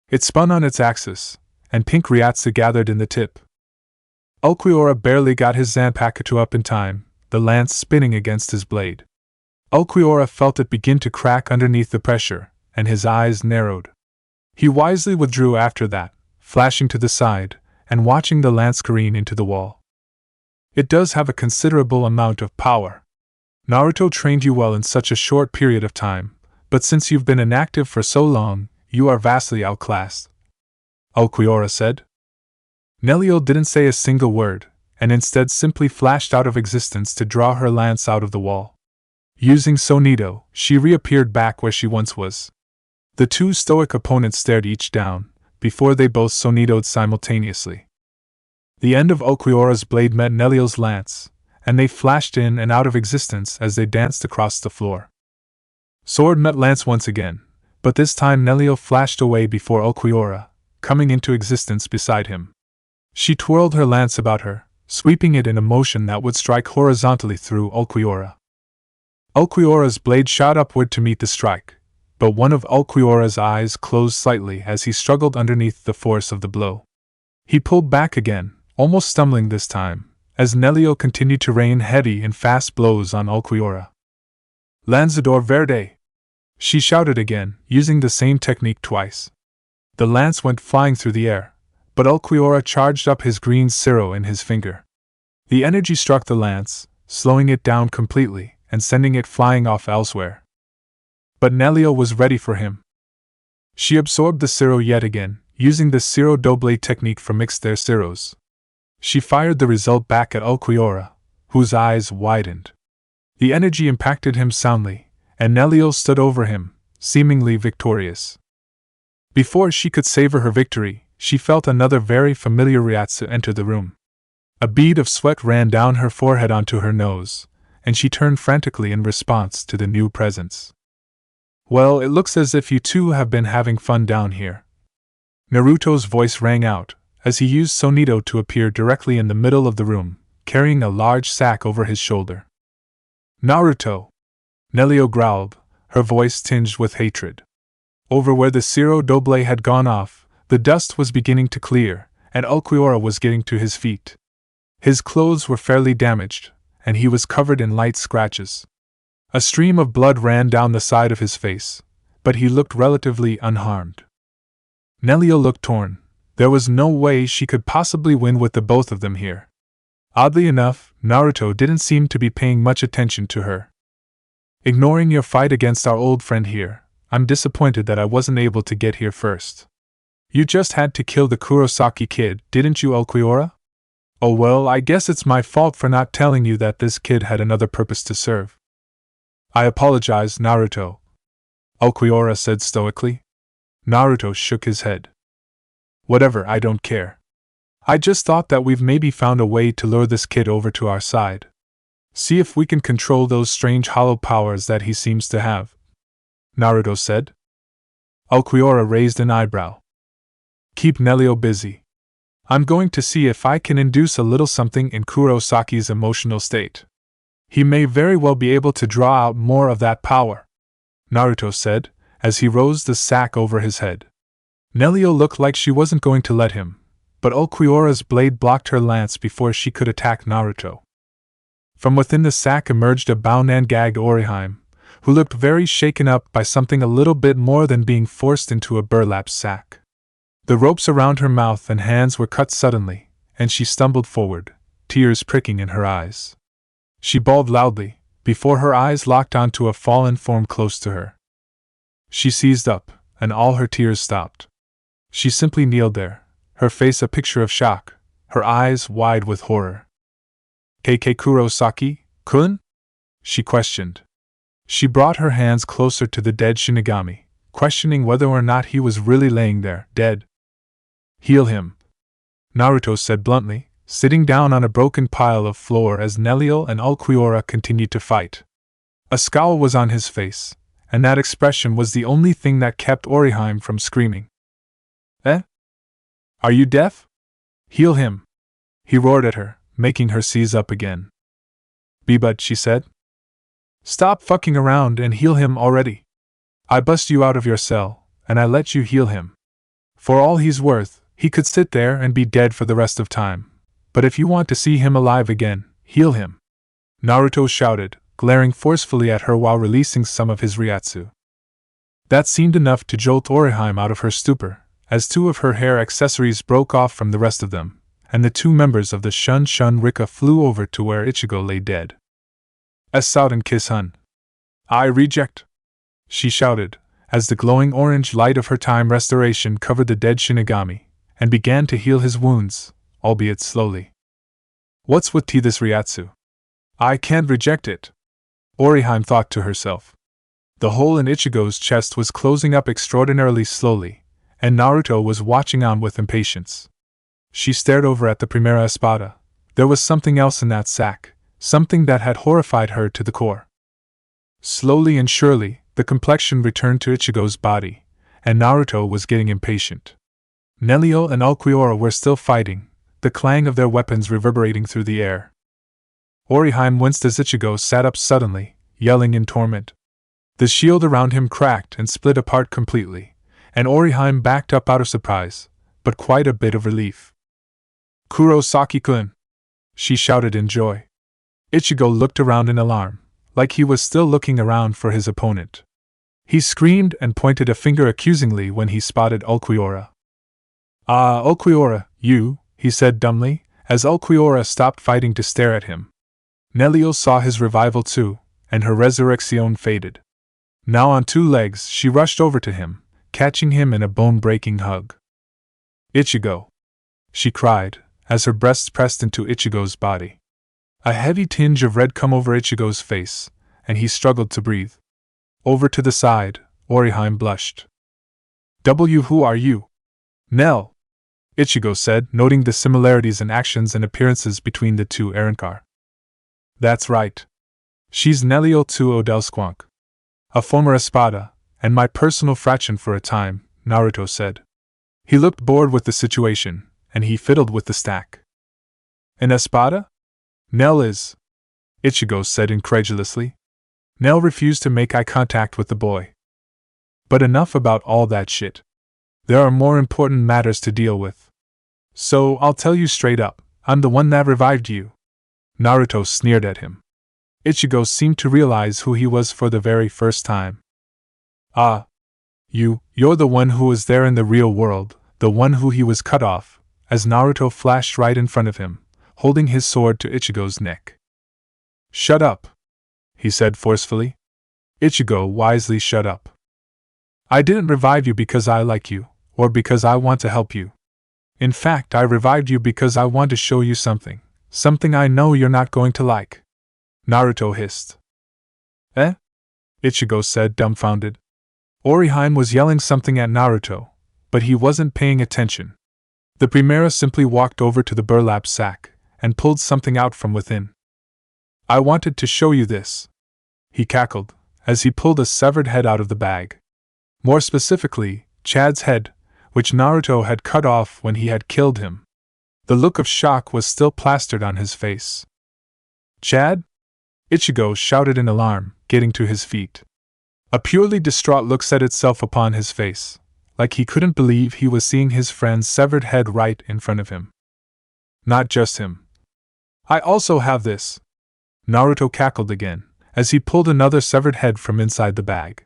It spun on its axis, and pink Ryatsu gathered in the tip. Ulquiorra barely got his Zanpakuto up in time, the lance spinning against his blade. Ulquiorra felt it begin to crack underneath the pressure, and his eyes narrowed. He wisely withdrew after that, flashing to the side, and watching the lance careen into the wall. It does have a considerable amount of power. Naruto trained you well in such a short period of time, but since you've been inactive for so long, you are vastly outclassed, Ulquiorra said. Nell didn't say a single word, and instead simply flashed out of existence to draw her lance out of the wall. Using Sonido, she reappeared back where she once was. The two stoic opponents stared each down, before they both Sonidoed simultaneously. The end of Ulquiorra's blade met Nell's lance, and they flashed in and out of existence as they danced across the floor. Sword met lance once again, but this time Nell flashed away before Ulquiorra, coming into existence beside him. She twirled her lance about her, sweeping it in a motion that would strike horizontally through Ulquiorra. Ulquiorra's blade shot upward to meet the strike, but one of Ulquiorra's eyes closed slightly as he struggled underneath the force of the blow. He pulled back again, almost stumbling this time, as Nell continued to rain heavy and fast blows on Ulquiorra. Lanzador Verde! She shouted again, using the same technique twice. The lance went flying through the air, but Ulquiorra charged up his green Ciro in his finger. The energy struck the lance, slowing it down completely, and sending it flying off elsewhere. But Nell was ready for him. She absorbed the Ciro yet again, using the Ciro Doble technique for mixed their Ciros. She fired the result back at Ulquiorra, whose eyes widened. The energy impacted him soundly, and Nell stood over him, seemingly victorious. Before she could savor her victory, she felt another very familiar Ryatsu enter the room. A bead of sweat ran down her forehead onto her nose, and she turned frantically in response to the new presence. Well, it looks as if you two have been having fun down here. Naruto's voice rang out, as he used Sonido to appear directly in the middle of the room, carrying a large sack over his shoulder. Naruto! Nell growled, her voice tinged with hatred. Over where the Ciro Doble had gone off, the dust was beginning to clear, and Ulquiorra was getting to his feet. His clothes were fairly damaged, and he was covered in light scratches. A stream of blood ran down the side of his face, but he looked relatively unharmed. Nell looked torn. There was no way she could possibly win with the both of them here. Oddly enough, Naruto didn't seem to be paying much attention to her. Ignoring your fight against our old friend here, I'm disappointed that I wasn't able to get here first. You just had to kill the Kurosaki kid, didn't you, Ulquiorra? Oh well, I guess it's my fault for not telling you that this kid had another purpose to serve. I apologize, Naruto, Ulquiorra said stoically. Naruto shook his head. Whatever, I don't care. I just thought that we've maybe found a way to lure this kid over to our side. See if we can control those strange hollow powers that he seems to have, Naruto said. Ulquiorra raised an eyebrow. Keep Nell busy. I'm going to see if I can induce a little something in Kurosaki's emotional state. He may very well be able to draw out more of that power, Naruto said, as he rose the sack over his head. Nell looked like she wasn't going to let him, but Ulquiorra's blade blocked her lance before she could attack Naruto. From within the sack emerged a bound and gagged Orihime, who looked very shaken up by something a little bit more than being forced into a burlap sack. The ropes around her mouth and hands were cut suddenly, and she stumbled forward, tears pricking in her eyes. She bawled loudly, before her eyes locked onto a fallen form close to her. She seized up, and all her tears stopped. She simply kneeled there, her face a picture of shock, her eyes wide with horror. "Keikei Kurosaki-kun?" she questioned. She brought her hands closer to the dead Shinigami, questioning whether or not he was really laying there, dead. "Heal him," Naruto said bluntly, sitting down on a broken pile of floor as Nell and Ulquiorra continued to fight. A scowl was on his face, and that expression was the only thing that kept Orihime from screaming. "Eh? Are you deaf? Heal him!" he roared at her, making her seize up again. "But," she said. "Stop fucking around and heal him already. I bust you out of your cell, and I let you heal him. For all he's worth, he could sit there and be dead for the rest of time. But if you want to see him alive again, heal him." Naruto shouted, glaring forcefully at her while releasing some of his Ryatsu. That seemed enough to jolt Orihime out of her stupor, as two of her hair accessories broke off from the rest of them, and the two members of the Shun Shun Rika flew over to where Ichigo lay dead. "Out and kiss Hun. I reject," she shouted, as the glowing orange light of her time restoration covered the dead Shinigami, and began to heal his wounds, albeit slowly. "What's with this Ryatsu? I can't reject it," Orihime thought to herself. The hole in Ichigo's chest was closing up extraordinarily slowly, and Naruto was watching on with impatience. She stared over at the Primera Espada. There was something else in that sack, something that had horrified her to the core. Slowly and surely, the complexion returned to Ichigo's body, and Naruto was getting impatient. Nell and Ulquiorra were still fighting, the clang of their weapons reverberating through the air. Orihime winced as Ichigo sat up suddenly, yelling in torment. The shield around him cracked and split apart completely, and Orihime backed up out of surprise, but quite a bit of relief. "Kurosaki-kun!" she shouted in joy. Ichigo looked around in alarm, like he was still looking around for his opponent. He screamed and pointed a finger accusingly when he spotted Ulquiorra. "Ah, Ulquiorra, you," he said dumbly, as Ulquiorra stopped fighting to stare at him. Nell saw his revival too, and her resurrection faded. Now on two legs, she rushed over to him, catching him in a bone-breaking hug. "Ichigo!" she cried, as her breasts pressed into Ichigo's body. A heavy tinge of red came over Ichigo's face, and he struggled to breathe. Over to the side, Orihime blushed. "Who are you?" "Nell," Ichigo said, noting the similarities in actions and appearances between the two Arankar. "That's right. She's Nell to Odelsquonk. A former Espada, and my personal fraction for a time," Naruto said. He looked bored with the situation, and he fiddled with the stack. "An Espada? Nell is," Ichigo said incredulously. Nell refused to make eye contact with the boy. "But enough about all that shit. There are more important matters to deal with. So, I'll tell you straight up, I'm the one that revived you." Naruto sneered at him. Ichigo seemed to realize who he was for the very first time. "Ah. You're the one who was there in the real world, the one who he was cut off," as Naruto flashed right in front of him, holding his sword to Ichigo's neck. "Shut up," he said forcefully. Ichigo wisely shut up. "I didn't revive you because I like you, or because I want to help you. In fact, I revived you because I want to show you something I know you're not going to like," Naruto hissed. "Eh?" Ichigo said, dumbfounded. Orihime was yelling something at Naruto, but he wasn't paying attention. The Primera simply walked over to the burlap sack and pulled something out from within. "I wanted to show you this," he cackled, as he pulled a severed head out of the bag. More specifically, Chad's head, which Naruto had cut off when he had killed him. The look of shock was still plastered on his face. "Chad?" Ichigo shouted in alarm, getting to his feet. A purely distraught look set itself upon his face, like he couldn't believe he was seeing his friend's severed head right in front of him. "Not just him. I also have this," Naruto cackled again, as he pulled another severed head from inside the bag.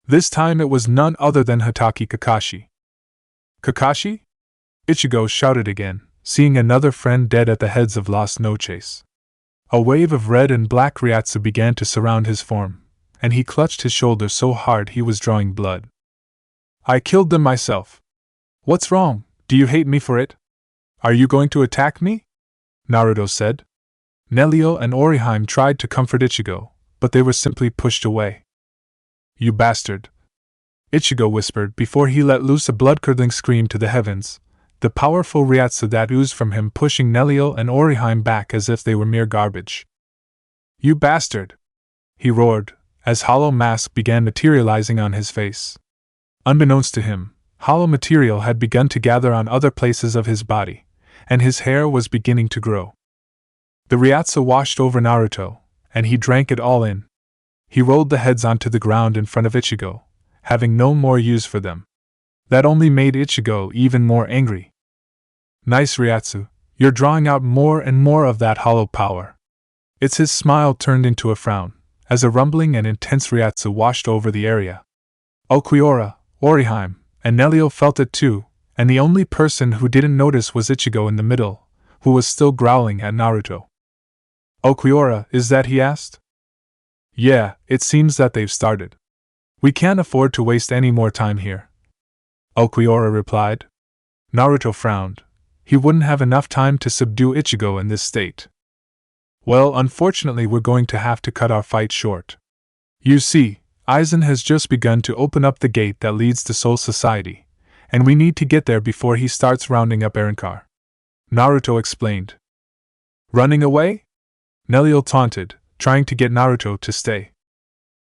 This time it was none other than Hatake Kakashi. "Kakashi?" Ichigo shouted again, seeing another friend dead at the heads of Las Noches. A wave of red and black Ryatsu began to surround his form, and he clutched his shoulder so hard he was drawing blood. "I killed them myself. What's wrong? Do you hate me for it? Are you going to attack me?" Naruto said. Nell and Orihime tried to comfort Ichigo, but they were simply pushed away. "You bastard," Ichigo whispered before he let loose a blood-curdling scream to the heavens, the powerful Ryatsu that oozed from him pushing Nell and Orihime back as if they were mere garbage. "You bastard!" he roared, as hollow mask began materializing on his face. Unbeknownst to him, hollow material had begun to gather on other places of his body, and his hair was beginning to grow. The Ryatsu washed over Naruto, and he drank it all in. He rolled the heads onto the ground in front of Ichigo, having no more use for them. That only made Ichigo even more angry. Nice, Ryatsu, you're drawing out more and more of that hollow power. His smile turned into a frown, as a rumbling and intense Ryatsu washed over the area. Ulquiorra, Orihime, and Nell felt it too, and the only person who didn't notice was Ichigo in the middle, who was still growling at Naruto. Ulquiorra, is that? He asked. Yeah, it seems that they've started. We can't afford to waste any more time here, Ulquiorra replied. Naruto frowned. He wouldn't have enough time to subdue Ichigo in this state. Well, unfortunately we're going to have to cut our fight short. You see, Aizen has just begun to open up the gate that leads to Soul Society, and we need to get there before he starts rounding up Arrancar. Naruto explained. Running away? Nell taunted, trying to get Naruto to stay.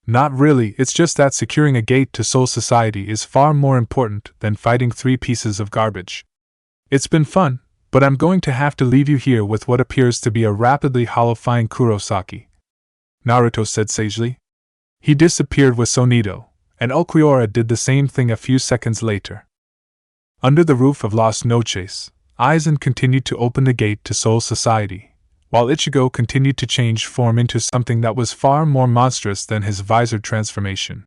Not really, it's just that securing a gate to Soul Society is far more important than fighting 3 pieces of garbage. It's been fun, but I'm going to have to leave you here with what appears to be a rapidly hollowing Kurosaki, Naruto said sagely. He disappeared with Sonito, and Ulquiorra did the same thing a few seconds later. Under the roof of Las Noches, Aizen continued to open the gate to Soul Society, while Ichigo continued to change form into something that was far more monstrous than his visored transformation.